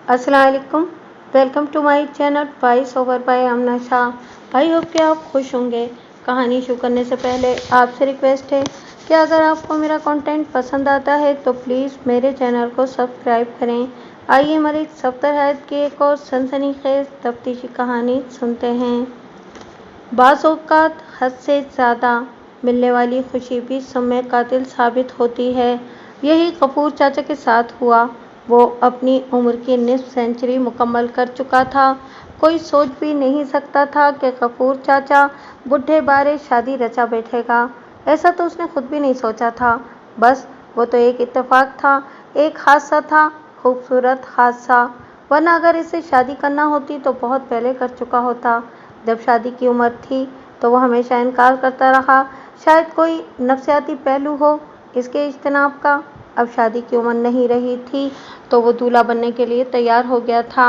अस्सलाम वालेकुम। Welcome to my channel voice over by Amna Shah. I hope कि आप खुश होंगे। कहानी शुरू करने से पहले आपसे रिक्वेस्ट है कि अगर आपको मेरा कंटेंट पसंद आता है तो प्लीज़ मेरे चैनल को सब्सक्राइब करें। आइए हमारी सफ्तर हैत की एक और सनसनीखेज तफ्तीशी कहानी सुनते हैं। बाज़ औक़ात हद से ज़्यादा मिलने वाली खुशी भी समय कातिल साबित होती है। यही गफूर चाचा के साथ हुआ। वो अपनी उम्र की निस्फ सेंचुरी मुकम्मल कर चुका था। कोई सोच भी नहीं सकता था कि गफूर चाचा बुढ़े बारे शादी रचा बैठेगा। ऐसा तो उसने खुद भी नहीं सोचा था। बस वो तो एक इत्तेफाक था, एक हादसा था, खूबसूरत हादसा। वरना अगर इसे शादी करना होती तो बहुत पहले कर चुका होता। जब शादी की उम्र थी तो वो हमेशा इनकार करता रहा। शायद कोई नफसियाती पहलू हो इसके इज्तनाब का। अब शादी की उम्र नहीं रही थी तो वो दूल्हा बनने के लिए तैयार हो गया था।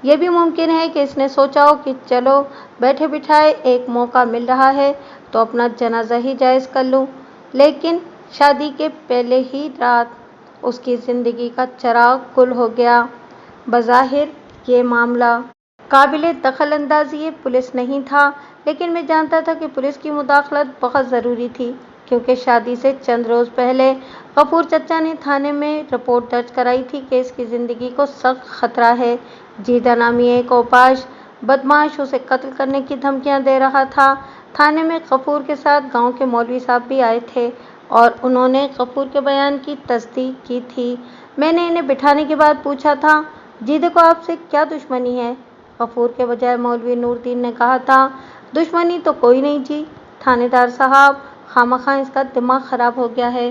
यह भी मुमकिन है कि इसने सोचा हो कि चलो बैठे बिठाए एक मौका मिल रहा है तो अपना जनाजा ही जायज़ कर लूँ। लेकिन शादी के पहले ही रात उसकी ज़िंदगी का चिराग गुल हो गया। बज़ाहिर ये मामला काबिले दखल अंदाज़ी पुलिस नहीं था, लेकिन मैं जानता था कि पुलिस की मुदाखलत बहुत ज़रूरी थी, क्योंकि शादी से चंद रोज़ पहले गफूर चचा ने थाने में रिपोर्ट दर्ज कराई थी कि इसकी ज़िंदगी को सख्त ख़तरा है। जीदा नामी एक औपाश बदमाश उसे कत्ल करने की धमकियां दे रहा था। थाने में गफूर के साथ गांव के मौलवी साहब भी आए थे और उन्होंने गफूर के बयान की तस्दीक की थी। मैंने इन्हें बिठाने के बाद पूछा था, जीदे को आपसे क्या दुश्मनी है? गफूर के बजाय मौलवी नूरदीन ने कहा था, दुश्मनी तो कोई नहीं जी थानेदार साहब, खामखा इसका दिमाग ख़राब हो गया है।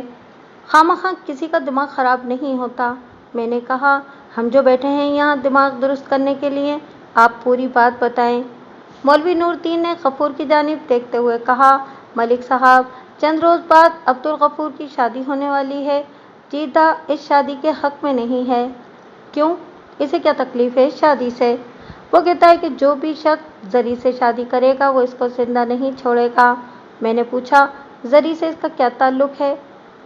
खामखा किसी का दिमाग ख़राब नहीं होता। मैंने कहा, हम जो बैठे हैं यहाँ दिमाग दुरुस्त करने के लिए, आप पूरी बात बताएं। मौलवी नूरदीन ने गफूर की जानिब देखते हुए कहा, मलिक साहब, चंद रोज़ बाद अब्दुल गफूर की शादी होने वाली है। जीदा इस शादी के हक़ में नहीं है। क्यों? इसे क्या तकलीफ़ है इस शादी से? वो कहता है कि जो भी शख्स ज़री से शादी करेगा वो इसको जिंदा नहीं छोड़ेगा। मैंने पूछा, ज़री से इसका क्या ताल्लुक़ है?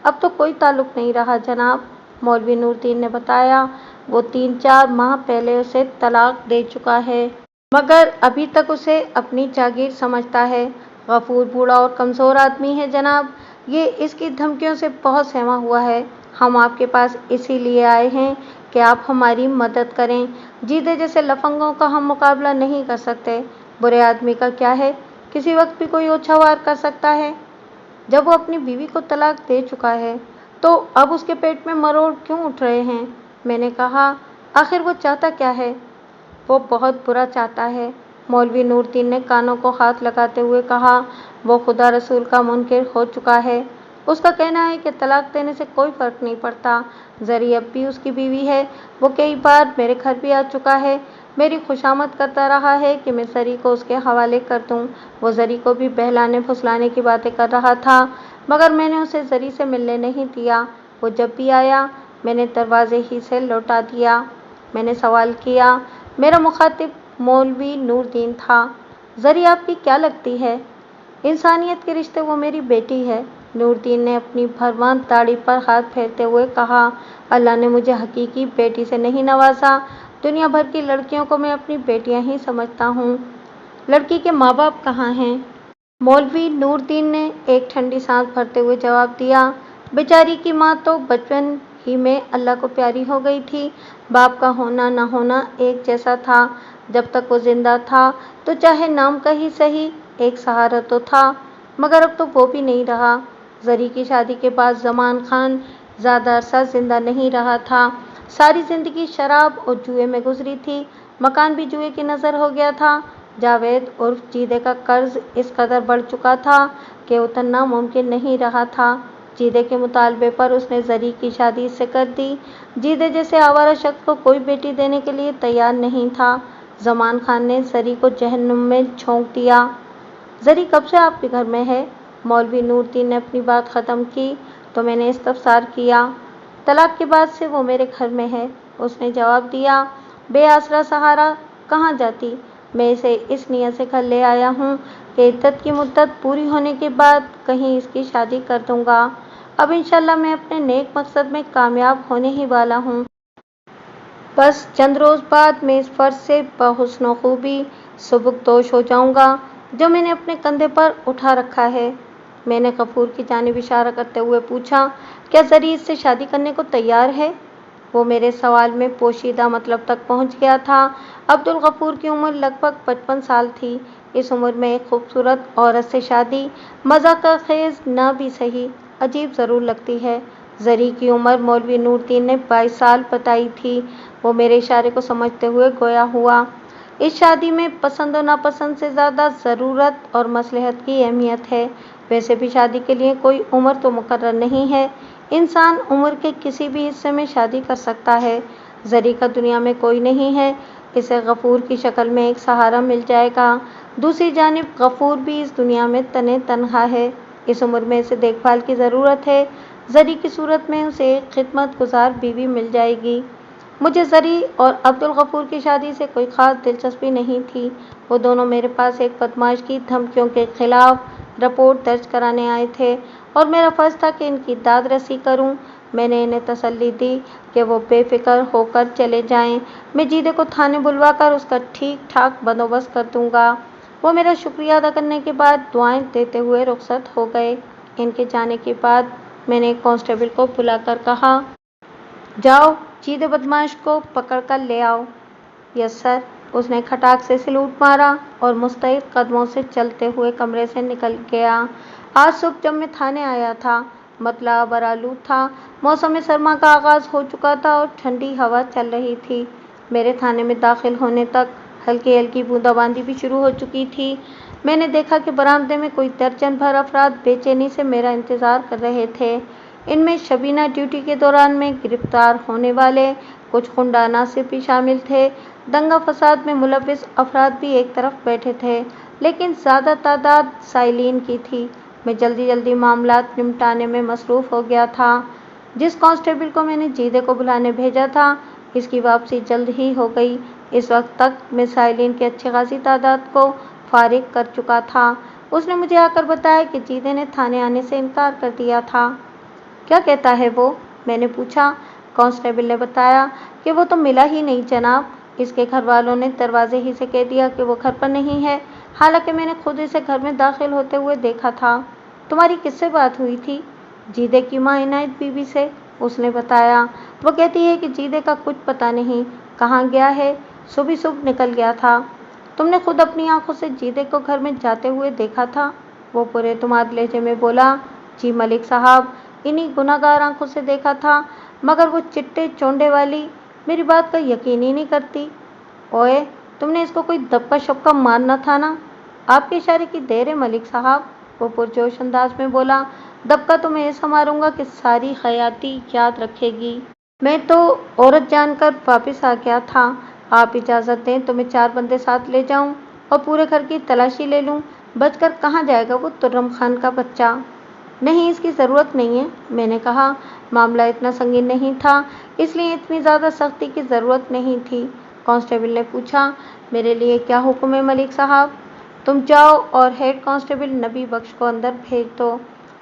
अब तो कोई ताल्लुक़ नहीं रहा जनाब, मौलवी नूरदीन ने बताया। वो 3-4 माह पहले उसे तलाक दे चुका है, मगर अभी तक उसे अपनी जागीर समझता है। गफूर बूढ़ा और कमज़ोर आदमी है जनाब, ये इसकी धमकियों से बहुत सहमा हुआ है। हम आपके पास इसीलिए आए हैं कि आप हमारी मदद करें। जीदे जैसे लफंगों का हम मुकाबला नहीं कर सकते। बुरे आदमी का क्या है, किसी वक्त भी कोई ओछा वार कर सकता है। जब वो अपनी बीवी को तलाक दे चुका है तो अब उसके पेट में मरोड़ क्यों उठ रहे हैं? मैंने कहा, आखिर वो चाहता क्या है? वो बहुत बुरा चाहता है, मौलवी नूरदीन ने कानों को हाथ लगाते हुए कहा। वो खुदा रसूल का मुनकिर हो चुका है। उसका कहना है कि तलाक देने से कोई फ़र्क नहीं पड़ता। ज़री अब भी उसकी बीवी है। वो कई बार मेरे घर भी आ चुका है। मेरी खुशामद करता रहा है कि मैं ज़री को उसके हवाले कर दूं। वो ज़री को भी बहलाने फुसलाने की बातें कर रहा था, मगर मैंने उसे ज़री से मिलने नहीं दिया। वो जब भी आया मैंने दरवाजे ही से लौटा दिया। मैंने सवाल किया। मेरा मुखातिब मौलवी नूरदीन था। ज़री आपकी क्या लगती है? इंसानियत के रिश्ते वो मेरी बेटी है। नूरदीन ने अपनी भरवान दाढ़ी पर हाथ फेरते हुए कहा, अल्लाह ने मुझे हकीकी बेटी से नहीं नवाजा। दुनिया भर की लड़कियों को मैं अपनी बेटियां ही समझता हूँ। लड़की के माँ बाप कहाँ हैं? मौलवी नूरदीन ने एक ठंडी सांस भरते हुए जवाब दिया, बेचारी की माँ तो बचपन ही में अल्लाह को प्यारी हो गई थी। बाप का होना न होना एक जैसा था। जब तक वो जिंदा था तो चाहे नाम का ही सही एक सहारा तो था, मगर अब तो वो भी नहीं रहा। ज़री की शादी के बाद ज़मान खान ज़्यादा अरसा जिंदा नहीं रहा था। सारी ज़िंदगी शराब और जुए में गुजरी थी। मकान भी जुए की नज़र हो गया था। जावेद उर्फ जीदे का कर्ज इस कदर बढ़ चुका था कि उतरना मुमकिन नहीं रहा था। जीदे के मुतालबे पर उसने ज़री की शादी इससे कर दी। जीदे जैसे आवारा शख्स को कोई बेटी देने के लिए तैयार नहीं था। ज़मान खान ने ज़री को जहन्नुम में झोंक दिया। ज़री कब से आपके घर में है? मौलवी नूरदीन ने अपनी बात ख़त्म की तो मैंने इस्तफसार किया। तलाक के बाद से वो मेरे घर में है, उसने जवाब दिया। बेआसरा सहारा कहाँ जाती? मैं इसे इस नियत से घर ले आया हूँ कि इद्दत की मुद्दत पूरी होने के बाद कहीं इसकी शादी कर दूँगा। अब इंशाल्लाह मैं अपने नेक मकसद में कामयाब होने ही वाला हूँ। बस चंद रोज बाद मैं इस फर्ज से बहुस्न खूबी सुबुकदोश हो जाऊंगा जो मैंने अपने कंधे पर उठा रखा है। मैंने गफूर की जानिब इशारा करते हुए पूछा, क्या जरी इससे शादी करने को तैयार है? वो मेरे सवाल में पोशीदा मतलब तक पहुंच गया था। अब्दुल गफूर की उम्र लगभग 55 साल थी। इस उम्र में एक खूबसूरत औरत से शादी मजाक का खेज न भी सही अजीब ज़रूर लगती है। जरी की उम्र मौलवी नूरदीन ने 22 साल बताई थी। वो मेरे इशारे को समझते हुए गोया हुआ। इस शादी में पसंद और नापसंद से ज़्यादा ज़रूरत और मसलहत की अहमियत है। वैसे भी शादी के लिए कोई उम्र तो मुकर्रर नहीं है। इंसान उम्र के किसी भी हिस्से में शादी कर सकता है। जरी का दुनिया में कोई नहीं है। इसे गफूर की शक्ल में एक सहारा मिल जाएगा। दूसरी जानिब गफूर भी इस दुनिया में तने तनहा है। इस उम्र में इसे देखभाल की ज़रूरत है। जरी की सूरत में उसे एक खिदमत गुजार बीवी मिल जाएगी। मुझे जरी और अब्दुल गफूर की शादी से कोई ख़ास दिलचस्पी नहीं थी। वो दोनों मेरे पास एक बदमाश की धमकियों के खिलाफ रिपोर्ट दर्ज कराने आए थे और मेरा फ़र्ज़ था कि इनकी दाद रसी करूं। मैंने इन्हें तसल्ली दी कि वो बेफिक्र होकर चले जाएं। मैं जीदे को थाने बुलवाकर उसका ठीक ठाक बंदोबस्त कर दूंगा। वो मेरा शुक्रिया अदा करने के बाद दुआएं देते हुए रुखसत हो गए। इनके जाने के बाद मैंने एक कांस्टेबल को बुलाकर कहा, जाओ जीदे बदमाश को पकड़ कर ले आओ। Yes sir. उसने खटाक से सलूट मारा और मुस्तैद कदमों से चलते हुए कमरे से निकल गया। आज सुबह जब मैं थाने आया था, मतला बरालू था। मौसम सरमा का आगाज़ हो चुका था और ठंडी हवा चल रही थी। मेरे थाने में दाखिल होने तक हल्की हल्की बूंदाबांदी भी शुरू हो चुकी थी। मैंने देखा कि बरामदे में कोई दर्जन भर अफराद बेचैनी से मेरा इंतज़ार कर रहे थे। इनमें शबीना ड्यूटी के दौरान में गिरफ्तार होने वाले कुछ गुंडा नासिर भी शामिल थे। दंगा फसाद में मुलविस अफराद भी एक तरफ बैठे थे, लेकिन ज़्यादा तादाद साइलिन की थी। मैं जल्दी जल्दी मामलात निपटाने में मसरूफ़ हो गया था। जिस कांस्टेबल को मैंने जीदे को बुलाने भेजा था, इसकी वापसी जल्द ही हो गई। इस वक्त तक मैं साइलिन की अच्छी खासी तादाद को फारिग कर चुका था। उसने मुझे आकर बताया कि जीदे ने थाने आने से इनकार कर दिया था। क्या कहता है वो? मैंने पूछा। कांस्टेबल ने बताया कि वो तो मिला ही नहीं जनाब। इसके घर वालों ने दरवाजे ही से कह दिया कि वो घर पर नहीं है, हालांकि मैंने खुद इसे घर में दाखिल होते हुए देखा था। तुम्हारी किससे बात हुई थी? जीदे की माँ इनायत बीबी से। उसने बताया। वो कहती है कि जीदे का कुछ पता नहीं, कहाँ गया है, सुबह सुबह निकल गया था। तुमने खुद अपनी आंखों से जीदे को घर में जाते हुए देखा था? वो पूरे तुमाद लहजे में बोला। जी मलिक साहब, इन्हीं गुनाहगार आंखों से देखा था, मगर वो चिट्टे चोंडे वाली मेरी बात का यकीन ही नहीं करती। ओए, तुमने इसको कोई दबका शबका मारना था ना? आपके इशारे की देर है मलिक साहब, वो पुरजोश अंदाज में बोला। दबका तो मैं ऐसा मारूंगा कि सारी हयाती याद रखेगी। मैं तो औरत जानकर वापस आ गया था। आप इजाज़त दें तो मैं 4 बंदे साथ ले जाऊं और पूरे घर की तलाशी ले लूं। बचकर कहाँ जाएगा वो तुर्रम खान का बच्चा? नहीं, इसकी ज़रूरत नहीं है, मैंने कहा। मामला इतना संगीन नहीं था, इसलिए इतनी ज़्यादा सख्ती की ज़रूरत नहीं थी। कांस्टेबल ने पूछा, मेरे लिए क्या हुक्म है मलिक साहब? तुम जाओ और हेड कांस्टेबल नबी बख्श को अंदर भेज दो।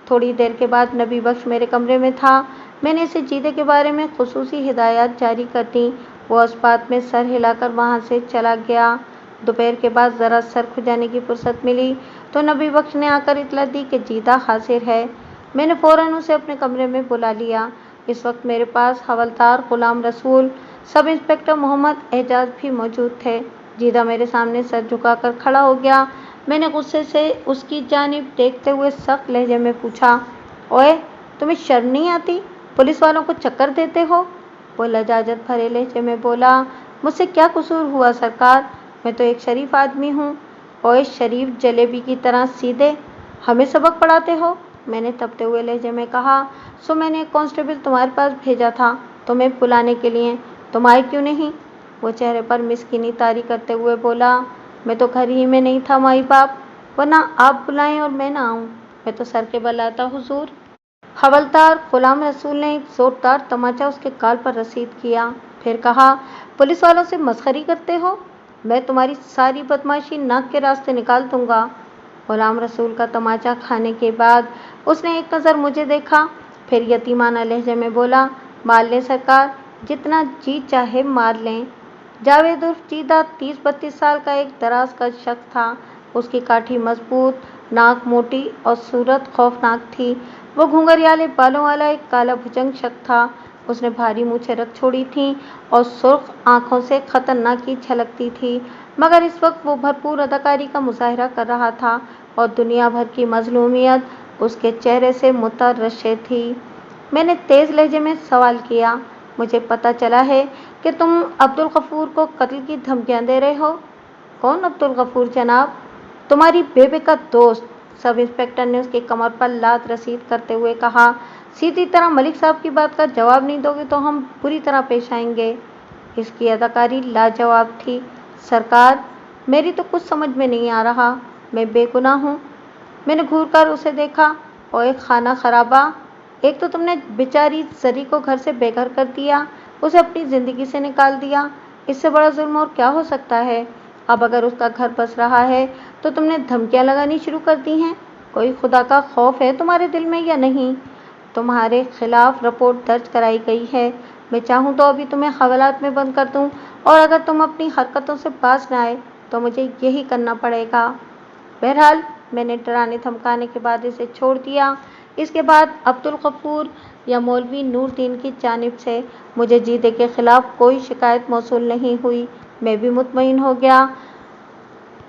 थोड़ी देर के बाद नबी बख्श मेरे कमरे में था। मैंने इसे जीदे के बारे में खुसूसी हिदायत जारी कर दी। वो इस बात में सर हिलाकर वहाँ से चला गया। दोपहर के बाद ज़रा सर खुजाने की फुर्सत मिली तो नबी बख्श ने आकर इतला दी कि जीदा हाजिर है। मैंने फ़ौरन उसे अपने कमरे में बुला लिया। इस वक्त मेरे पास हवलदार गुलाम रसूल, सब इंस्पेक्टर मोहम्मद एजाज भी मौजूद थे। जीदा मेरे सामने सर झुकाकर खड़ा हो गया। मैंने गुस्से से उसकी जानिब देखते हुए सख्त लहजे में पूछा, ओए, तुम्हें शर्म नहीं आती? पुलिस वालों को चक्कर देते हो? वो लजाजत भरे लहजे में बोला, मुझसे क्या कसूर हुआ सरकार? मैं तो एक शरीफ आदमी हूँ। ओए शरीफ जलेबी की तरह सीधे हमें सबक पढ़ाते हो? मैंने तपते हुए लहजे में कहा। सो मैंने एक कांस्टेबल तुम्हारे पास भेजा था तुम्हें बुलाने के लिए, तुम आए क्यों नहीं? वो चेहरे पर मिस्कीनी तारी करते हुए बोला, मैं तो घर ही में नहीं था माई बाप, वरना आप बुलाएं और मैं ना आऊँ। मैं तो सर के बल आता हुजूर। हवलदार गुलाम रसूल ने एक जोरदार तमाचा उसके गाल पर रसीद किया, फिर कहा, पुलिस वालों से मस्खरी करते हो? मैं तुम्हारी सारी बदमाशी नाक के रास्ते निकाल दूंगा। गुलाम रसूल का तमाचा खाने के बाद उसने एक नज़र मुझे देखा, फिर यतीमाना लहजे में बोला, मान लें सरकार, جتنا جی چاہے مار لیں۔ جاوید عرف جیدہ 30-32 سال کا ایک دراز کا شخص تھا۔ اس کی کاٹھی مضبوط، ناک موٹی اور صورت خوفناک تھی۔ وہ گھنگریالے بالوں والا ایک کالا بھجنگ شخص تھا۔ اس نے بھاری مونچھیں رکھ چھوڑی تھیں اور سرخ آنکھوں سے خطرناکی چھلکتی تھی، مگر اس وقت وہ بھرپور اداکاری کا مظاہرہ کر رہا تھا اور دنیا بھر کی مظلومیت اس کے چہرے سے مترشح تھی۔ میں نے تیز لہجے میں سوال کیا، مجھے پتہ چلا ہے کہ تم عبدالغفور کو قتل کی دھمکیاں دے رہے ہو۔ کون عبدالغفور جناب؟ تمہاری بیبے کا دوست، سب انسپکٹر نے اس کی کمر پر لات رسید کرتے ہوئے کہا۔ سیدھی طرح ملک صاحب کی بات کا جواب نہیں دو گے تو ہم بری طرح پیش آئیں گے۔ اس کی اداکاری لاجواب تھی۔ سرکار، میری تو کچھ سمجھ میں نہیں آ رہا، میں بے گناہ ہوں۔ میں نے گھور کر اسے دیکھا۔ اوئے خانہ خرابہ، ایک تو تم نے بیچاری زری کو گھر سے بے گھر کر دیا، اسے اپنی زندگی سے نکال دیا۔ اس سے بڑا ظلم اور کیا ہو سکتا ہے؟ اب اگر اس کا گھر بس رہا ہے تو تم نے دھمکیاں لگانی شروع کر دی ہیں۔ کوئی خدا کا خوف ہے تمہارے دل میں یا نہیں؟ تمہارے خلاف رپورٹ درج کرائی گئی ہے۔ میں چاہوں تو ابھی تمہیں حوالات میں بند کر دوں، اور اگر تم اپنی حرکتوں سے باز نہ آئے تو مجھے یہی کرنا پڑے گا۔ بہرحال میں نے ڈرانے دھمکانے کے بعد اسے چھوڑ دیا۔ اس کے بعد عبدالغفور یا مولوی نور الدین کی جانب سے مجھے جیدے کے خلاف کوئی شکایت موصول نہیں ہوئی۔ میں بھی مطمئن ہو گیا،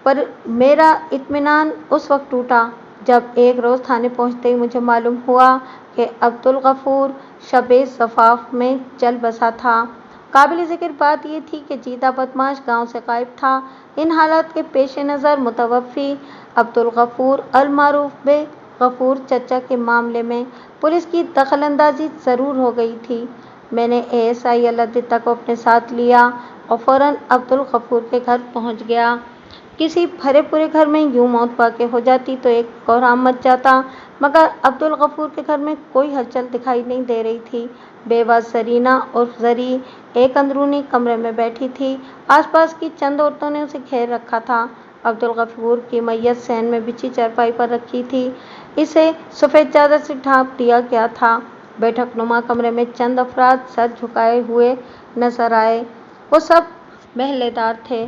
پر میرا اطمینان اس وقت ٹوٹا جب ایک روز تھانے پہنچتے ہی مجھے معلوم ہوا کہ عبدالغفور شب زفاف میں چل بسا تھا۔ قابل ذکر بات یہ تھی کہ جیدہ بدمعاش گاؤں سے غائب تھا۔ ان حالات کے پیش نظر متوفی عبدالغفور المعروف بے غفور چچا کے معاملے میں پولیس کی دخل اندازی ضرور ہو گئی تھی۔ میں نے ASI اللہ دتہ کو اپنے ساتھ لیا اور فوراً عبدالغفور کے گھر پہنچ گیا۔ کسی بھرے پورے گھر میں یوں موت واقع ہو جاتی تو ایک کوہرام مچ جاتا، مگر عبدالغفور کے گھر میں کوئی ہلچل دکھائی نہیں دے رہی تھی۔ بیوہ زرینہ عرف زری ایک اندرونی کمرے میں بیٹھی تھی۔ آس پاس کی چند عورتوں نے اسے گھیر رکھا تھا۔ عبدالغفور کی میت صحن میں بچھی چارپائی پر رکھی تھی، اسے سفید چادر سے ڈھانپ دیا گیا تھا۔ بیٹھک نما کمرے میں چند افراد سر جھکائے ہوئے نظر آئے۔ وہ سب محلے دار تھے۔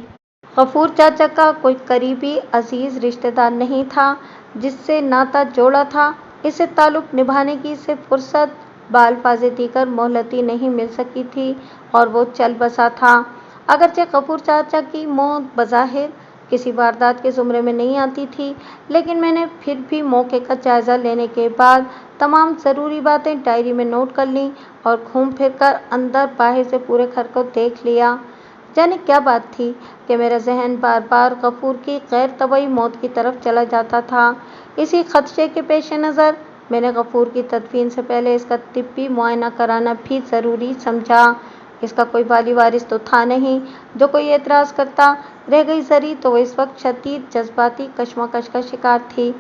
غفور چاچا کا کوئی قریبی عزیز رشتہ دار نہیں تھا جس سے ناطہ جوڑا تھا۔ اس سے تعلق نبھانے کی اسے فرصت بألفاظ دیگر مہلت ہی نہیں مل سکی تھی اور وہ چل بسا تھا۔ اگرچہ غفور چاچا کی موت بظاہر کسی واردات کے زمرے میں نہیں آتی تھی، لیکن میں نے پھر بھی موقع کا جائزہ لینے کے بعد تمام ضروری باتیں ڈائری میں نوٹ کر لیں اور گھوم پھر کر اندر باہر سے پورے گھر کو دیکھ لیا۔ جانے کیا بات تھی کہ میرا ذہن بار بار غفور کی غیر طبعی موت کی طرف چلا جاتا تھا۔ اسی خدشے کے پیش نظر میں نے غفور کی تدفین سے پہلے اس کا طبی معائنہ کرانا بھی ضروری سمجھا۔ اس کا کوئی والی وارث تو تھا نہیں جو کوئی اعتراض کرتا۔ رہ گئی زری تو وہ اس وقت شدید جذباتی کشمکش کا شکار تھی،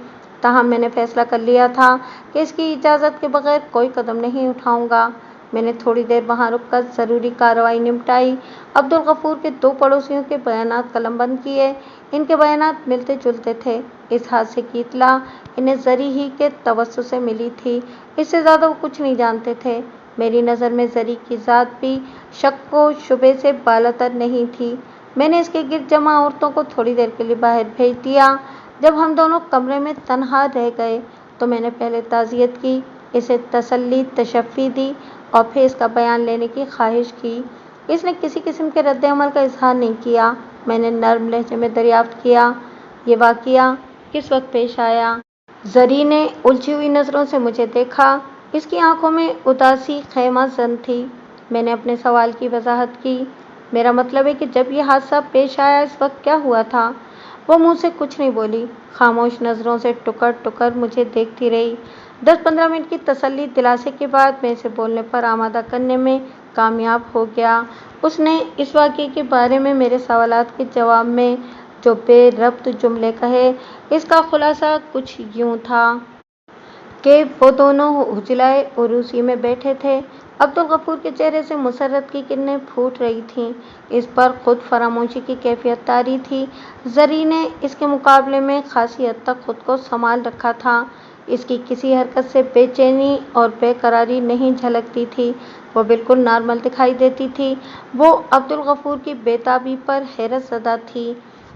تاہم میں نے فیصلہ کر لیا تھا کہ اس کی اجازت کے بغیر کوئی قدم نہیں اٹھاؤں گا۔ میں نے تھوڑی دیر وہاں رک کر ضروری کارروائی نمٹائی۔ عبدالغفور کے 2 پڑوسیوں کے بیانات قلم بند کیے۔ ان کے بیانات ملتے جلتے تھے۔ اس حادثے کی اطلاع انہیں زری ہی کے توسط سے ملی تھی، اس سے زیادہ وہ کچھ نہیں جانتے تھے۔ میری نظر میں زری کی ذات بھی شک و شبے سے بالاتر نہیں تھی۔ میں نے اس کے گرد جمع عورتوں کو تھوڑی دیر کے لیے باہر بھیج دیا۔ جب ہم دونوں کمرے میں تنہا رہ گئے تو میں نے پہلے تعزیت کی، اسے تسلی تشفی دی اور پھر اس کا بیان لینے کی خواہش کی۔ اس نے کسی قسم کے رد عمل کا اظہار نہیں کیا۔ میں نے نرم لہجے میں دریافت کیا، یہ واقعہ کس وقت پیش آیا؟ زری نے الجھی ہوئی نظروں سے مجھے دیکھا۔ اس کی آنکھوں میں اداسی خیمہ زن تھی۔ میں نے اپنے سوال کی وضاحت کی۔ میرا مطلب ہے کہ جب یہ حادثہ پیش آیا اس وقت کیا ہوا تھا؟ وہ منہ سے کچھ نہیں بولی، خاموش نظروں سے ٹکر ٹکر مجھے دیکھتی رہی۔ 10-15 منٹ کی تسلی دلاسے کے بعد میں اسے بولنے پر آمادہ کرنے میں کامیاب ہو گیا۔ اس نے اس واقعے کے بارے میں میرے سوالات کے جواب میں جو بے ربط جملے کہے، اس کا خلاصہ کچھ یوں تھا کہ وہ دونوں حجلۂ عروسی میں بیٹھے تھے۔ عبدالغفور کے چہرے سے مسرت کی کرنیں پھوٹ رہی تھیں، اس پر خود فراموشی کی کیفیت طاری تھی۔ زری نے اس کے مقابلے میں خاصی حد تک خود کو سنبھال رکھا تھا۔ اس کی کسی حرکت سے بے چینی اور بے قراری نہیں جھلکتی تھی، وہ بالکل نارمل دکھائی دیتی تھی۔ وہ عبدالغفور کی بے تابی پر حیرت زدہ تھی۔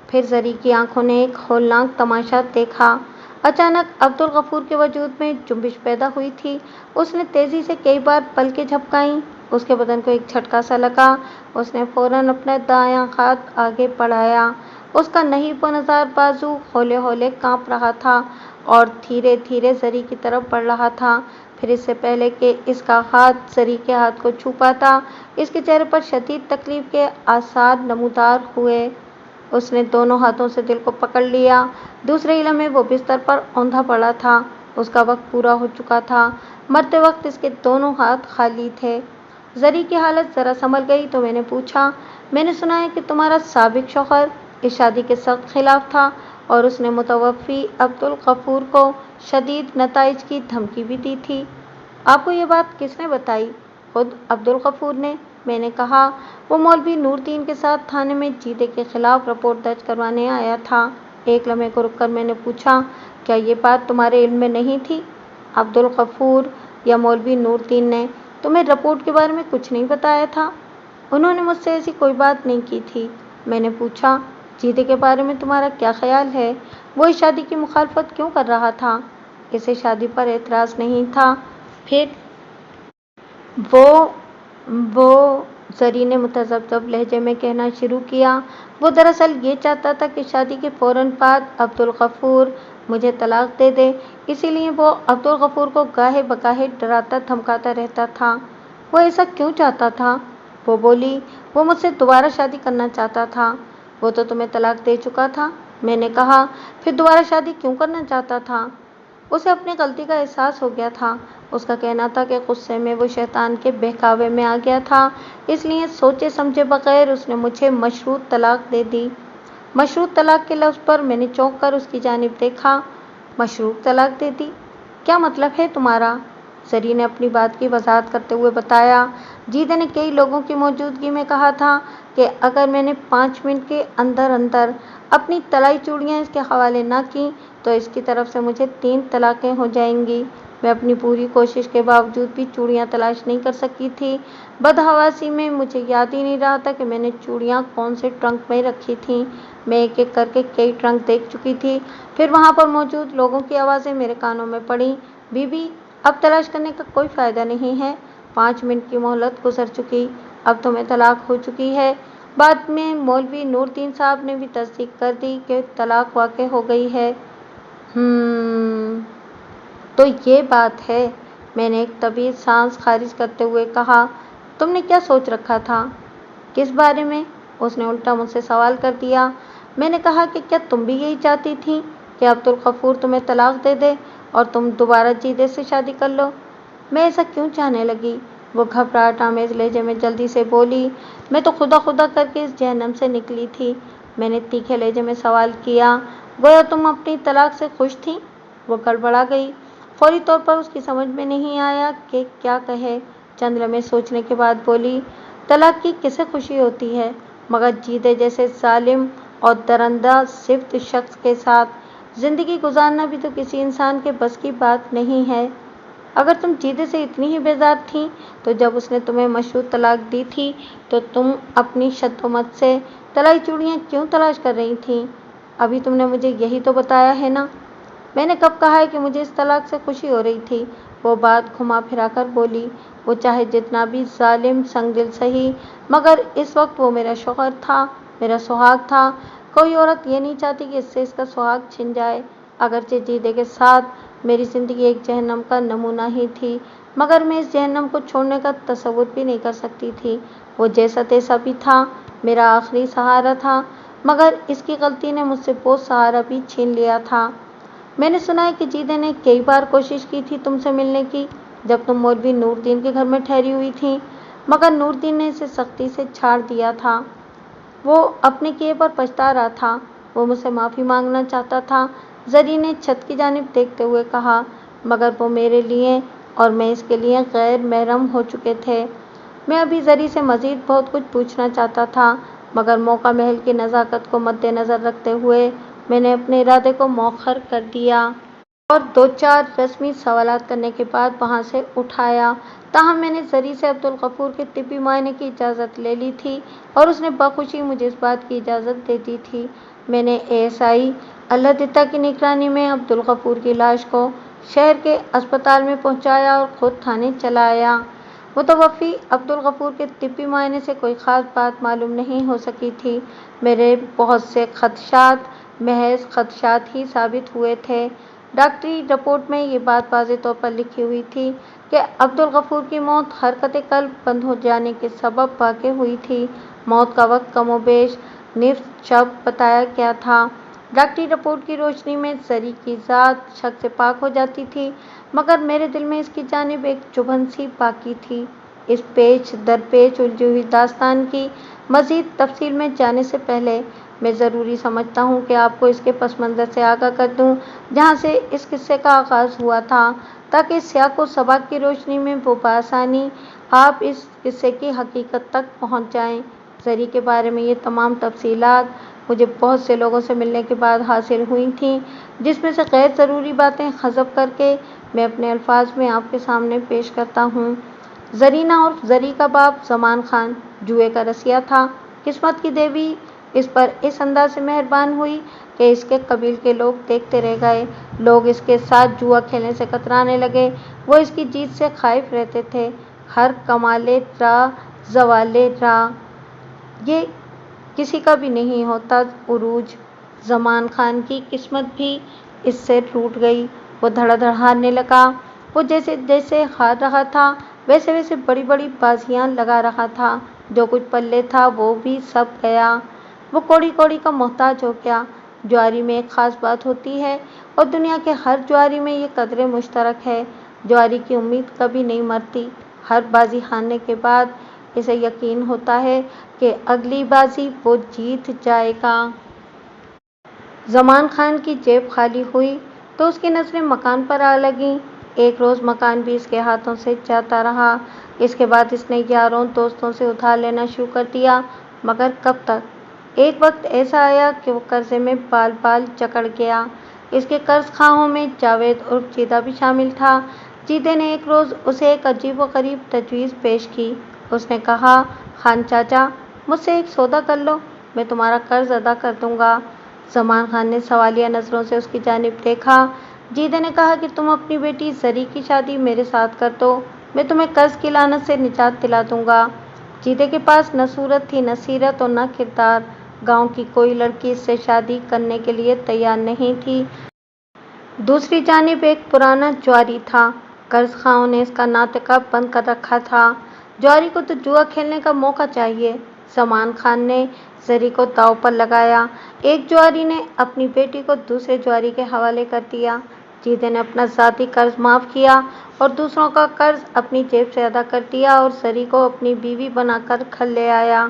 پھر زری کی آنکھوں نے ایک ہولناک تماشا دیکھا۔ اچانک عبدالغفور کے وجود میں جنبش پیدا ہوئی تھی۔ اس نے تیزی سے کئی بار پلکیں جھپکائیں۔ اس کے بدن کو ایک جھٹکا سا لگا۔ اس نے فوراً اپنا دایاں ہاتھ آگے بڑھایا۔ اس کا نحیف و نزار بازو ہولے ہولے کانپ رہا تھا اور دھیرے دھیرے زری کی طرف بڑھ رہا تھا۔ پھر اس سے پہلے کہ اس کا ہاتھ زری کے ہاتھ کو چھو پاتا، اس کے چہرے پر شدید تکلیف کے آثار نمودار ہوئے۔ اس نے دونوں ہاتھوں سے دل کو پکڑ لیا۔ دوسرے ہی لمحے وہ بستر پر اوندا پڑا تھا۔ اس کا وقت پورا ہو چکا تھا۔ مرتے وقت اس کے دونوں ہاتھ خالی تھے۔ زری کی حالت ذرا سنبھل گئی تو میں نے پوچھا، میں نے سنا ہے کہ تمہارا سابق شوہر اس شادی کے سخت خلاف تھا اور اس نے متوفی عبدالغفور کو شدید نتائج کی دھمکی بھی دی تھی۔ آپ کو یہ بات کس نے بتائی؟ خود عبدالغفور نے، میں نے کہا۔ وہ مولوی نور الدین کے ساتھ تھانے میں جیدے کے خلاف رپورٹ درج کروانے آیا تھا۔ ایک لمحے کو رک کر میں نے پوچھا، کیا یہ بات تمہارے علم میں نہیں تھی؟ عبدالغفور یا مولوی نور الدین نے تمہیں رپورٹ کے بارے میں کچھ نہیں بتایا تھا؟ انہوں نے مجھ سے ایسی کوئی بات نہیں کی تھی۔ میں نے پوچھا، جیدے کے بارے میں تمہارا کیا خیال ہے؟ وہ اس شادی کی مخالفت کیوں کر رہا تھا؟ اسے شادی پر اعتراض نہیں تھا۔ پھر وہ زری نے متذبذب لہجے میں کہنا شروع کیا، وہ دراصل یہ چاہتا تھا کہ شادی کے فوراً بعد عبدالغفور مجھے طلاق دے دے، اسی لیے وہ عبدالغفور کو گاہے بگاہے ڈراتا دھمکاتا رہتا تھا۔ وہ ایسا کیوں چاہتا تھا؟ وہ بولی، وہ مجھ سے دوبارہ شادی کرنا چاہتا تھا۔ وہ تو تمہیں طلاق دے چکا تھا۔ میں نے کہا، پھر دوبارہ شادی کیوں کرنا چاہتا تھا؟ اسے اپنی غلطی کا احساس ہو گیا تھا۔ اس کا کہنا تھا کہ غصے میں وہ شیطان کے بہکاوے میں آ گیا تھا، اس لیے سوچے سمجھے بغیر اس نے مجھے مشروط طلاق دے دی۔ مشروط طلاق کے لفظ پر میں نے چونک کر اس کی جانب دیکھا۔ مشروط طلاق دے دی؟ کیا مطلب ہے تمہارا؟ زری نے اپنی بات کی وضاحت کرتے ہوئے بتایا، جیدے نے کئی لوگوں کی موجودگی میں کہا تھا کہ اگر میں نے 5 منٹ کے اندر اندر اپنی طلائی چوڑیاں اس کے حوالے نہ کیں تو اس کی طرف سے مجھے 3 طلاقیں ہو جائیں گی۔ میں اپنی پوری کوشش کے باوجود بھی چوڑیاں تلاش نہیں کر سکی تھی۔ بدحواسی میں مجھے یاد ہی نہیں رہا تھا کہ میں نے چوڑیاں کون سے ٹرنک میں رکھی تھیں۔ میں ایک ایک کر کے کئی ٹرنک دیکھ چکی تھی۔ پھر وہاں پر موجود لوگوں کی آوازیں میرے کانوں میں پڑیں، بی بی، اب تلاش کرنے کا کوئی فائدہ نہیں ہے، 5 منٹ کی مہلت گزر چکی، اب تمہیں طلاق ہو چکی ہے۔ بعد میں مولوی نور الدین صاحب نے بھی تصدیق کر دی کہ طلاق واقع ہو گئی ہے۔ تو یہ بات ہے؟ میں نے ایک طویل سانس خارج کرتے ہوئے کہا، تم نے کیا سوچ رکھا تھا؟ کس بارے میں؟ اس نے الٹا مجھ سے سوال کر دیا۔ میں نے کہا کہ کیا تم بھی یہی چاہتی تھی کہ عبدالغفور تمہیں طلاق دے دے اور تم دوبارہ جیدے سے شادی کر لو؟ میں ایسا کیوں چاہنے لگی؟ وہ گھبراہٹ آمیز لہجے میں جلدی سے بولی، میں تو خدا خدا کر کے اس جہنم سے نکلی تھی۔ میں نے تیکھے لہجے میں سوال کیا، گویا تم اپنی طلاق سے خوش تھی؟ وہ گڑبڑا گئی۔ فوری طور پر اس کی سمجھ میں نہیں آیا کہ کیا کہے۔ چند لمحے سوچنے کے بعد بولی، طلاق کی کسے خوشی ہوتی ہے، مگر جیدے جیسے ظالم اور درندہ صفت شخص کے ساتھ زندگی گزارنا بھی تو کسی انسان کے بس کی بات نہیں ہے۔ اگر تم جیدے سے اتنی ہی بیزار تھیں تو جب اس نے تمہیں مشروط طلاق دی تھی تو تم اپنی شد و مت سے طلائی چوڑیاں کیوں تلاش کر رہی تھیں؟ ابھی تم نے مجھے یہی تو بتایا ہے نا؟ میں نے کب کہا ہے کہ مجھے اس طلاق سے خوشی ہو رہی تھی؟ وہ بات گھما پھرا کر بولی، وہ چاہے جتنا بھی ظالم سنگ دل سہی، مگر اس وقت وہ میرا شوہر تھا، میرا سہاگ تھا۔ کوئی عورت یہ نہیں چاہتی کہ اس سے اس کا سہاگ چھن جائے۔ اگرچہ جیدے کے ساتھ میری زندگی ایک جہنم کا نمونہ ہی تھی، مگر میں اس جہنم کو چھوڑنے کا تصور بھی نہیں کر سکتی تھی۔ وہ جیسا تیسا بھی تھا، میرا آخری سہارا تھا، مگر اس کی غلطی نے مجھ سے وہ سہارا بھی چھین لیا تھا۔ میں نے سنا ہے کہ جیدے نے کئی بار کوشش کی تھی تم سے ملنے کی جب تم مولوی نور الدین کے گھر میں ٹھہری ہوئی تھیں، مگر نور الدین نے اسے سختی سے چھاڑ دیا تھا۔ وہ اپنے کیے پر پچھتا رہا تھا، وہ مجھ سے معافی مانگنا چاہتا تھا۔ زری نے چھت کی جانب دیکھتے ہوئے کہا، مگر وہ میرے لیے اور میں اس کے لیے غیر محرم ہو چکے تھے۔ میں ابھی زری سے مزید بہت کچھ پوچھنا چاہتا تھا، مگر موقع محل کی نزاکت کو مد نظر رکھتے ہوئے میں نے اپنے ارادے کو مؤخر کر دیا۔ اور دو چار رسمی سوالات کرنے کے بعد وہاں سے اٹھایا۔ تاہم میں نے زری سے عبدالغفور کے طبی معائنے کی اجازت لے لی تھی اور اس نے بخوشی مجھے اس بات کی اجازت دے دی تھی۔ میں نے ASI اللہ دتہ کی نگرانی میں عبدالغفور کی لاش کو شہر کے اسپتال میں پہنچایا اور خود تھانے چلا آیا۔ متوفی عبدالغفور کے طبی معائنے سے کوئی خاص بات معلوم نہیں ہو سکی تھی۔ میرے بہت سے خدشات محض خدشات ہی ثابت ہوئے تھے۔ ڈاکٹری رپورٹ میں یہ بات واضح طور پر لکھی ہوئی تھی کہ عبدالغفور کی موت حرکت قلب بند ہو جانے کے سبب واقع ہوئی تھی۔ موت کا وقت کم و بیش نصف شب بتایا گیا تھا۔ ڈاکٹری رپورٹ کی روشنی میں زری کی ذات شک سے پاک ہو جاتی تھی، مگر میرے دل میں اس کی جانب ایک چبھن سی باقی تھی۔ اس پیچ در پیچ الجھی ہوئی داستان کی مزید تفصیل میں جانے سے پہلے میں ضروری سمجھتا ہوں کہ آپ کو اس کے پس منظر سے آگاہ کر دوں جہاں سے اس قصے کا آغاز ہوا تھا، تاکہ سیاق و سباق کی روشنی میں وہ بآسانی آپ اس قصے کی حقیقت تک پہنچ جائیں۔ زری کے بارے میں یہ تمام تفصیلات مجھے بہت سے لوگوں سے ملنے کے بعد حاصل ہوئی تھیں، جس میں سے غیر ضروری باتیں حذف کر کے میں اپنے الفاظ میں آپ کے سامنے پیش کرتا ہوں۔ زرینہ عرف زری کا باپ زمان خان جوئے کا رسیا تھا۔ قسمت کی دیوی اس پر اس انداز سے مہربان ہوئی کہ اس کے قبیل کے لوگ دیکھتے رہ گئے۔ لوگ اس کے ساتھ جوا کھیلنے سے کترانے لگے۔ وہ اس کی جیت سے خائف رہتے تھے۔ ہر کمالِ راہ زوالِ راہ یہ کسی کا بھی نہیں ہوتا عروج۔ زمان خان کی قسمت بھی اس سے ٹوٹ گئی۔ وہ دھڑا دھڑ ہارنے لگا۔ وہ جیسے جیسے ہار رہا تھا ویسے ویسے بڑی بڑی بازیاں لگا رہا تھا۔ جو کچھ پلے تھا وہ بھی سب گیا۔ وہ کوڑی کوڑی کا محتاج ہو گیا۔ جواری میں ایک خاص بات ہوتی ہے اور دنیا کے ہر جواری میں یہ قدرے مشترک ہے۔ جواری کی امید کبھی نہیں مرتی۔ ہر بازی ہارنے کے بعد اسے یقین ہوتا ہے کہ اگلی بازی وہ جیت جائے گا۔ زمان خان کی جیب خالی ہوئی تو اس کی نظریں مکان پر آ لگیں۔ ایک روز مکان بھی اس کے ہاتھوں سے جاتا رہا۔ اس کے بعد اس نے یاروں دوستوں سے ادھار لینا شروع کر دیا، مگر کب تک؟ ایک وقت ایسا آیا کہ وہ قرضے میں بال بال جکڑ گیا۔ اس کے قرض خواہوں میں جاوید عرف جیدہ بھی شامل تھا۔ جیدے نے ایک روز اسے ایک عجیب و غریب تجویز پیش کی۔ اس نے کہا، خان چاچا، مجھ سے ایک سودا کر لو، میں تمہارا قرض ادا کر دوں گا۔ زمان خان نے سوالیہ نظروں سے اس کی جانب دیکھا۔ جیدے نے کہا کہ تم اپنی بیٹی زری کی شادی میرے ساتھ کر دو، میں تمہیں قرض کی لعنت سے نجات دلا دوں گا۔ جیدے کے پاس نہ صورت تھی، نہ سیرت اور نہ کردار۔ گاؤں کی کوئی لڑکی اس سے شادی کرنے کے لیے تیار نہیں تھی۔ دوسری جانب ایک پرانا جواری تھا۔ قرض خواہوں نے اس کا ناطقہ بند کر رکھا تھا۔ جواری کو تو جوا کھیلنے کا موقع چاہیے۔ زمان خان نے زری کو داؤ پر لگایا۔ ایک جواری نے اپنی بیٹی کو دوسرے جواری کے حوالے کر دیا۔ جیدے نے اپنا ذاتی قرض معاف کیا اور دوسروں کا قرض اپنی جیب سے ادا کر دیا اور زری کو اپنی بیوی بنا کر گھر لے آیا۔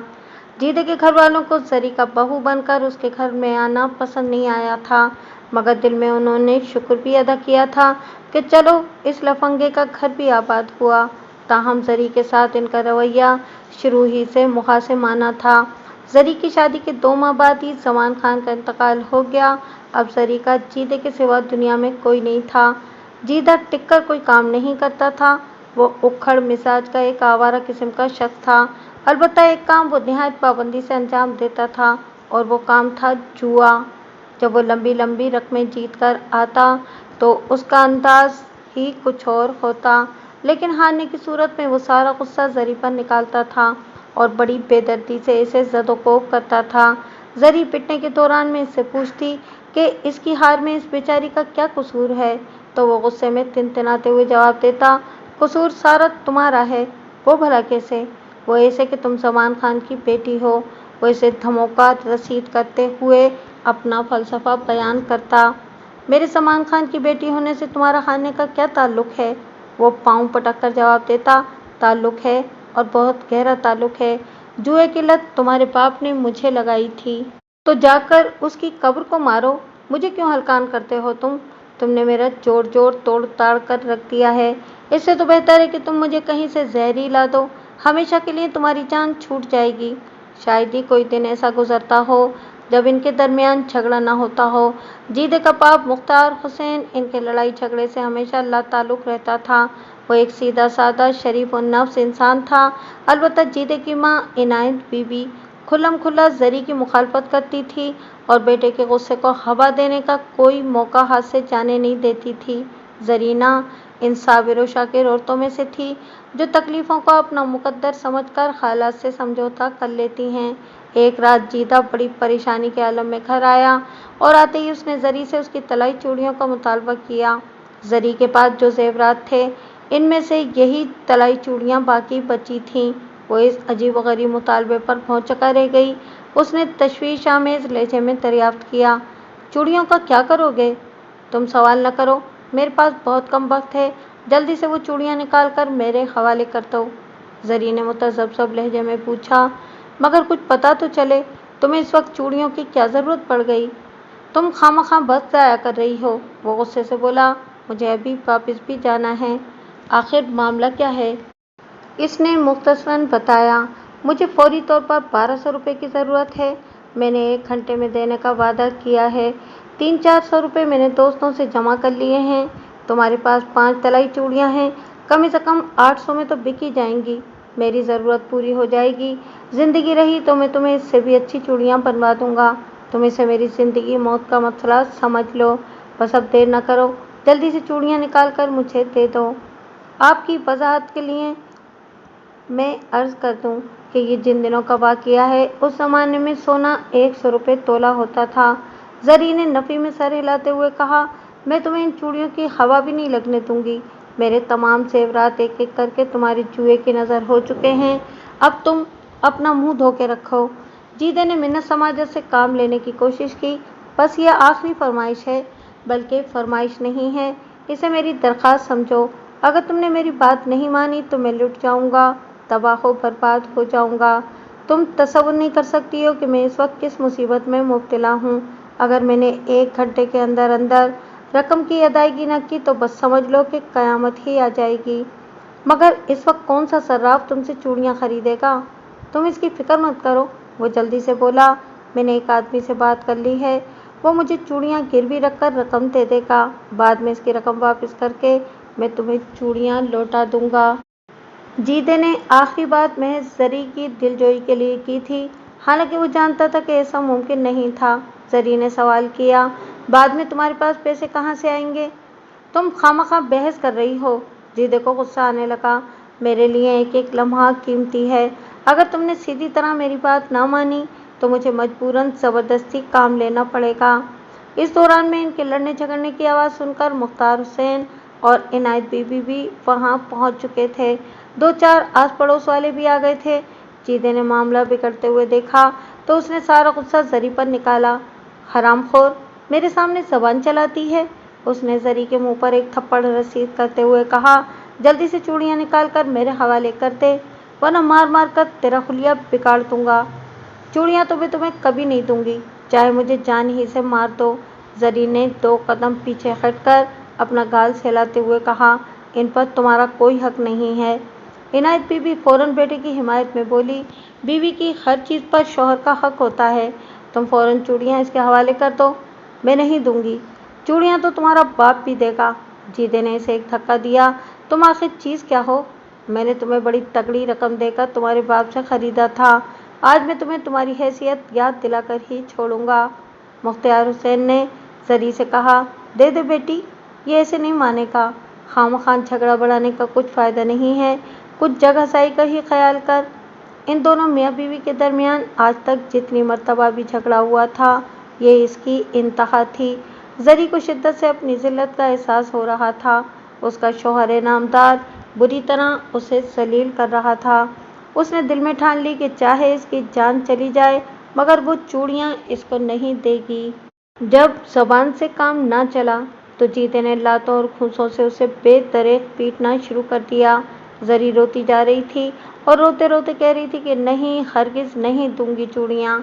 جیدے کے گھر والوں کو زری کا بہو بن کر اس کے گھر میں آنا پسند نہیں آیا تھا، مگر دل میں انہوں نے شکر بھی ادا کیا تھا کہ چلو اس لفنگے کا گھر بھی آباد ہوا۔ تاہم زری کے ساتھ ان کا رویہ شروع ہی سے مخاصمانہ تھا۔ زری کی شادی کے 2 ماہ بعد ہی زمان خان کا انتقال ہو گیا۔ اب زری کا جیدے کے سوا دنیا میں کوئی نہیں تھا۔ جیدہ ٹک کر کوئی کام نہیں کرتا تھا۔ وہ اکھڑ مزاج کا ایک آوارہ قسم کا شخص تھا۔ البتہ ایک کام وہ نہایت پابندی سے انجام دیتا تھا اور وہ کام تھا جوا۔ جب وہ لمبی لمبی رقمیں جیت کر آتا تو اس کا انداز ہی کچھ اور ہوتا، لیکن ہارنے کی صورت میں وہ سارا غصہ زری پر نکالتا تھا اور بڑی بے دردی سے اسے زد و کوب کرتا تھا۔ زری پٹنے کے دوران میں اس سے پوچھتی کہ اس کی ہار میں اس بیچاری کا کیا قصور ہے تو وہ غصے میں تنتناتے ہوئے جواب دیتا، قصور سارا تمہارا ہے۔ وہ بھلا کیسے؟ وہ ایسے کہ تم زمان خان کی بیٹی ہو۔ وہ اسے دھموکا رسید کرتے ہوئے اپنا فلسفہ بیان کرتا، میرے زمان خان کی بیٹی ہونے سے تمہارا ہارنے کا کیا تعلق ہے؟ وہ پاؤں پٹک کر جواب دیتا، تعلق ہے اور بہت گہرا تعلق ہے۔ جوئے کی لت تمہارے باپ نے مجھے لگائی تھی تو جا کر اس کی قبر کو مارو، مجھے کیوں ہلکان کرتے ہو تم؟ تم نے میرا جوڑ جوڑ توڑ تاڑ کر رکھ دیا ہے۔ اس سے تو بہتر ہے کہ تم مجھے کہیں سے زہر ہی لا دو، ہمیشہ کے لیے تمہاری جان چھوٹ جائے گی۔ شاید ہی کوئی دن ایسا گزرتا ہو जब इनके दरमियान झगड़ा ना होता हो। जीदे का बाप मुख्तार हुसैन, इनके लड़ाई झगड़े से हमेशा लाताल्लुक रहता था। वो एक सीधा साधा शरीफ और नफ्स इंसान था। अलबत्ता जीदे की माँ इनायत बीबी खुल्लम खुल्ला जरी की मुखालफत करती थी और बेटे के गुस्से को हवा देने का कोई मौका हाथ से जाने नहीं देती थी। जरीना इन साबिर व शाकिर औरतों में से थी जो तकलीफ़ों को अपना मुकद्दर समझकर हालात से समझौता कर लेती हैं। एक रात जीदा बड़ी परेशानी के आलम में घर आया और आते ही उसने जरी से उसकी तलाई चूड़ियों का मुतालबा किया। जरी के पास जो जेवरात थे, इनमें से यही तलाई चूड़ियाँ बाकी बची थीं। वो इस अजीब व गरीब मुतालबे पर भौंचक्का रह गई। उसने तशवीश आमेज़ लहजे में दरियाफ्त किया, चूड़ियों का क्या करोगे? तुम सवाल न करो, मेरे पास बहुत कम वक्त है, जल्दी से वो चूड़ियाँ निकाल कर मेरे हवाले कर दो। जरी ने मुतज़ब्ज़ब लहजे में पूछा, मगर कुछ पता तो चले, तुम्हें इस वक्त चूड़ियों की क्या ज़रूरत पड़ गई? तुम खामखा वक्त ज़ाया कर रही हो। वो गुस्से से बोला, मुझे अभी वापस भी जाना है। आखिर मामला क्या है? इसने मुख्तसरन बताया, मुझे फौरी तौर पर 1200 रुपये की ज़रूरत है। मैंने 1 घंटे में देने का वादा किया है। 300-400 रुपये मैंने दोस्तों से जमा कर लिए हैं। तुम्हारे पास 5 तलाई चूड़ियाँ हैं, कम से कम 800 में तो बिक ही जाएंगी। मेरी ज़रूरत पूरी हो जाएगी। ज़िंदगी रही तो मैं तुम्हें इससे भी अच्छी चूड़ियाँ बनवा दूँगा। तुम इसे मेरी ज़िंदगी मौत का मसला समझ लो। बस अब देर न करो, जल्दी से चूड़ियाँ निकाल कर मुझे दे दो। आपकी वजाहत के लिए मैं अर्ज़ कर दूं कि ये जिन दिनों का वाक़या है, उस ज़माने में सोना 100 रुपये तोला होता था। जरी ने नफ़ी में सर हिलाते हुए कहा, मैं तुम्हें इन चूड़ियों की हवा भी नहीं लगने दूंगी। मेरे तमाम ज़ेवरात एक एक करके तुम्हारे जुए की नज़र हो चुके हैं। अब तुम अपना मुँह धो के रखो। जीदे ने मिन्नत समाजत से काम लेने की कोशिश की। बस यह आखिरी फरमाइश है, बल्कि फरमाइश नहीं है, इसे मेरी दरख्वास्त समझो। अगर तुमने मेरी बात नहीं मानी तो मैं लुट जाऊंगा, तबाह व बर्बाद हो जाऊंगा। तुम तसव्वुर नहीं कर सकती हो कि मैं इस वक्त किस मुसीबत में मुब्तला हूँ। अगर मैंने 1 घंटे के अंदर अंदर रकम की अदायगी न की तो बस समझ लो कि क़यामत ही आ जाएगी। मगर इस वक्त कौन सा सर्राफ तुमसे चूड़ियाँ खरीदेगा? तुम इसकी फ़िक्र मत करो। वो जल्दी से बोला, मैंने एक आदमी से बात कर ली है, वो मुझे चूड़ियाँ गिरवी रख कर रकम दे देगा। बाद में इसकी रकम वापस करके मैं तुम्हें चूड़ियाँ लौटा दूंगा। जीदे ने आखिरी बात महज जरी की दिलजोई के लिए की थी, हालांकि वो जानता था कि ऐसा मुमकिन नहीं था। जरी ने सवाल किया, बाद में तुम्हारे पास पैसे कहाँ से आएंगे? तुम खामखा बहस कर रही हो। जीदे को गुस्सा आने लगा, मेरे लिए एक एक लम्हा कीमती है। अगर तुमने सीधी तरह मेरी बात ना मानी तो मुझे मजबूरन ज़बरदस्ती काम लेना पड़ेगा। इस दौरान में इनके लड़ने झगड़ने की आवाज़ सुनकर मुख्तार हुसैन और इनायत बीबी भी वहाँ पहुँच चुके थे। 2-4 आस पड़ोस वाले भी आ गए थे। जीदे ने मामला बिगड़ते हुए देखा तो उसने सारा गुस्सा जरी पर निकाला। हरामखोर, मेरे सामने ज़बान चलाती है। उसने जरी के मुंह पर एक थप्पड़ रसीद करते हुए कहा, जल्दी से चूड़ियाँ निकाल कर मेरे हवाले कर दे, वरना मार मार कर तेरा हुलिया बिगाड़ दूंगा। चूड़ियाँ तो मैं तुम्हें कभी नहीं दूंगी, चाहे मुझे जान ही से मार दो। जरी ने 2 कदम पीछे हटकर अपना गाल सहलाते हुए कहा, इन पर तुम्हारा कोई हक नहीं है। इनायत बीबी फौरन बेटे की हिमायत में बोली, बीवी की हर चीज़ पर शौहर का हक होता है। तुम फौरन चूड़ियाँ इसके हवाले कर दो। मैं नहीं दूंगी, चूड़ियाँ तो तुम्हारा बाप भी देगा। जीदे ने इसे एक धक्का दिया, तुम आखिर चीज़ क्या हो? मैंने तुम्हें बड़ी तगड़ी रकम देकर तुम्हारे बाप से ख़रीदा था। आज मैं तुम्हें तुम्हारी हैसियत याद दिलाकर ही छोड़ूंगा। मुख्तार हुसैन ने जरी से कहा, दे दे बेटी, ये ऐसे नहीं मानेगा। खामखान झगड़ा बढ़ाने का कुछ फ़ायदा नहीं है, कुछ जगह सही का ही ख्याल कर। इन दोनों मियाँ बीवी के दरमियान आज तक जितनी मर्तबा भी झगड़ा हुआ था, ये इसकी इंतहा थी। जरी को शिद्दत से अपनी ज़िल्लत का एहसास हो रहा था। उसका शौहर नामदार बुरी तरह उसे जलील कर रहा था। उसने दिल में ठान ली कि चाहे इसकी जान चली जाए मगर वो चूड़ियाँ इसको नहीं देगी। जब ज़बान से काम ना चला तो जीदे ने लातों और घूंसों से उसे बेदरेक पीटना शुरू कर दिया। जरी रोती जा रही थी और रोते रोते कह रही थी कि नहीं, हरगिज़ नहीं दूंगी चूड़ियाँ।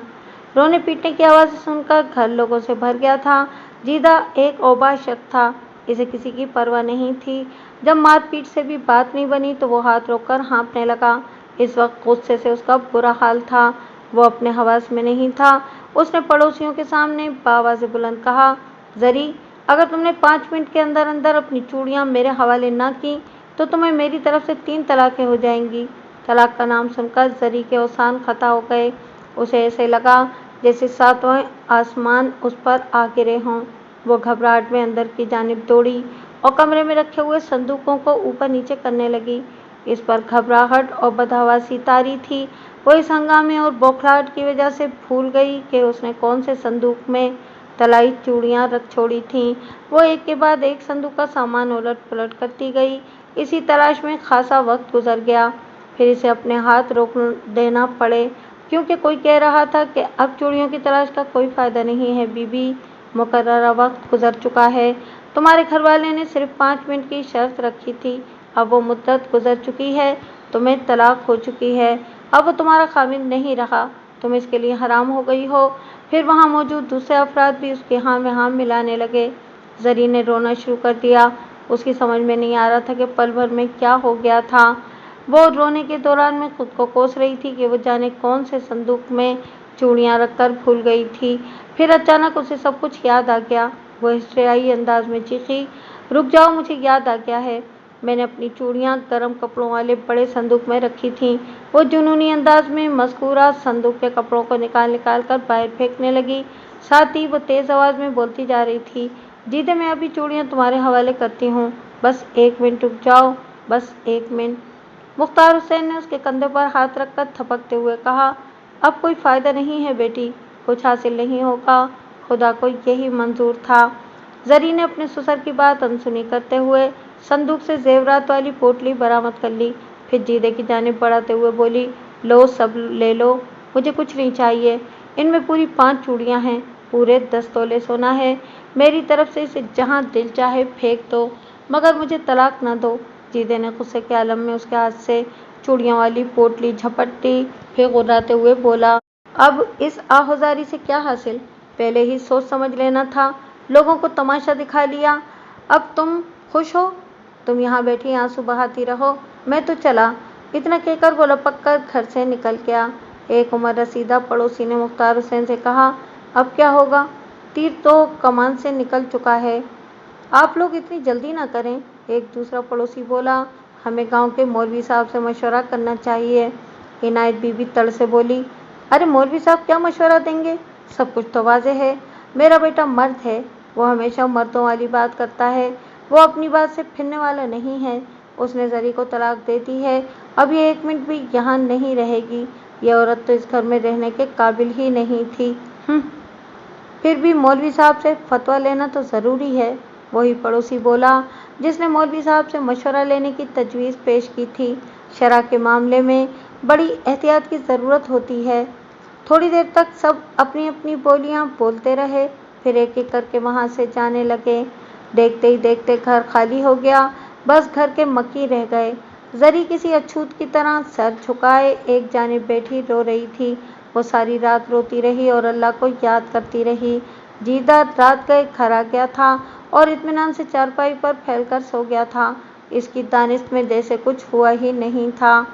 रोने पीटने की आवाज़ सुनकर घर लोगों से भर गया था। जीदा एक औबा शख्स था, इसे किसी की परवाह नहीं थी। जब मारपीट से भी बात नहीं बनी तो वो हाथ रोककर हाँफने लगा। इस वक्त गुस्से से उसका बुरा हाल था। वो अपने हवास में नहीं था। उसने पड़ोसियों के सामने बाआवाज़ बुलंद कहा, जरी, अगर तुमने 5 मिनट के अंदर अंदर अपनी चूड़ियाँ मेरे हवाले ना की तो तुम्हें मेरी तरफ से 3 तलाक़ें हो जाएंगी। तलाक का नाम सुनकर जरी के औसान खता हो गए। उसे ऐसे लगा जैसे 7वां आसमान उस पर आ गिरे हों। वो घबराहट में अंदर की जानिब दौड़ी और कमरे में रखे हुए संदूकों को ऊपर नीचे करने लगी। इस पर घबराहट और बदहवासी तारी थी। वो इस हंगामे और बौखलाहट की वजह से भूल गई कि उसने कौन से संदूक में तलाई चूड़ियाँ रख छोड़ी थीं। वो एक के बाद एक संदूक का सामान उलट पुलट करती गई। इसी तलाश में खासा वक्त गुजर गया। फिर इसे अपने हाथ रोक देना पड़े, क्योंकि कोई कह रहा था कि अब चूड़ियों की तलाश का कोई फ़ायदा नहीं है बीबी, मुकर्ररा वक्त गुजर चुका है। तुम्हारे घरवाले ने सिर्फ 5 मिनट की शर्त रखी थी। अब वो मुद्दत गुजर चुकी है। तुम्हें तलाक हो चुकी है। अब वो तुम्हारा खामिद नहीं रहा। तुम इसके लिए हराम हो गई हो। फिर वहाँ मौजूद दूसरे अफराद भी उसके हाँ में हाँ मिलाने लगे। जरी ने रोना शुरू कर दिया। उसकी समझ में नहीं आ रहा था कि पल भर में क्या हो गया था। वो रोने के दौरान में खुद को कोस रही थी कि वो जाने कौन से संदूक में चूड़ियाँ रखकर भूल गई थी। फिर अचानक उसे सब कुछ याद आ गया। वो हिस्ट्रियाई अंदाज में चीखी, रुक जाओ, मुझे याद आ गया है। मैंने अपनी चूड़ियाँ गर्म कपड़ों वाले बड़े संदूक में रखी थीं। वो जुनूनी अंदाज में मज़कूरा संदूक के कपड़ों को निकाल निकाल कर बाहर फेंकने लगी। साथ ही वो तेज़ आवाज़ में बोलती जा रही थी, जीते मैं अभी चूड़ियाँ तुम्हारे हवाले करती हूँ। बस 1 मिनट रुक जाओ, बस 1 मिनट। मुख्तार हुसैन ने उसके कंधे पर हाथ रखकर थपकते हुए कहा, अब कोई फ़ायदा नहीं है बेटी, कुछ हासिल नहीं होगा। खुदा को यही मंजूर था। जरी ने अपने ससुर की बात अनसुनी करते हुए संदूक से जेवरात वाली पोटली बरामद कर ली। फिर जीदे की जानिब बढ़ाते हुए बोली, लो, सब ले लो, मुझे कुछ नहीं चाहिए। इनमें पूरी 5 चूड़ियाँ हैं, पूरे 10 तोले सोना है। मेरी तरफ से इसे जहाँ दिल चाहे फेंक दो, मगर मुझे तलाक न दो। जीदे ने गुस्से के आलम में उसके हाथ से चूड़ियों वाली पोटली झपटी। फिर गुर्राते हुए बोला, अब इस आहुजारी से क्या हासिल? पहले ही सोच समझ लेना था। लोगों को तमाशा दिखा लिया। अब तुम खुश हो? तुम यहाँ बैठी आंसू बहाती रहो, मैं तो चला। इतना कहकर वो लपक कर घर से निकल गया। एक उम्र रसीदा पड़ोसी ने मुख्तार हुसैन से कहा, अब क्या होगा? तीर तो कमान से निकल चुका है। आप लोग इतनी जल्दी ना करें। एक दूसरा पड़ोसी बोला, हमें गांव के मौलवी साहब से मशवरा करना चाहिए। इनायत बीबी तड़ से बोली, अरे मौलवी साहब क्या मशवरा देंगे? सब कुछ तो वाज़ेह है। मेरा बेटा मर्द है, वो हमेशा मर्दों वाली बात करता है। वो अपनी बात से फिरने वाला नहीं है। उसने जरी को तलाक दे दी है। अब ये 1 मिनट भी यहाँ नहीं रहेगी। ये औरत तो इस घर में रहने के काबिल ही नहीं थी। फिर भी मौलवी साहब से फतवा लेना तो ज़रूरी है। वही पड़ोसी बोला जिसने मौलवी साहब से मशवरा लेने की तजवीज़ पेश की थी। शरअ के मामले में बड़ी एहतियात की ज़रूरत होती है। थोड़ी देर तक सब अपनी अपनी बोलियां बोलते रहे। फिर एक एक करके वहां से जाने लगे। देखते ही देखते घर खाली हो गया। बस घर के मक्की रह गए। जरी किसी अछूत की तरह सर झुकाए एक जानिब बैठी रो रही थी। वो सारी रात रोती रही और अल्लाह को याद करती रही। जीदा रात गए घर आ गया था और इत्मीनान से चारपाई पर फैलकर सो गया था। इसकी दानिश में जैसे कुछ हुआ ही नहीं था।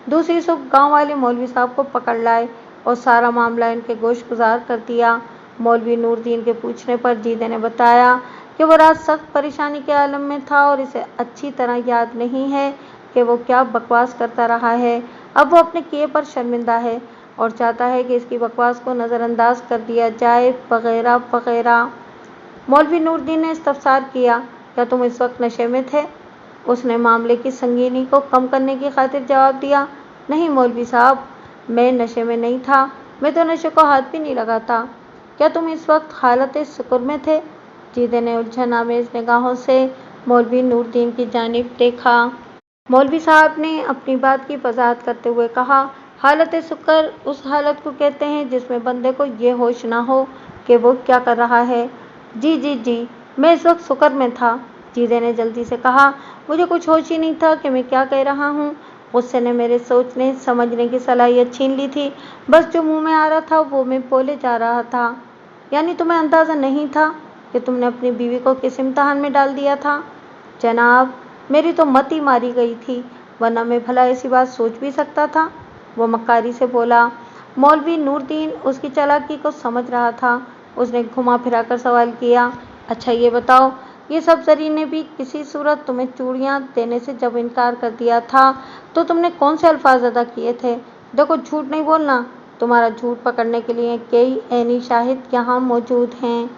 दूसरी सुबह गांव वाले मौलवी साहब को पकड़ लाए और सारा मामला इनके गोशगुजार कर दिया। मौलवी नूरदीन के पूछने पर जीदे ने बताया कि वो रात सख्त परेशानी के आलम में था और इसे अच्छी तरह याद नहीं है कि वो क्या बकवास करता रहा है। अब वो अपने किए पर शर्मिंदा है और चाहता है कि इसकी बकवास को नज़रअंदाज कर दिया जाए, वगैरह वगैरह। मौलवी नूरदीन ने इस्तफसार किया, क्या तुम इस वक्त नशे में थे? उसने मामले की संगीनी को कम करने की खातिर जवाब दिया, नहीं मौलवी साहब, मैं नशे में नहीं था। मैं तो नशे को हाथ भी नहीं लगाता। क्या तुम इस वक्त हालत शुक्र में थे? जीदे ने उलझन आमेज निगाहों से मौलवी नूरदीन की जानिब देखा। मौलवी साहब ने अपनी बात की वजाहत करते हुए कहा, हालत शुक्र उस हालत को कहते हैं जिसमें बंदे को ये होश ना हो कि वो क्या कर रहा है। जी जी जी, मैं इस वक्त शुक्र में था। जीदे ने जल्दी से कहा, मुझे कुछ होश ही नहीं था कि मैं क्या कह रहा हूँ। गुस्से ने मेरे सोचने समझने की सलाहियत छीन ली थी। बस जो मुंह में आ रहा था वो मैं बोले जा रहा था। यानी तुम्हें अंदाज़ा नहीं था कि तुमने अपनी बीवी को किस इम्तहान में डाल दिया था? जनाब, मेरी तो मती मारी गई थी, वरना मैं भला ऐसी बात सोच भी सकता था। वो मक्कारी से बोला, मौलवी नूरदीन उसकी चालाकी को समझ रहा था। उसने घुमा फिरा कर सवाल किया, अच्छा ये बताओ, ये सब ज़रीन ने भी किसी सूरत तुम्हें चूड़ियाँ देने से जब इनकार कर दिया था तो तुमने कौन से अल्फाज अदा किए थे? देखो झूठ नहीं बोलना, तुम्हारा झूठ पकड़ने के लिए कई ऐनी शाहिद यहाँ मौजूद हैं।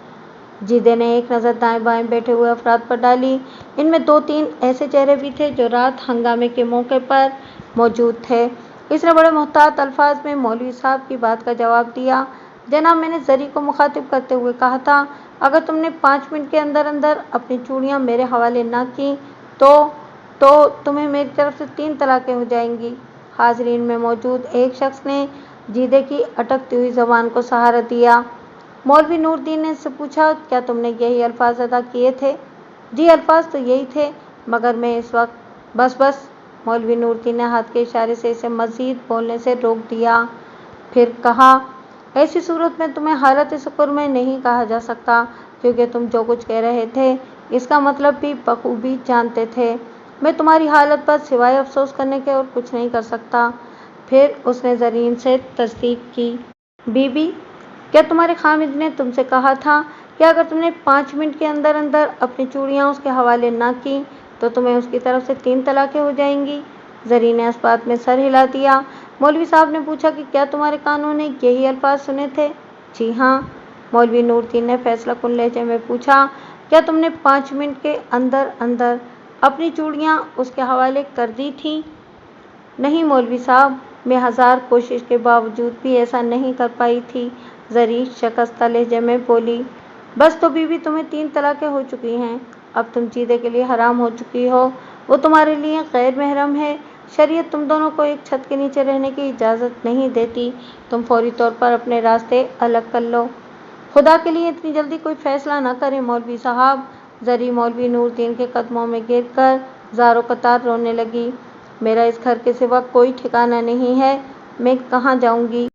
जीदे ने एक नज़र दाएं बाएं बैठे हुए अफराद पर डाली। इनमें 2-3 ऐसे चेहरे भी थे जो रात हंगामे के मौके पर मौजूद थे। इसने बड़े मुहतात अल्फाज में मौलवी साहब की बात का जवाब दिया, जनाब मैंने जरी को मुखातिब करते हुए कहा था, अगर तुमने 5 मिनट के अंदर अंदर अपनी चूड़ियाँ मेरे हवाले ना की तो तुम्हें मेरी तरफ से 3 तलाक़ें हो जाएंगी। हाजरीन में मौजूद एक शख्स ने जीदे की अटकती हुई ज़बान को सहारा दिया। मौलवी नूरदीन ने इससे पूछा, क्या तुमने यही अल्फाज अदा किए थे? जी अल्फाज तो यही थे, मगर मैं इस वक्त बस मौलवी नूरदीन ने हाथ के इशारे से इसे मज़ीद बोलने से रोक दिया। फिर कहा, ऐसी सूरत में तुम्हें हालत शुक्र में नहीं कहा जा सकता, क्योंकि तुम जो कुछ कह रहे थे इसका मतलब भी बखूबी जानते थे। मैं तुम्हारी हालत पर सिवाय अफसोस करने के और कुछ नहीं कर सकता। फिर उसने ज़रीन से तस्दीक की, बीबी क्या तुम्हारे खामिद ने तुमसे कहा था कि अगर तुमने 5 मिनट के अंदर अंदर अपनी चूड़ियाँ उसके हवाले ना की तो तुम्हें उसकी तरफ से 3 तलाक़ें हो जाएंगी? ज़रीन ने इस बात में सर हिला दिया। मौलवी साहब ने पूछा कि क्या तुम्हारे कानों ने यही अल्फाज सुने थे? जी हाँ। मौलवी नूरदीन ने फैसला कुन लहजे में पूछा, क्या तुमने 5 मिनट के अंदर अंदर अपनी चूड़ियाँ उसके हवाले कर दी थीं? नहीं मौलवी साहब, मैं 1000 कोशिश के बावजूद भी ऐसा नहीं कर पाई थी। ज़री शकस्ता लहजे में बोली, बस तो बीवी तुम्हें 3 तलाक़ें हो चुकी हैं। अब तुम जीदे के लिए हराम हो चुकी हो, वो तुम्हारे लिए गैर महरम है। शरीयत तुम दोनों को एक छत के नीचे रहने की इजाज़त नहीं देती। तुम फौरी तौर पर अपने रास्ते अलग कर लो। खुदा के लिए इतनी जल्दी कोई फैसला न करें मौलवी साहब। ज़री मौलवी नूरदीन के कदमों में गिर कर ज़ारो कतार रोने लगी। मेरा इस घर के सिवा कोई ठिकाना नहीं है, मैं कहाँ जाऊँगी?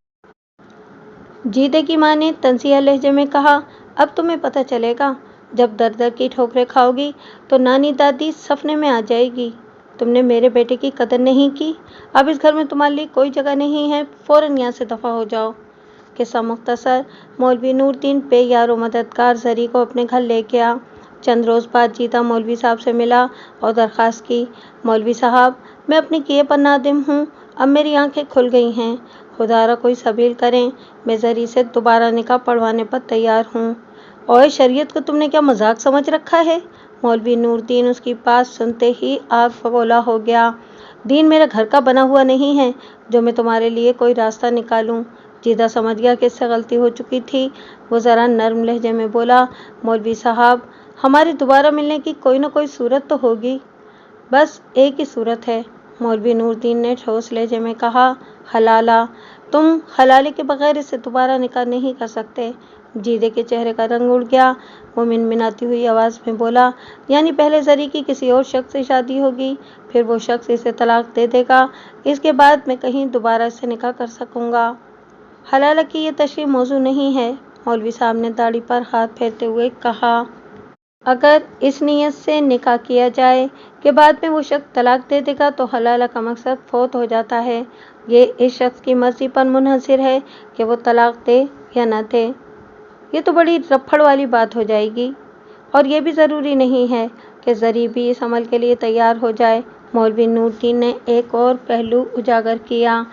जीदे की माँ ने तंज़िया लहजे में कहा, अब तुम्हें पता चलेगा, जब दर दर की ठोकरें खाओगी तो नानी दादी सपने में आ जाएगी। तुमने मेरे बेटे की कदर नहीं की, अब इस घर में तुम्हारे लिए कोई जगह नहीं है, फ़ौरन यहाँ से दफ़ा हो जाओ। किस्सा मुख्तसर, मौलवी नूरदीन बेयारो मददगार ज़री को अपने घर ले गया। चंद रोज़ बाद जीदा मौलवी साहब से मिला और दरख्वास्त की, मौलवी साहब मैं अपने किए पर नादिम हूँ, अब मेरी आंखें खुल गई हैं, खुदारा कोई सबील करें, मैं ज़री से दोबारा निकाह पढ़वाने पर तैयार हूँ। और शरीयत को तुमने क्या मजाक समझ रखा है? मौलवी नूरदीन उसकी बात सुनते ही आग बबूला हो गया। दीन मेरा घर का बना हुआ नहीं है जो मैं तुम्हारे लिए कोई रास्ता निकालूं। जीदा समझ गया कि इससे गलती हो चुकी थी। वो ज़रा नरम लहजे में बोला, मौलवी साहब हमारी दोबारा मिलने की कोई ना कोई सूरत तो होगी। बस एक ही सूरत है, मौलवी नूरदीन ने ठोस लहजे में कहा, हलाला। तुम हलाले के बगैर इससे दोबारा निकाह नहीं कर सकते। जीदे के चेहरे का रंग उड़ गया। वो मिनमिनाती हुई आवाज़ में बोला, यानी पहले ज़री की किसी और शख्स से शादी होगी, फिर वो शख्स इसे तलाक दे देगा, इसके बाद मैं कहीं दोबारा इससे निकाह कर सकूँगा। हलाला की ये तशरीह मौजू नहीं है, मौलवी साहब ने दाढ़ी पर हाथ फेरते हुए कहा। अगर इस नीयत से निकाह किया जाए कि बाद में वो शख्स तलाक दे देगा तो हलाला का मकसद फौत हो जाता है। ये इस शख्स की मर्जी पर मुनहसर है कि वो तलाक दे या न दे। ये तो बड़ी रफड़ वाली बात हो जाएगी, और ये भी ज़रूरी नहीं है कि ज़री भी इस अमल के लिए तैयार हो जाए। मौलवी नूरदीन ने एक और पहलू उजागर किया।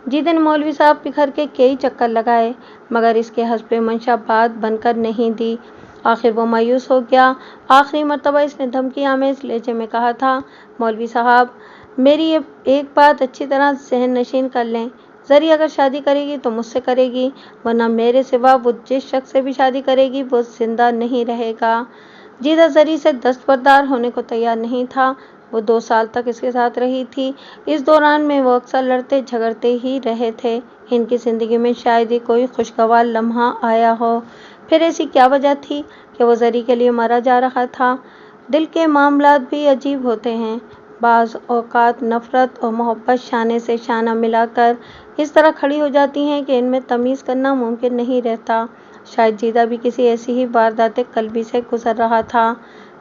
जीदे ने मौलवी साहब के घर के कई चक्कर लगाए, मगर इसके हस्बे मंशा बात बनकर नहीं दी। आखिर वो मायूस हो गया। आखिरी मर्तबा इसने धमकी आमेज़ लहजे में कहा था, मौलवी साहब मेरी ये एक बात अच्छी तरह ज़हन नशीन कर लें, ज़री अगर शादी करेगी तो मुझसे करेगी, वरना मेरे सिवा वो जिस शख्स से भी शादी करेगी वो जिंदा नहीं रहेगा। जीदा ज़री से दस्तबरदार होने को तैयार नहीं था। वो 2 साल तक इसके साथ रही थी। इस दौरान में वो अक्सर लड़ते झगड़ते ही रहे थे। इनकी ज़िंदगी में शायद ही कोई खुशगवार लम्हा आया हो। फिर ऐसी क्या वजह थी कि वो ज़री के लिए मरा जा रहा था? दिल के मामलात भी अजीब होते हैं। बाज़ औक़ात नफ़रत और मोहब्बत शाने से शाना मिलाकर इस तरह खड़ी हो जाती हैं कि इनमें तमीज़ करना मुमकिन नहीं रहता। शायद जीदा भी किसी ऐसी ही वारदात क़ल्बी से गुज़र रहा था।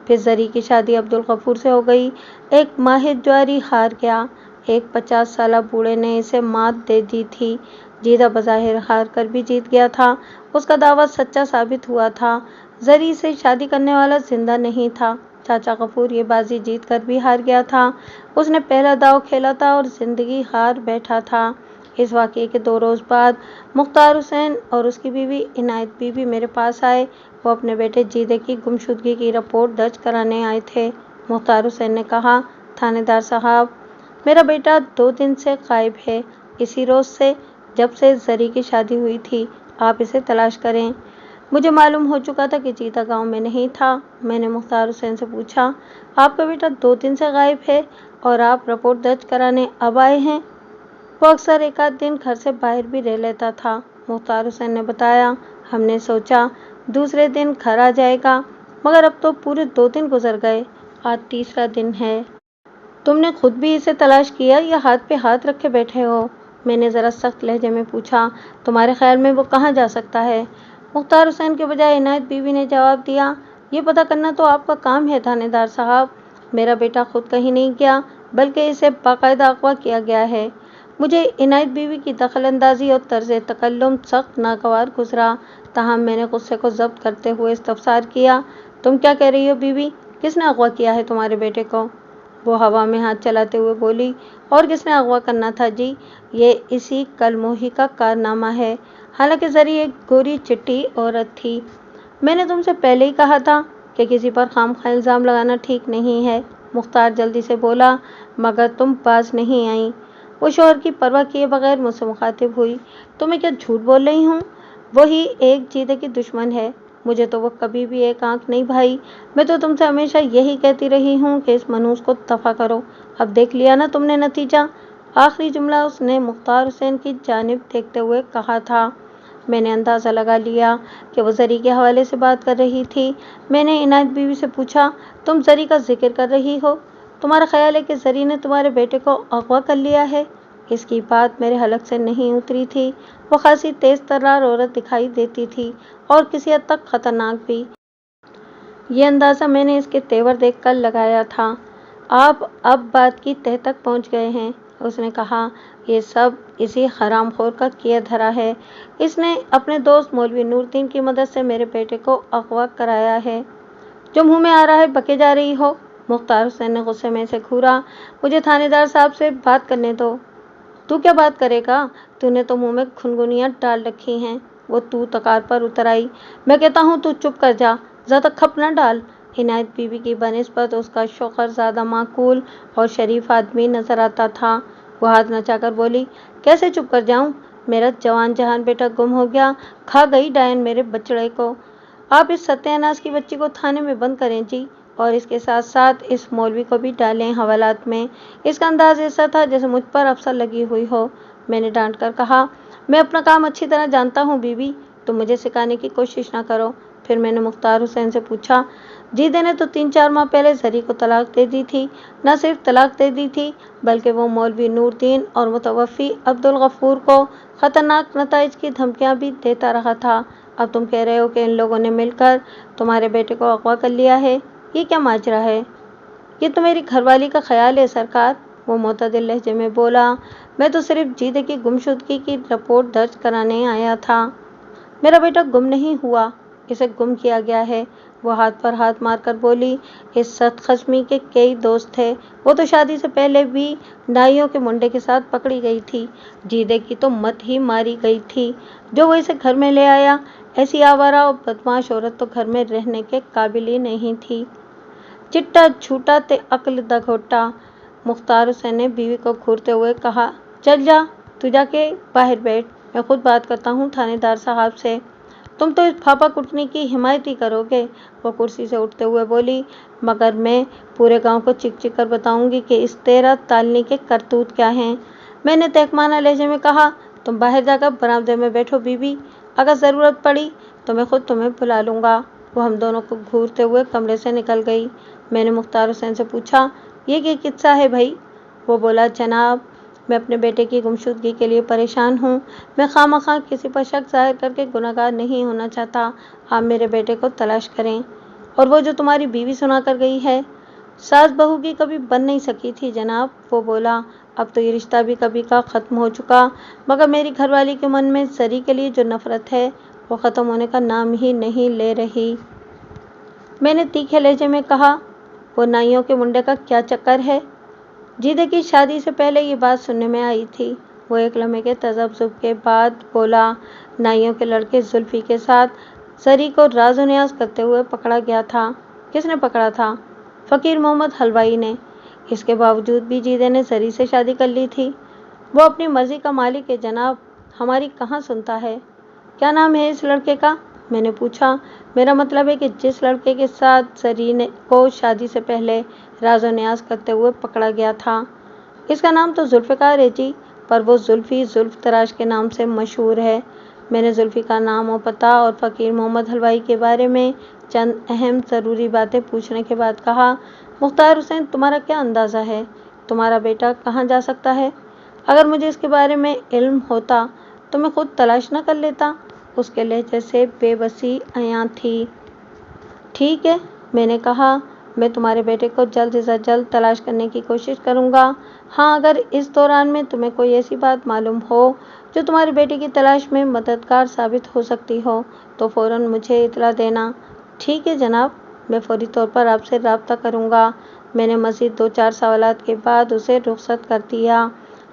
फिर ज़री की शादी अब्दुल गफ़ूर से हो गई। एक माहिर ज्वारी हार गया। एक 50 साला बूढ़े ने इसे मात दे दी थी। جیدہ بظاہر ہار کر بھی جیت گیا تھا۔ اس کا دعویٰ سچا ثابت ہوا تھا۔ زری سے شادی کرنے والا زندہ نہیں تھا۔ چاچا غفور یہ بازی جیت کر بھی ہار گیا تھا۔ اس نے پہلا داؤ کھیلا تھا اور زندگی ہار بیٹھا تھا۔ اس واقعے کے 2 روز بعد مختار حسین اور اس کی بیوی عنایت بی بی میرے پاس آئے۔ وہ اپنے بیٹے جیدے کی گمشدگی کی رپورٹ درج کرانے آئے تھے۔ مختار حسین نے کہا، تھانے دار صاحب، میرا بیٹا 2 دن سے غائب ہے، اسی روز سے جب سے زری کی شادی ہوئی تھی۔ آپ اسے تلاش کریں۔ مجھے معلوم ہو چکا تھا کہ جیدہ گاؤں میں نہیں تھا۔ میں نے مختار حسین سے پوچھا، آپ کا بیٹا 2 دن سے غائب ہے اور آپ رپورٹ درج کرانے اب آئے ہیں؟ وہ اکثر 1 آدھ دن گھر سے باہر بھی رہ لیتا تھا۔ مختار حسین نے بتایا، ہم نے سوچا دوسرے دن گھر آ جائے گا، مگر اب تو پورے 2 دن گزر گئے، آج تیسرا دن ہے۔ تم نے خود بھی اسے تلاش کیا یا ہاتھ پہ ہاتھ رکھے بیٹھے ہو؟ میں نے ذرا سخت لہجے میں پوچھا۔ تمہارے خیال میں وہ کہاں جا سکتا ہے؟ مختار حسین کے بجائے عنایت بی بی نے جواب دیا، یہ پتہ کرنا تو آپ کا کام ہے تھانے دار صاحب۔ میرا بیٹا خود کہیں نہیں گیا، بلکہ اسے باقاعدہ اغوا کیا گیا ہے۔ مجھے عنایت بی بی کی دخل اندازی اور طرز تکلم سخت ناگوار گزرا، تاہم میں نے غصے کو ضبط کرتے ہوئے استفسار کیا، تم کیا کہہ رہی ہو بی بی؟ کس نے اغوا کیا ہے تمہارے بیٹے کو؟ وہ ہوا میں ہاتھ چلاتے ہوئے بولی، اور کس نے اغوا کرنا تھا جی، یہ اسی کل موہی کا کارنامہ ہے۔ حالانکہ زری ایک گوری چٹی عورت تھی۔ میں نے تم سے پہلے ہی کہا تھا کہ کسی پر خواہ الزام لگانا ٹھیک نہیں ہے۔ مختار جلدی سے بولا، مگر تم باز نہیں آئیں۔ وہ شوہر کی پرواہ کیے بغیر مجھ سے مخاطب ہوئی، تو میں کیا جھوٹ بول رہی ہوں؟ وہی ایک جیدے کی دشمن ہے، مجھے تو وہ کبھی بھی ایک آنکھ نہیں بھائی۔ میں تو تم سے ہمیشہ یہی کہتی رہی ہوں کہ اس منحوس کو دفع کرو، اب دیکھ لیا نا تم نے نتیجہ۔ آخری جملہ اس نے مختار حسین کی جانب دیکھتے ہوئے کہا تھا۔ میں نے اندازہ لگا لیا کہ وہ زری کے حوالے سے بات کر رہی تھی۔ میں نے عنایت بی بی سے پوچھا، تم زری کا ذکر کر رہی ہو، تمہارا خیال ہے کہ زری نے تمہارے بیٹے کو اغوا کر لیا ہے؟ اس کی بات میرے حلق سے نہیں اتری تھی۔ وہ خاصی تیز ترار عورت دکھائی دیتی تھی اور کسی حد تک خطرناک بھی۔ یہ اندازہ میں نے اس کے تیور دیکھ کر لگایا تھا۔ آپ اب بات کی تہہ تک پہنچ گئے ہیں، اس نے کہا، یہ سب اسی حرام خور کا کیا دھرا ہے۔ اس نے اپنے دوست مولوی نور الدین کی مدد سے میرے بیٹے کو اغوا کرایا ہے۔ جو منہ میں آ رہا ہے بکے جا رہی ہو۔ مختار حسین نے غصے میں سے گھورا، مجھے تھانے دار صاحب سے بات کرنے دو۔ تو کیا بات کرے گا؟ تو نے تو منہ میں گھنگھنیاں ڈال رکھی ہیں۔ وہ تو تکار پر اتر آئی۔ میں کہتا ہوں تو چپ کر جا، زیادہ کھپ نہ ڈال۔ عنایت بی بی کی بنسبت اس کا شوہر زیادہ معقول اور شریف آدمی نظر آتا تھا۔ وہ ہاتھ نچا کر بولی، کیسے چپ کر جاؤں؟ میرا جوان جہان بیٹا گم ہو گیا، کھا گئی ڈائن میرے بچڑے کو۔ آپ اس ستیہ ناش کی بچی کو تھانے میں بند کریں جی، اور اس کے ساتھ ساتھ اس مولوی کو بھی ڈالیں حوالات میں۔ اس کا انداز ایسا تھا جیسے مجھ پر افسر لگی ہوئی ہو۔ میں نے ڈانٹ کر کہا، میں اپنا کام اچھی طرح جانتا ہوں بی بی، تم مجھے سکھانے کی کوشش نہ کرو۔ پھر میں نے مختار حسین سے پوچھا، جیدے نے تو 3-4 ماہ پہلے زری کو طلاق دے دی تھی۔ نہ صرف طلاق دے دی تھی، بلکہ وہ مولوی نور الدین اور متوفی عبدالغفور کو خطرناک نتائج کی دھمکیاں بھی دیتا رہا تھا۔ اب تم کہہ رہے ہو کہ ان لوگوں نے مل کر تمہارے بیٹے کو اغوا کر لیا ہے، یہ کیا ماجرا ہے؟ یہ تو میری گھر والی کا خیال ہے سرکار، وہ معتدل لہجے میں بولا۔ میں تو صرف جیدے کی گمشدگی کی رپورٹ درج کرانے آیا تھا۔ میرا بیٹا گم نہیں ہوا، اسے گم کیا گیا ہے۔ وہ ہاتھ پر ہاتھ مار کر بولی، اس سدقسمی کے کئی دوست تھے، وہ تو شادی سے پہلے بھی نائیوں کے منڈے کے ساتھ پکڑی گئی تھی۔ جیدے کی تو مت ہی ماری گئی تھی جو وہ اسے گھر میں لے آیا۔ ایسی آوارہ اور بدمعاش عورت تو گھر میں رہنے کے قابل ہی نہیں تھی۔ چٹا جھوٹا تے عقل دا گھوٹا، مختار حسین نے بیوی کو گھورتے ہوئے کہا، چل جا، تو جا کے باہر بیٹھ، میں خود بات کرتا ہوں تھانے دار صاحب سے۔ تم تو اس پھاپا کٹنی کی حمایت ہی کرو گے، وہ کرسی سے اٹھتے ہوئے بولی، مگر میں پورے گاؤں کو چک چک کر بتاؤں گی کہ اس تیرا تالنی کے کرتوت کیا ہیں۔ میں نے تحقیرانہ لہجے میں کہا، تم باہر جا کر برآمدے میں بیٹھو بی بی، اگر ضرورت پڑی تو میں خود تمہیں بلا لوں گا۔ وہ ہم دونوں کو گھورتے ہوئے کمرے سے نکل گئی۔ میں نے مختار حسین سے پوچھا، یہ کیا قصہ ہے بھائی؟ وہ بولا، جناب، میں اپنے بیٹے کی گمشدگی کے لیے پریشان ہوں۔ میں خواہ کسی پر شک ظاہر کر کے گنہگار نہیں ہونا چاہتا۔ آپ میرے بیٹے کو تلاش کریں۔ اور وہ جو تمہاری بیوی سنا کر گئی ہے، ساس بہو کی کبھی بن نہیں سکی تھی جناب، وہ بولا، اب تو یہ رشتہ بھی کبھی کا ختم ہو چکا، مگر میری گھر والی کے من میں زری کے لیے جو نفرت ہے وہ ختم ہونے کا نام ہی نہیں لے رہی۔ میں نے تیکھے لہجے میں کہا، وہ نائیوں کے منڈے کا کیا چکر ہے؟ جیدے کی شادی سے پہلے یہ بات سننے میں آئی تھی۔ وہ ایک لمحے کے تذبذب کے بعد بولا، نائیوں کے لڑکے زلفی کے ساتھ زری کو راز و نیاز کرتے ہوئے پکڑا گیا تھا۔ کس نے پکڑا تھا؟ فقیر محمد حلوائی نے۔ اس کے باوجود بھی جیدے نے زری سے شادی کر لی تھی۔ وہ اپنی مرضی کا مالک ہے جناب، ہماری کہاں سنتا ہے۔ کیا نام ہے اس لڑکے کا؟ میں نے پوچھا۔ میرا مطلب ہے کہ جس لڑکے کے ساتھ زری کو شادی سے پہلے راز و نیاز کرتے ہوئے پکڑا گیا تھا۔ اس کا نام تو ذوالفقار ہے جی، پر وہ زلفی زلف تراش کے نام سے مشہور ہے۔ میں نے زلفی کا نام و پتہ اور فقیر محمد حلوائی کے بارے میں چند اہم ضروری باتیں پوچھنے کے بعد کہا، مختار حسین، تمہارا کیا اندازہ ہے؟ تمہارا بیٹا کہاں جا سکتا ہے؟ اگر مجھے اس کے بارے میں علم ہوتا تو میں خود تلاش نہ کر لیتا؟ اس کے لہجے سے بے بسی عیاں تھی۔ ٹھیک ہے، میں نے کہا، میں تمہارے بیٹے کو جلد از جلد تلاش کرنے کی کوشش کروں گا۔ ہاں، اگر اس دوران میں تمہیں کوئی ایسی بات معلوم ہو جو تمہارے بیٹے کی تلاش میں مددگار ثابت ہو سکتی ہو تو فوراً مجھے اطلاع دینا۔ ٹھیک ہے جناب، میں فوری طور پر آپ سے رابطہ کروں گا۔ میں نے مزید 2-4 سوالات کے بعد اسے رخصت کر دیا۔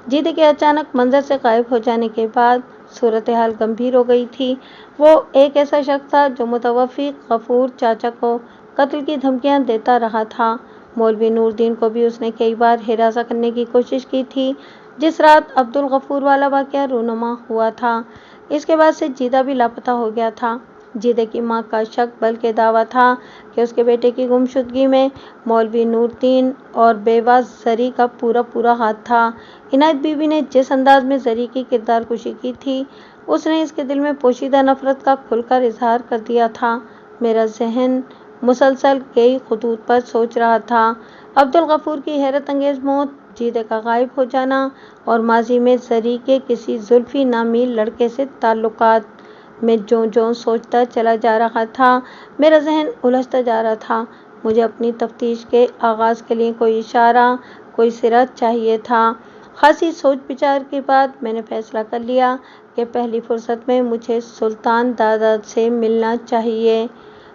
جیدے کے اچانک منظر سے غائب ہو جانے کے بعد صورتحال گمبھیر ہو گئی تھی۔ وہ ایک ایسا شخص تھا جو متوفی غفور چاچا کو قتل کی دھمکیاں دیتا رہا تھا۔ مولوی نور الدین کو بھی اس نے کئی بار ہراساں کرنے کی کوشش کی تھی۔ جس رات عبدالغفور والا واقعہ رونما ہوا تھا، اس کے بعد سے جیدہ بھی لاپتہ ہو گیا تھا۔ جیدے کی ماں کا شک بلکہ دعویٰ تھا کہ اس کے بیٹے کی گمشدگی میں مولوی نور الدین اور بیوہ زری کا پورا ہاتھ تھا۔ عنایت بی بی نے جس انداز میں زری کی کردار کشی کی تھی، اس نے اس کے دل میں پوشیدہ نفرت کا کھل کر اظہار کر دیا تھا۔ میرا ذہن مسلسل کئی خطوط پر سوچ رہا تھا۔ عبدالغفور کی حیرت انگیز موت، جیدے کا غائب ہو جانا اور ماضی میں زری کے کسی زلفی نامی لڑکے سے تعلقات۔ میں جوں سوچتا چلا جا رہا تھا، میرا ذہن الجھتا جا رہا تھا۔ مجھے اپنی تفتیش کے آغاز کے لیے کوئی اشارہ، کوئی سرا چاہیے تھا۔ خاصی سوچ بچار کے بعد میں نے فیصلہ کر لیا کہ پہلی فرصت میں مجھے سلطان دادا سے ملنا چاہیے۔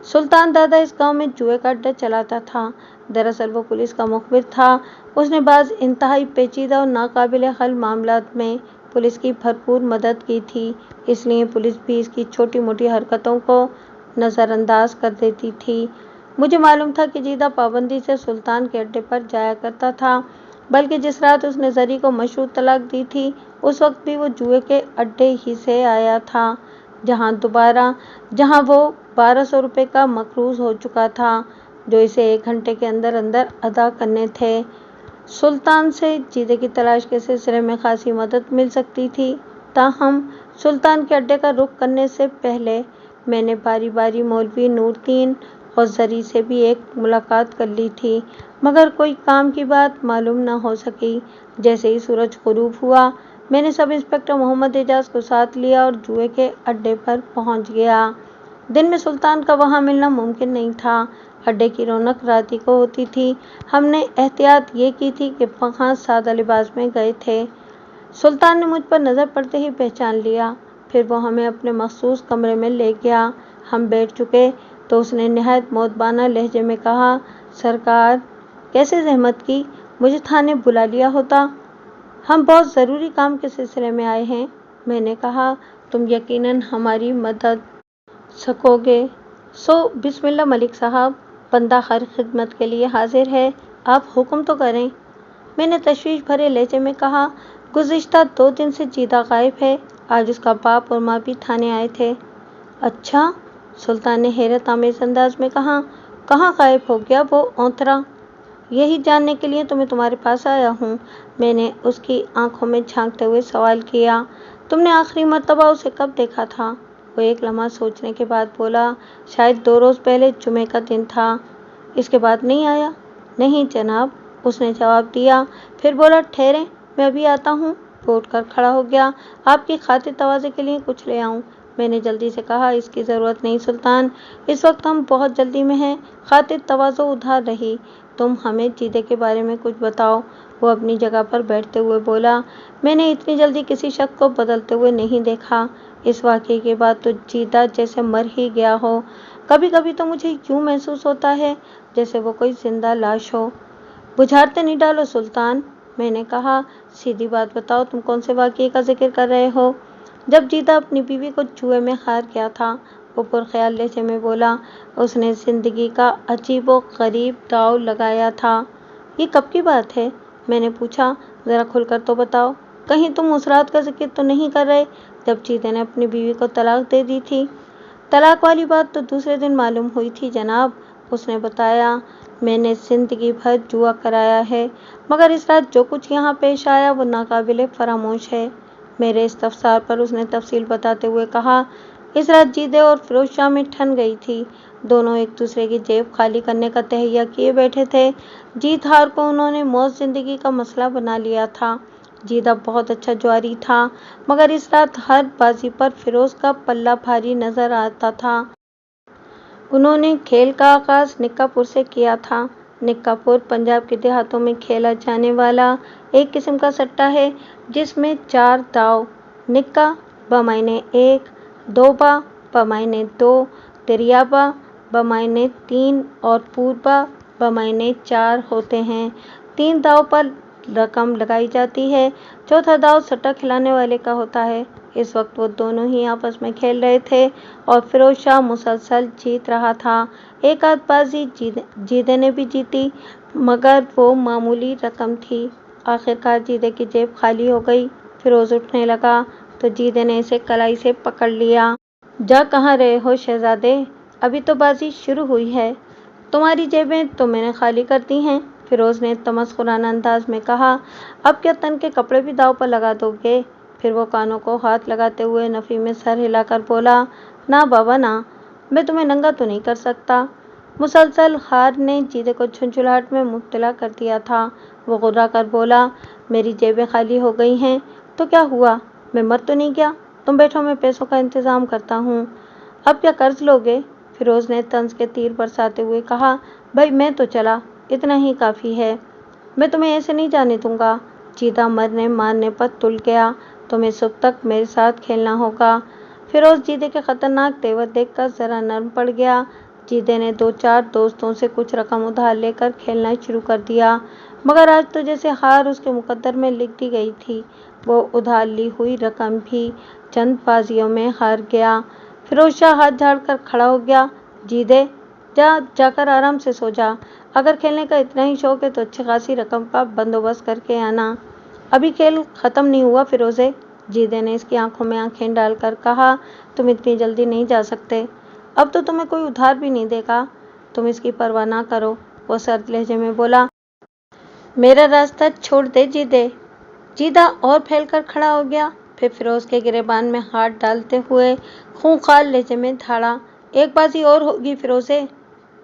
سلطان دادا اس گاؤں میں جوئے کا اڈہ چلاتا تھا۔ دراصل وہ پولیس کا مخبر تھا۔ اس نے بعض انتہائی پیچیدہ اور ناقابل حل معاملات میں پولیس کی بھرپور مدد کی تھی، اس لیے پولیس بھی اس کی چھوٹی موٹی حرکتوں کو نظر انداز کر دیتی تھی۔ مجھے معلوم تھا کہ جیدہ پابندی سے سلطان کے اڈے پر جایا کرتا تھا، بلکہ جس رات اس نے زری کو مشروط طلاق دی تھی اس وقت بھی وہ جوئے کے اڈے ہی سے آیا تھا، جہاں وہ 1200 روپے کا مقروض ہو چکا تھا، جو اسے 1 گھنٹے کے اندر ادا کرنے تھے۔ سلطان سے جیدے کی تلاش کے سلسلے میں خاصی مدد مل سکتی تھی۔ تاہم سلطان کے اڈے کا رخ کرنے سے پہلے میں نے باری باری مولوی نور الدین اور زری سے بھی ایک ملاقات کر لی تھی، مگر کوئی کام کی بات معلوم نہ ہو سکی۔ جیسے ہی سورج غروب ہوا، میں نے سب انسپکٹر محمد اعجاز کو ساتھ لیا اور جوئے کے اڈے پر پہنچ گیا۔ دن میں سلطان کا وہاں ملنا ممکن نہیں تھا۔ اڈے کی رونق رات ہی کو ہوتی تھی۔ ہم نے احتیاط یہ کی تھی کہ وہاں سادہ لباس میں گئے تھے۔ سلطان نے مجھ پر نظر پڑتے ہی پہچان لیا، پھر وہ ہمیں اپنے مخصوص کمرے میں لے گیا۔ ہم بیٹھ چکے تو اس نے نہایت مؤدبانہ لہجے میں کہا، سرکار، کیسے زحمت کی، مجھے تھانے بلا لیا ہوتا، ہم بہت ضروری کام کے سلسلے میں آئے ہیں۔ میں نے کہا، تم یقیناً ہماری مدد سکو گے۔ سو بسم اللہ ملک صاحب، بندہ ہر خدمت کے لیے حاضر ہے، آپ حکم تو کریں۔ میں نے تشویش بھرے لہجے میں کہا، گزشتہ 2 دن سے جیدہ غائب ہے، آج اس کا باپ اور ماں بھی تھانے آئے تھے۔ اچھا؟ سلطان نے حیرت آمیز انداز میں کہا، کہاں غائب ہو گیا وہ اونترا؟ یہی جاننے کے لیے تو میں تمہارے پاس آیا ہوں۔ میں نے اس کی آنکھوں میں جھانکتے ہوئے سوال کیا، تم نے آخری مرتبہ اسے کب دیکھا تھا؟ وہ ایک لمحہ سوچنے کے بعد بولا، شاید 2 روز پہلے، جمعے کا دن تھا۔ اس کے بعد نہیں آیا؟ نہیں جناب، اس نے جواب دیا، پھر بولا، ٹھہریں، میں ابھی آتا ہوں۔ وہ اٹھ کر کھڑا ہو گیا، آپ کی خاطر تواضع کے لیے کچھ لے آؤں؟ میں نے جلدی سے کہا، اس کی ضرورت نہیں سلطان، اس وقت ہم بہت جلدی میں ہیں۔ خاطر تواضع ادھار رہی، تم ہمیں جیدے کے بارے میں کچھ بتاؤ۔ وہ اپنی جگہ پر بیٹھتے ہوئے بولا، میں نے اتنی جلدی کسی شخص کو بدلتے ہوئے نہیں دیکھا۔ اس واقعے کے بعد تو جیدہ جیسے مر ہی گیا ہو۔ کبھی کبھی تو مجھے یوں محسوس ہوتا ہے جیسے وہ کوئی زندہ لاش ہو۔ بجھارتے نہیں ڈالو سلطان، میں نے کہا، سیدھی بات بتاؤ، تم کون سے واقعے کا ذکر کر رہے ہو؟ جب جیدہ اپنی بیوی کو جوئے میں ہار گیا تھا، وہ پرخیال لہجے میں بولا، اس نے زندگی کا عجیب و غریب داؤ لگایا تھا۔ یہ کب کی بات ہے؟ میں نے پوچھا، ذرا کھل کر تو بتاؤ، کہیں تم اس رات کا ذکر تو نہیں کر رہے جب جیدے نے اپنی بیوی کو طلاق دے دی تھی؟ طلاق والی بات تو دوسرے دن معلوم ہوئی تھی جناب، اس نے بتایا، میں نے زندگی بھر جوا کرایا ہے، مگر اس رات جو کچھ یہاں پیش آیا وہ ناقابل فراموش ہے۔ میرے استفسار پر اس نے تفصیل بتاتے ہوئے کہا، اس رات جیدے اور فیروز شاہ میں ٹھن گئی تھی، دونوں ایک دوسرے کی جیب خالی کرنے کا تہیہ کیے بیٹھے تھے۔ جیت ہار کو انہوں نے موت زندگی کا مسئلہ بنا لیا تھا۔ جیدہ بہت اچھا جواری تھا، مگر اس رات ہر بازی پر فیروز کا پلہ بھاری نظر آتا تھا۔ انہوں نے کھیل کا آغاز نکا پور سے کیا تھا۔ نکا پور پنجاب کے دیہاتوں میں کھیلا جانے والا ایک قسم کا سٹہ ہے جس میں 4 داؤ، نکا بمعنی 1، دوبا بمعنی 2، دریابا بمعنی 3 اور پوربا بمعنی 4 ہوتے ہیں۔ 3 داؤ پر رقم لگائی جاتی ہے، چوتھا داؤ سٹہ کھلانے والے کا ہوتا ہے۔ اس وقت وہ دونوں ہی آپس میں کھیل رہے تھے اور فیروز شاہ مسلسل جیت رہا تھا۔ ایک آدھ بازی جیدے نے بھی جیتی، مگر وہ معمولی رقم تھی۔ آخر کار جیدے کی جیب خالی ہو گئی۔ فیروز اٹھنے لگا تو جیدے نے اسے کلائی سے پکڑ لیا۔ جا کہاں رہے ہو شہزادے، ابھی تو بازی شروع ہوئی ہے۔ تمہاری جیبیں تو میں نے خالی کر دی ہیں، فیروز نے تمسخرانہ انداز میں کہا۔ اب کیا تن کے کپڑے بھی داؤ پر لگا دو گے؟ پھر وہ کانوں کو ہاتھ لگاتے ہوئے نفی میں سر ہلا کر بولا، نہ بابا نہ، میں تمہیں ننگا تو نہیں کر سکتا۔ مسلسل ہار نے جیدے کو جھنجھلاہٹ میں مبتلا کر دیا تھا۔ وہ غرا کر بولا، میری جیبیں خالی ہو گئی ہیں تو کیا ہوا، میں مر تو نہیں گیا؟ تم بیٹھو، میں پیسوں کا انتظام کرتا ہوں۔ اب کیا قرض لوگے؟ فیروز نے طنز کے تیر برساتے ہوئے کہا، بھائی میں تو چلا، اتنا ہی کافی ہے، میں تمہیں ایسے نہیں جانے دوں گا۔ جیدہ مرنے مارنے پر تل گیا، تمہیں صبح تک میرے ساتھ کھیلنا ہوگا۔ فیروز جیدے کے خطرناک تیور دیکھ کر ذرا نرم پڑ گیا۔ جیدے نے 2-4 دوستوں سے کچھ رقم ادھار لے کر کھیلنا شروع کر دیا، مگر آج تو جیسے ہار اس کے مقدر میں لکھ دی گئی تھی۔ وہ ادھار لی ہوئی رقم بھی چند بازیوں میں ہار گیا۔ فیروز شاہ ہاتھ جھاڑ کر کھڑا ہو گیا، جیدے جا کر آرام سے سو جا، اگر کھیلنے کا اتنا ہی شوق ہے تو اچھی خاصی رقم کا بندوبست کر کے آنا۔ ابھی کھیل ختم نہیں ہوا فیروزے، جیدے نے اس کی آنکھوں میں آنکھیں ڈال کر کہا، تم اتنی جلدی نہیں جا سکتے، اب تو تمہیں کوئی ادھار بھی نہیں دے گا، تم اس کی پرواہ نہ کرو، وہ سرد لہجے میں بولا۔ میرا راستہ چھوڑ دے جیدے۔ جیدہ اور پھیل کر کھڑا ہو گیا، پھر فیروز کے گریبان میں ہاتھ ڈالتے ہوئے خونخوار لہجے میں دھاڑا، ایک بازی اور ہوگی فیروزے۔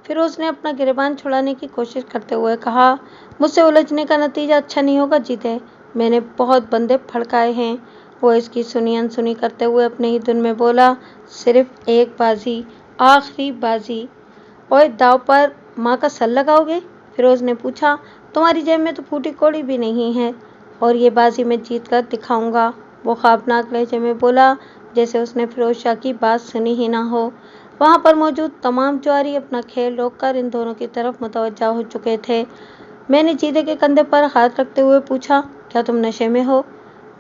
فیروز نے اپنا گریبان چھڑانے کی کوشش کرتے ہوئے کہا، مجھ سے الجھنے کا نتیجہ اچھا نہیں ہوگا جیدے، میں نے بہت بندے پھڑکائے ہیں۔ وہ اس کی سنی انسنی کرتے ہوئے اپنے ہی دھن میں بولا، صرف ایک بازی، آخری بازی۔ اوئے داؤ پر ماں کا سر لگاؤ گے؟ فیروز نے پوچھا، تمہاری جیب میں تو پھوٹی کوڑی بھی نہیں ہے، اور یہ بازی میں جیت کر دکھاؤں گا، وہ خوابناک لہجے میں بولا، جیسے اس نے فیروز شاہ کی بات سنی ہی نہ ہو۔ وہاں پر موجود تمام جواری اپنا کھیل روک کر ان دونوں کی طرف متوجہ ہو چکے تھے۔ میں نے جیدے کے کندھے پر ہاتھ رکھتے ہوئے پوچھا، کیا تم نشے میں ہو؟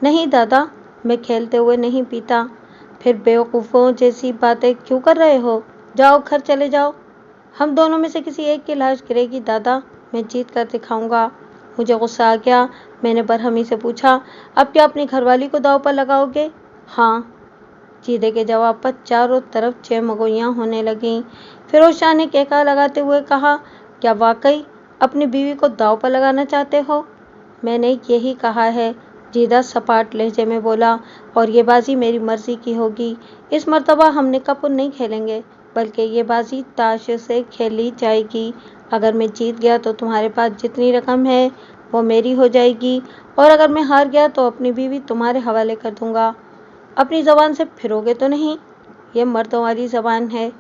نہیں دادا، میں کھیلتے ہوئے نہیں پیتا۔ پھر بیوقوفوں جیسی باتیں کیوں کر رہے ہو؟ جاؤ گھر چلے جاؤ، ہم دونوں میں سے کسی ایک کی لاش گرے گی دادا، میں جیت کر دکھاؤں گا۔ مجھے غصہ آ گیا، میں نے برہمی سے پوچھا، اب کیا اپنی گھر والی کو داؤ پر لگاؤ گے؟ ہاں۔ جیدے کے جواب پر چاروں طرف چہمگوئیاں ہونے لگیں۔ فیروز شاہ نے کہکہا لگاتے ہوئے کہا، کیا واقعی اپنی بیوی کو داؤ پر لگانا چاہتے ہو؟ میں نے یہی کہا ہے، جیدہ سپاٹ لہجے میں بولا، اور یہ بازی میری مرضی کی ہوگی۔ اس مرتبہ ہم نکا پور نہیں کھیلیں گے، بلکہ یہ بازی تاش سے کھیلی جائے گی۔ اگر میں جیت گیا تو تمہارے پاس جتنی رقم ہے وہ میری ہو جائے گی، اور اگر میں ہار گیا تو اپنی بیوی تمہارے حوالے کر دوں گا۔ اپنی زبان سے پھرو گے تو نہیں؟ ये मर्दों वाली ज़बान है।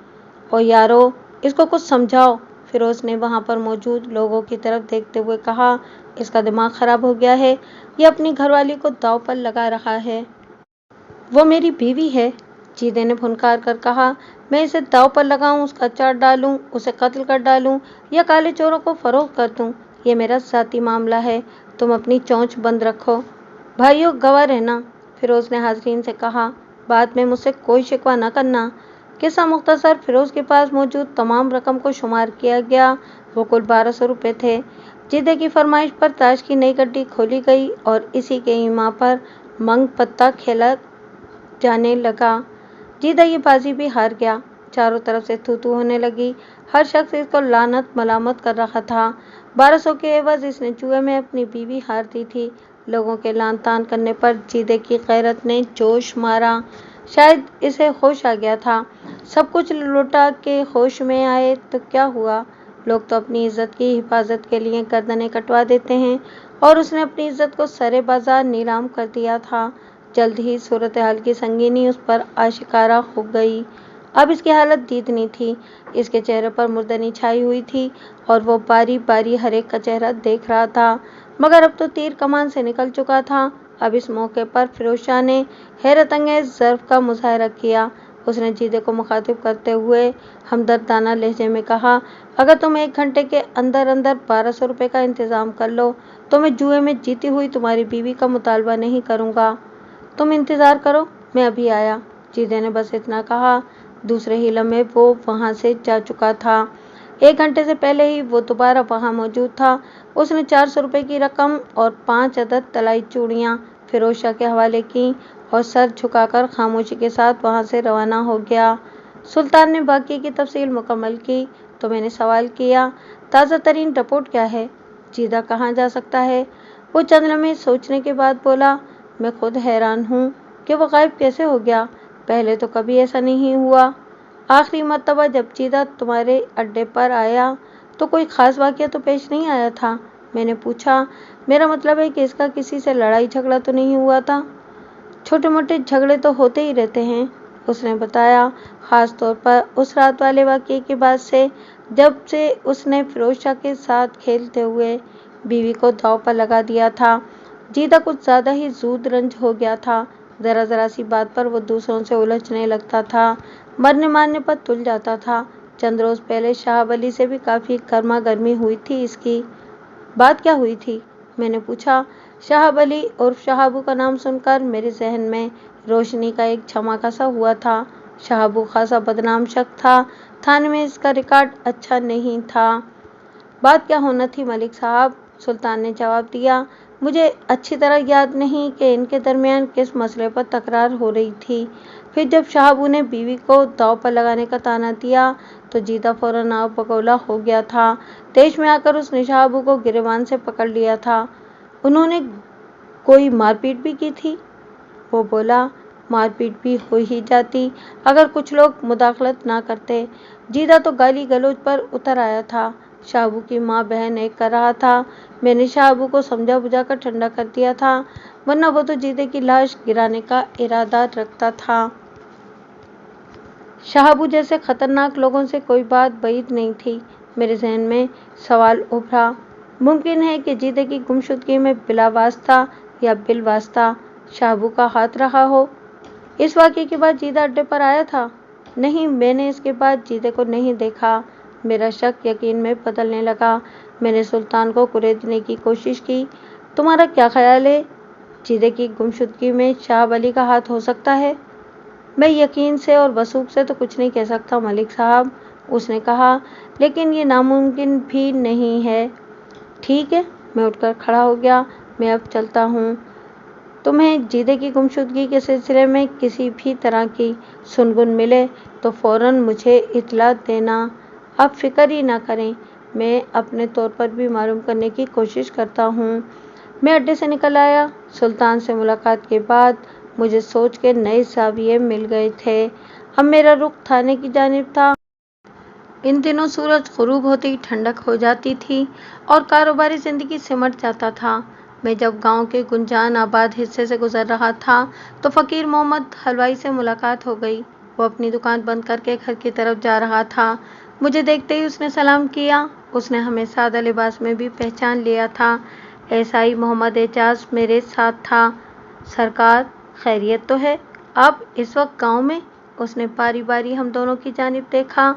और यारो, इसको कुछ समझाओ। फिरोज ने वहाँ पर मौजूद लोगों की तरफ देखते हुए कहा, इसका दिमाग खराब हो गया है, ये अपनी घरवाली को दांव पर लगा रहा है। वो मेरी बीवी है, जीदे ने फुनकार कर कहा। मैं इसे दांव पर लगाऊं, उसका चाट डालूं, उसे कत्ल कर डालूं या काले चोरों को फरोख्त कर दूं, ये मेरा ज़ाती मामला है। तुम अपनी चोंच बंद रखो। भाइयों, गवाह रहना, फिरोज ने हाजरीन से कहा। बाद में मुझसे कोई शिकवा न करना। किस्सा मुख्तसर, फिरोज के पास मौजूद तमाम रकम को शुमार किया गया। वो कुल 1200 रुपये थे। जीदे की फरमाइश पर ताश की नई गड्डी खोली गई और इसी के ईमा पर मंग पत्ता खेला जाने लगा। जीदा ये बाजी भी हार गया। चारों तरफ से थू थू होने लगी। हर शख्स इसको लानत मलामत कर रहा था। 1200 के एवज इसने जुए में अपनी बीवी हार दी थी। लोगों के लान तान करने पर जीदे की गैरत ने जोश मारा। शायद इसे होश आ गया था। सब कुछ लुटा के होश में आए तो क्या हुआ? लोग तो अपनी इज्जत की हिफाजत के लिए गर्दनें कटवा देते हैं और उसने अपनी इज्जत को सरे बाजार नीलाम कर दिया था। जल्द ही सूरत हाल की संगीनी उस पर आशिकारा हो गई। अब इसकी हालत दीदनी थी। इसके चेहरे पर मुर्दनी छाई हुई थी और वो बारी बारी हर एक का चेहरा देख रहा था, मगर अब तो तीर कमान से निकल चुका था। अब इस मौके पर फिरोज शाह ने हैरत अंगेज ज़र्फ का मुजाहरा किया। उसने जीदे को मुखातिब करते हुए हमदर्दाना लहजे में कहा, अगर तुम 1 घंटे के अंदर अंदर 1200 रुपये का इंतज़ाम कर लो तो मैं जुए में जीती हुई तुम्हारी बीवी का मुतालबा नहीं करूँगा। तुम इंतज़ार करो, मैं अभी आया। जीदे ने बस इतना कहा। दूसरे ही लम्हे वो वहाँ से जा चुका था। 1 घंटे से पहले ही वो दोबारा वहाँ मौजूद था। उसने 400 रुपये की रकम और 5 अदद तलाई चूड़ियाँ फिरोज शाह के हवाले की और सर झुकाकर खामोशी के साथ वहाँ से रवाना हो गया। सुल्तान ने बाकी की तफसील मुकम्मल की तो मैंने सवाल किया, ताज़ा तरीन रिपोर्ट क्या है? जीदा कहाँ जा सकता है? वो चंद लम्हे सोचने के बाद बोला, मैं खुद हैरान हूँ कि वो गायब कैसे हो गया। पहले तो कभी ऐसा नहीं हुआ। आखिरी मर्तबा जब जीदा तुम्हारे अड्डे पर आया तो कोई ख़ास वाक़या तो पेश नहीं आया था। मैंने पूछा, मेरा मतलब है कि इसका किसी से लड़ाई झगड़ा तो नहीं हुआ था? छोटे मोटे झगड़े तो होते ही रहते हैं, उसने बताया, ख़ास तौर पर उस रात वाले वाक़ये के बाद से, जब से उसने फिरोज शाह के साथ खेलते हुए बीवी को दांव पर लगा दिया था। जीदा कुछ ज़्यादा ही ज़ूद रंज हो गया था। ज़रा ज़रा सी बात पर वो दूसरों से उलझने लगता था, मरने मारने पर तुल जाता था। चंद रोज़ पहले शाहब अली से भी काफ़ी गर्मा गर्मी हुई थी इसकी। बात क्या हुई थी? मैंने पूछा। शाहब अली और शाहबू का नाम सुनकर मेरे जहन में रोशनी का एक झमाका सा हुआ था। शाहबू खासा बदनाम शख्स था, थाने में इसका रिकॉर्ड अच्छा नहीं था। बात क्या होना थी मलिक साहब? सुल्तान ने जवाब दिया, मुझे अच्छी तरह याद नहीं कि इनके दरमियान किस मसले पर तकरार हो रही थी। फिर जब शाहबू ने बीवी को दांव पर लगाने का ताना दिया तो जीदा फौरन आव बगौला हो गया था। देश में आकर उसने शाहबू को गिरेबान से पकड़ लिया था। उन्होंने कोई मारपीट भी की थी? वो बोला, मारपीट भी हो ही जाती अगर कुछ लोग मुदाखलत ना करते। जीदा तो गाली गलौज पर उतर आया था। शाहबू की माँ बहन एक कर रहा था। मैंने शाहबू को समझा बुझा कर ठंडा कर दिया था, वरना वो तो जीदे की लाश गिराने का इरादा रखता था। शाहबू जैसे खतरनाक लोगों से कोई बात बैद नहीं थी। मेरे जहन में सवाल उभरा, मुमकिन है कि जीदे की गुमशुदगी में बिला वास्ता या बिल वास्ता शाहबू का हाथ रहा हो। इस वाक़ये के बाद जीदा अड्डे पर आया था? नहीं, मैंने इसके बाद जीदे को नहीं देखा। मेरा शक यकीन में बदलने लगा। मैंने सुल्तान को कुरेदने की कोशिश की। तुम्हारा क्या ख्याल है, जीदे की गुमशुदगी में शाहब अली का हाथ हो सकता है? मैं यकीन से और वसूख से तो कुछ नहीं कह सकता मलिक साहब, उसने कहा, लेकिन ये नामुमकिन भी नहीं है। ठीक है, मैं उठकर खड़ा हो गया, मैं अब चलता हूँ। तुम्हें जीदे की गुमशुदगी के सिलसिले में किसी भी तरह की सुनगुन मिले तो फ़ौरन मुझे इत्तला देना। अब फिक्र ही ना करें, मैं अपने तौर पर भी मालूम करने की कोशिश करता हूँ। मैं अड्डे से निकल आया। सुल्तान से मुलाकात के बाद मुझे सोच के नए ज़ाविये मिल गए थे। अब मेरा रुख थाने की जानिब था। इन दिनों सूरज ग़ुरूब होते ही ठंडक हो जाती थी और कारोबारी ज़िंदगी सिमट जाता था। मैं जब गांव के गुंजान आबाद हिस्से से गुजर रहा था तो फ़कीर मोहम्मद हलवाई से मुलाकात हो गई। वो अपनी दुकान बंद करके घर की तरफ जा रहा था। मुझे देखते ही उसने सलाम किया। उसने हमें सादा लिबास में भी पहचान लिया था। एसआई मोहम्मद एजाज मेरे साथ था। सरकार, खैरियत तो है? आप इस वक्त गांव में? उसने बारी बारी हम दोनों की जानिब देखा।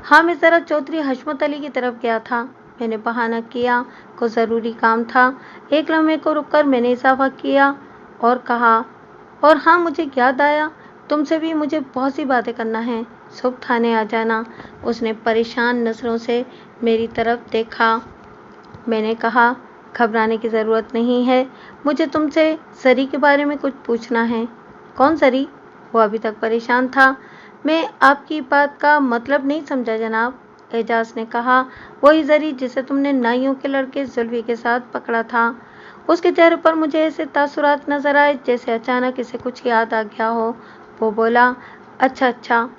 हाँ, मैं ज़रा चौधरी हशमत अली की तरफ गया था। मैंने बहाना किया, को ज़रूरी काम था। एक लम्हे को रुककर मैंने इजाफा किया और कहा, और हाँ, मुझे याद आया, तुमसे भी मुझे बहुत सी बातें करना है। सुबह थाने आ जाना। उसने परेशान नज़रों से मेरी तरफ देखा। मैंने कहा, घबराने की ज़रूरत नहीं है, मुझे तुमसे जरी के बारे में कुछ पूछना है। कौन जरी? वो अभी तक परेशान था। मैं आपकी बात का मतलब नहीं समझा जनाब, एजाज ने कहा। वही जरी जिसे तुमने नाइयों के लड़के जुल्फी के साथ पकड़ा था। उसके चेहरे पर मुझे ऐसे तासुरात नजर आए जैसे अचानक इसे कुछ याद आ गया हो। वो बोला, अच्छा अच्छा,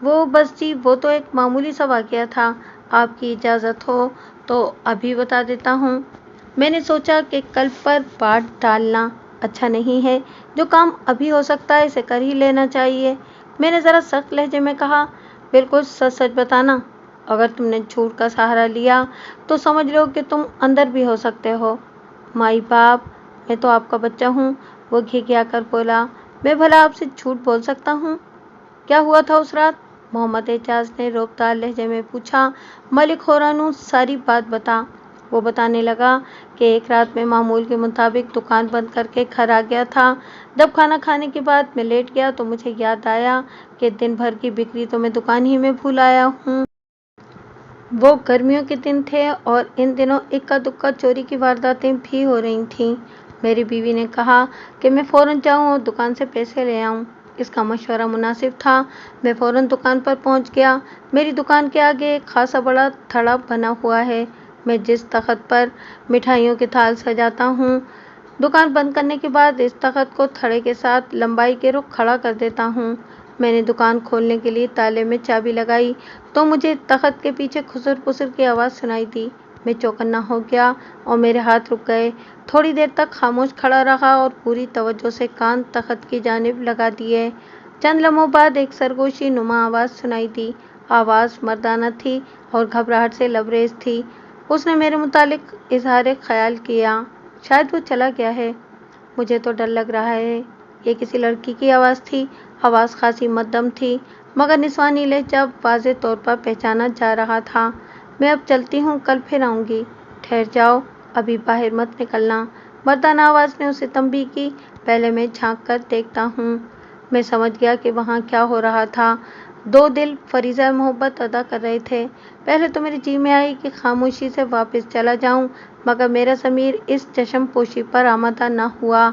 वो बस जी, वो तो एक मामूली सा वाक़या था। आपकी इजाज़त हो तो अभी बता देता हूँ। मैंने सोचा कि कल पर बात डालना अच्छा नहीं है। जो काम अभी हो सकता है इसे कर ही लेना चाहिए। मैंने ज़रा सख्त लहजे में कहा, बिल्कुल सच सच बताना। अगर तुमने झूठ का सहारा लिया तो समझ लो कि तुम अंदर भी हो सकते हो। माई बाप, मैं तो आपका बच्चा हूँ, वो घिघिया कर बोला। मैं भला आपसे झूठ बोल सकता हूँ? क्या हुआ था उस रात? मोहम्मद एजाज ने रोबदार लहजे में पूछा। मलिक होरानू, सारी बात बता। वो बताने लगा कि एक रात में मामूल के मुताबिक दुकान बंद करके घर आ गया था। जब खाना खाने के बाद मैं लेट गया तो मुझे याद आया कि दिन भर की बिक्री तो मैं दुकान ही में भूल आया हूँ। वो गर्मियों के दिन थे और इन दिनों इक्का दुक्का चोरी की वारदातें भी हो रही थीं। मेरी बीवी ने कहा कि मैं फ़ौरन जाऊं और दुकान से पैसे ले आऊं। इसका मशवरा मुनासिब था। मैं फ़ौरन दुकान पर पहुंच गया। मेरी दुकान के आगे एक खासा बड़ा थड़ा बना हुआ है। मैं जिस तख्त पर मिठाइयों के थाल सजाता हूँ, दुकान बंद करने के बाद इस तख्त को थड़े के साथ लंबाई के रुख खड़ा कर देता हूँ। मैंने दुकान खोलने के लिए ताले में चाबी लगाई तो मुझे तख्त के पीछे खुसर पुसर की आवाज़ सुनाई दी। मैं चौकन्ना हो गया और मेरे हाथ रुक गए। थोड़ी देर तक खामोश खड़ा रहा और पूरी तवज्जो से कान तख्त की जानिब लगा दिए। चंद लम्हों बाद एक सरगोशी नुमा आवाज़ सुनाई दी। आवाज़ मर्दाना थी और घबराहट से लबरेज थी। उसने मेरे मुतालिक इजहार ख्याल किया, शायद वो चला गया है। मुझे तो डर लग रहा है। ये किसी लड़की की आवाज़ थी। आवाज़ खासी मध्यम थी मगर निस्वानी लहजा वाज़े तौर पर पहचाना जा रहा था। मैं अब चलती हूँ, कल फिर आऊँगी। ठहर जाओ, अभी बाहर मत निकलना। मर्दाना आवाज़ ने उसे तंबीह की। पहले मैं झांक कर देखता हूँ। मैं समझ गया कि वहाँ क्या हो रहा था। दो दिल फरीज़ा मोहब्बत अदा कर रहे थे। पहले तो मेरे जी में आई कि खामोशी से वापस चला जाऊं, मगर मेरा ज़मीर इस चश्म पोशी पर आमादा न हुआ।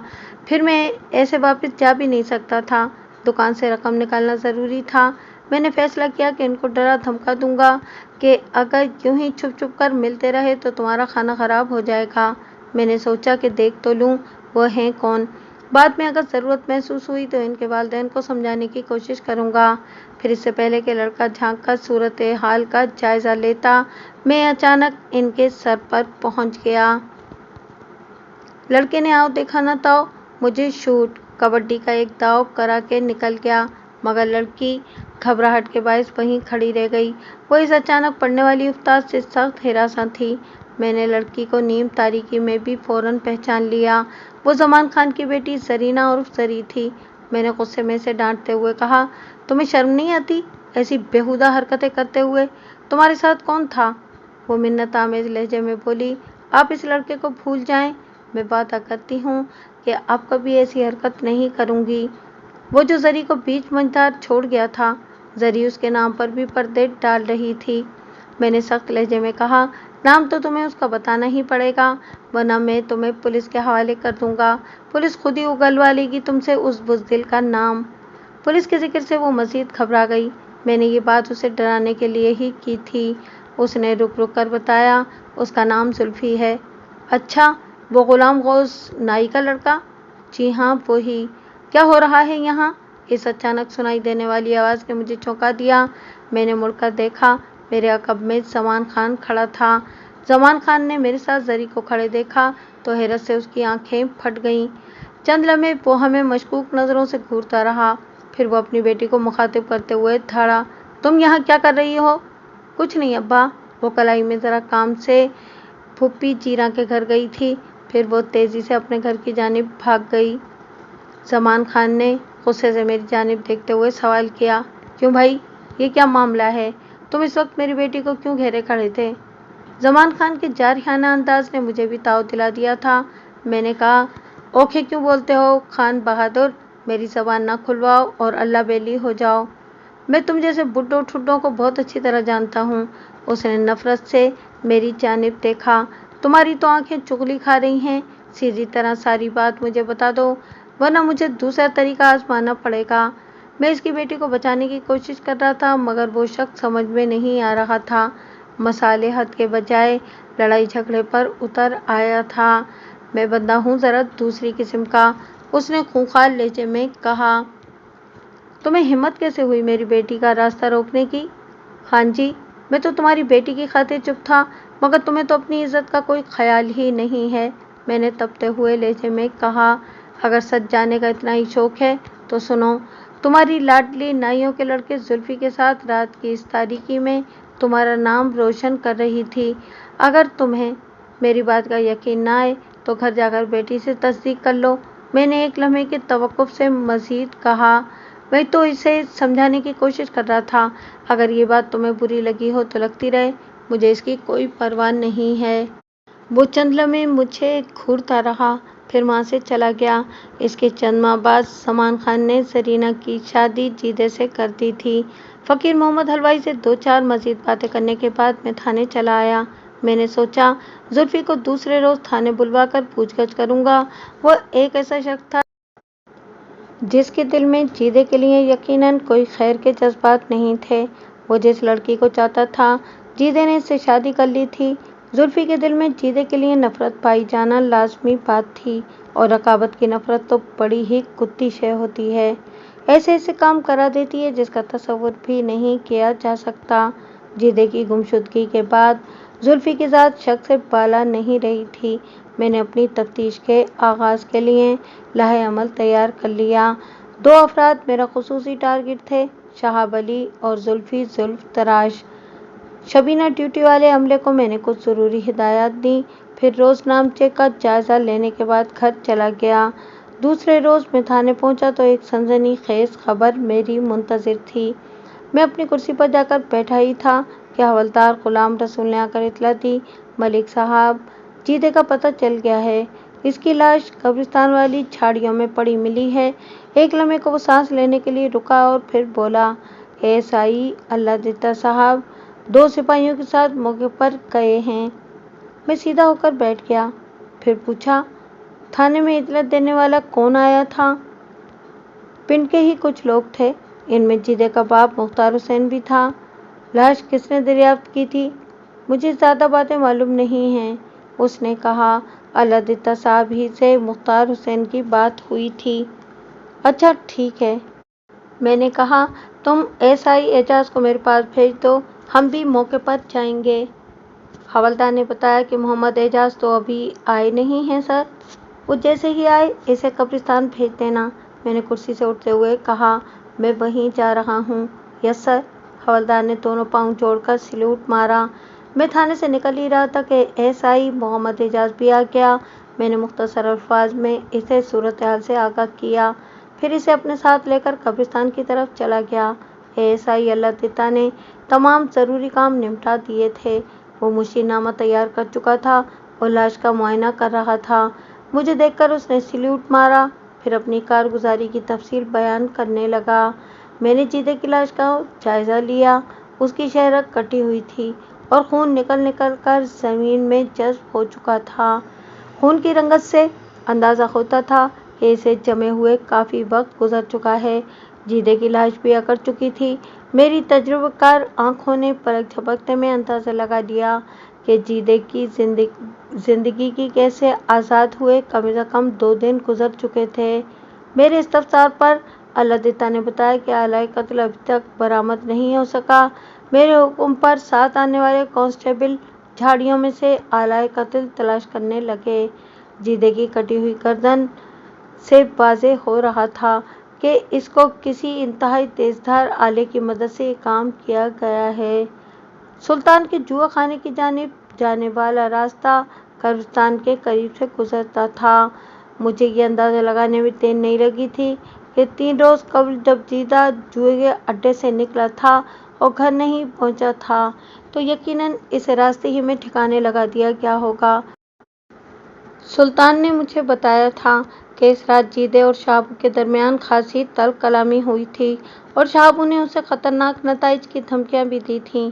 फिर मैं ऐसे वापस जा भी नहीं सकता था। दुकान से रकम निकालना ज़रूरी था। मैंने फैसला किया कि इनको डरा धमका दूंगा कि अगर यूं ही छुप छुप कर मिलते रहे तो तुम्हारा खाना ख़राब हो जाएगा। मैंने सोचा कि देख तो लूँ वो हैं कौन। बाद में अगर ज़रूरत महसूस हुई तो इनके वालिदैन को समझाने की कोशिश करूँगा। फिर इससे पहले कि लड़का झांक कर सूरत हाल का जायज़ा लेता, मैं अचानक इनके सर पर पहुँच गया। लड़के ने आओ देखा न ताओ, मुझे शूट कबड्डी का एक दाव करा के निकल गया, मगर लड़की घबराहट के बायस वहीं खड़ी रह गई। वो इस अचानक पड़ने वाली उस्ताद से सख्त हिरासा थी। मैंने लड़की को नीम तारीकी में भी फ़ौरन पहचान लिया। वो ज़मान खान की बेटी ज़रीना उर्फ ज़री थी। मैंने गुस्से में से डांटते हुए कहा, तुम्हें शर्म नहीं आती ऐसी बेहुदा हरकतें करते हुए? तुम्हारे साथ कौन था? वो मिन्नत आमेज लहजे में बोली, आप इस लड़के को भूल जाएं। मैं वादा करती हूँ कि अब कभी ऐसी हरकत नहीं करूँगी। वो जो ज़री को बीच मंझधार छोड़ गया था, ज़री उसके नाम पर भी पर्दे डाल रही थी। मैंने सख्त लहजे में कहा, नाम तो तुम्हें उसका बताना ही पड़ेगा, वरना मैं तुम्हें पुलिस के हवाले कर दूंगा। पुलिस खुद ही उगलवा लेगी तुमसे उस बुज़दिल का नाम। पुलिस के जिक्र से वो मज़ीद घबरा गई। मैंने ये बात उसे डराने के लिए ही की थी। उसने रुक रुक कर बताया, उसका नाम जुल्फ़ी है। अच्छा, वो ग़ुलाम गौस नाई का लड़का? जी हाँ, वही। क्या हो रहा है यहाँ? इस अचानक सुनाई देने वाली आवाज़ ने मुझे चौंका दिया। मैंने मुड़कर देखा। मेरे अक़ब में ज़मान खान खड़ा था। ज़मान खान ने मेरे साथ ज़री को खड़े देखा तो हैरत से उसकी आंखें फट गईं। चंद लम्हे वो हमें मशकूक नज़रों से घूरता रहा। फिर वो अपनी बेटी को मुखातिब करते हुए ठाड़ा, तुम यहाँ क्या कर रही हो? कुछ नहीं अब्बा, वो कलाई में ज़रा काम से फूफी जीरा के घर गई थी। फिर वो तेज़ी से अपने घर की जानिब भाग गई। ज़मान खान ने गुस्से से मेरी जानिब देखते हुए सवाल किया, क्यों भाई, ये क्या मामला है? तुम इस वक्त मेरी बेटी को क्यों घेरे खड़े थे? ज़मान खान के जारहाना अंदाज ने मुझे भी ताव दिला दिया था। मैंने कहा, ओखे क्यों बोलते हो खान बहादुर, मेरी ज़बान ना खुलवाओ और अल्लाह बेली हो जाओ। मैं तुम जैसे बुड्ढों ठुड्डों को बहुत अच्छी तरह जानता हूँ। उसने नफरत से मेरी जानिब देखा। तुम्हारी तो आंखें चुगली खा रही हैं। सीधी तरह सारी बात मुझे बता दो, वरना मुझे दूसरा तरीका आजमाना पड़ेगा। मैं इसकी बेटी को बचाने की कोशिश कर रहा था, मगर वो शख्स समझ में नहीं आ रहा था। मसालेहत के बजाय लड़ाई झगड़े पर उतर आया था। मैं बंदा हूँ ज़रा दूसरी किस्म का। उसने खूंखार लहजे में कहा, तुम्हें हिम्मत कैसे हुई मेरी बेटी का रास्ता रोकने की? खान जी, मैं तो तुम्हारी बेटी की खातिर चुप था, मगर तुम्हें तो अपनी इज्जत का कोई ख्याल ही नहीं है। मैंने तपते हुए लहजे में कहा, अगर सच जाने का इतना ही शौक है तो सुनो। तुम्हारी लाडली नाइयों के लड़के जुल्फी के साथ रात की इस तारीकी में तुम्हारा नाम रोशन कर रही थी। अगर तुम्हें मेरी बात का यकीन ना आए तो घर जाकर बेटी से तस्दीक कर लो। मैंने एक लम्हे के तवक्कुफ से मज़ीद कहा, मैं तो इसे समझाने की कोशिश कर रहा था। अगर ये बात तुम्हें बुरी लगी हो तो लगती रहे, मुझे इसकी कोई परवाह नहीं है। वो चंद लम्हे मुझे घूरता रहा, फिर वहाँ से चला गया। इसके चंद माह बाद ज़मान खान ने जरीना की शादी जीदे से कर दी थी। फ़कीर मोहम्मद हलवाई से 2-4 मज़ीद बातें करने के बाद मैं थाने चला आया। मैंने सोचा जुल्फी को दूसरे रोज़ थाने बुलवा कर पूछगछ करूँगा। वो एक ऐसा शख्स था जिसके दिल में जीदे के लिए यकीनन कोई खैर के जज्बात नहीं थे। वो जिस लड़की को चाहता था, जीदे ने इससे शादी कर ली थी। जुल्फी के दिल में जीदे के लिए नफरत पाई जाना लाजमी बात थी, और रकाबत की नफरत तो बड़ी ही कुत्ती शय होती है। ऐसे ऐसे काम करा देती है जिसका तसव्वुर भी नहीं किया जा सकता। जीदे की गुमशुदगी के बाद जुल्फी की ज़ात शक से बाला नहीं रही थी। मैंने अपनी तफ्तीश के आगाज़ के लिए लाहे अमल तैयार कर लिया। 2 अफराद मेरा खुसूसी टारगेट थे, शहाब अली और जुल्फी जुल्फ तराश। शबीना ड्यूटी वाले अमले को मैंने कुछ ज़रूरी हिदायत दी, फिर रोज़ नामचे का जायज़ा लेने के बाद घर चला गया। दूसरे रोज़ मैं थाने पहुंचा तो एक सनसनीखेज़ खबर मेरी मुंतज़िर थी। मैं अपनी कुर्सी पर जाकर बैठा ही था कि हवलदार गुलाम रसूल ने आकर इत्तला दी, मलिक साहब, जीदे का पता चल गया है। इसकी लाश कब्रिस्तान वाली झाड़ियों में पड़ी मिली है। एक लम्हे को वो सांस लेने के लिए रुका और फिर बोला, एएसआई अल्लादिता साहब 2 सिपाहियों के साथ मौके पर गए हैं। मैं सीधा होकर बैठ गया। फिर पूछा, थाने में इत्तला देने वाला कौन आया था? पिंड के ही कुछ लोग थे, इनमें जीदे का बाप मुख्तार हुसैन भी था। लाश किसने दरियाफ्त की थी? मुझे ज़्यादा बातें मालूम नहीं हैं। उसने कहा, अल्लादिता साहब ही से मुख्तार हुसैन की बात हुई थी। अच्छा ठीक है। मैंने कहा, तुम एसआई एजाज को मेरे पास भेज दो, हम भी मौके पर जाएंगे। हवलदार ने बताया कि मोहम्मद एजाज तो अभी आए नहीं हैं सर। वो जैसे ही आए इसे कब्रिस्तान भेज देना। मैंने कुर्सी से उठते हुए कहा, मैं वहीं जा रहा हूँ। Yes sir. हवलदार ने दोनों पाँव जोड़कर सैल्यूट मारा। मैं थाने से निकल ही रहा था कि एसआई मोहम्मद एजाज भी आ गया। मैंने मुख्तसर अल्फाज में इसे सूरत हाल से आगाह किया, फिर इसे अपने साथ लेकर कब्रिस्तान की तरफ चला गया। एएसआई अल्लादिता ने तमाम ज़रूरी काम निपटा दिए थे। वो मुशीनामा तैयार कर चुका था और लाश का मुआयना कर रहा था। मुझे देखकर उसने सैल्यूट मारा, फिर अपनी कारगुजारी की तफसील बयान करने लगा। मैंने जीदे की लाश का जायज़ा लिया। उसकी शहरक कटी हुई थी और खून निकल निकल कर ज़मीन में जज्ब हो चुका था। खून की रंगत से अंदाज़ा होता था कि इसे जमे हुए काफ़ी वक्त गुजर चुका है। जीदे की लाश भी अकड़ चुकी थी। मेरी तजुर्बेकार आंखों ने पलक झपकते में अंदाज़ा लगा दिया कि जीदे की ज़िंदगी की कैसे आज़ाद हुए कम से कम 2 दिन गुजर चुके थे। मेरे इस्तफसार पर अल्लादिता ने बताया कि आलाए कत्ल अभी तक बरामद नहीं हो सका। मेरे हुक्म पर साथ आने वाले कांस्टेबल झाड़ियों में से आलाए कत्ल तलाश करने लगे। जीदे की कटी हुई गर्दन से वाज़ेह हो रहा था کہ اس کو کسی انتہائی تیزدھار آلے کی مدد سے یہ کام کیا گیا ہے۔ سلطان کے جوا خانے کی جانب جانے والا راستہ قبرستان کے قریب سے گزرتا تھا۔ مجھے یہ اندازہ لگانے میں دیر نہیں لگی تھی کہ 3 روز قبل جب جیدہ جوئے کے اڈے سے نکلا تھا اور گھر نہیں پہنچا تھا تو یقیناً اسے راستے ہی میں ٹھکانے لگا دیا گیا ہوگا۔ سلطان نے مجھے بتایا تھا کہ اس رات جیدے اور شہابو کے درمیان خاصی تلخ کلامی ہوئی تھی اور شہابو نے اسے خطرناک نتائج کی دھمکیاں بھی دی تھیں۔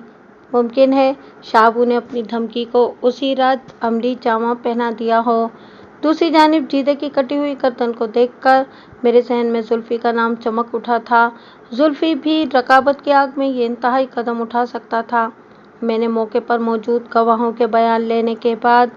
ممکن ہے شہابو نے اپنی دھمکی کو اسی رات عملی جامہ پہنا دیا ہو۔ دوسری جانب جیدے کی کٹی ہوئی گردن کو دیکھ کر میرے ذہن میں زلفی کا نام چمک اٹھا تھا۔ زلفی بھی رقابت کی آگ میں یہ انتہائی قدم اٹھا سکتا تھا۔ میں نے موقع پر موجود گواہوں کے بیان لینے کے بعد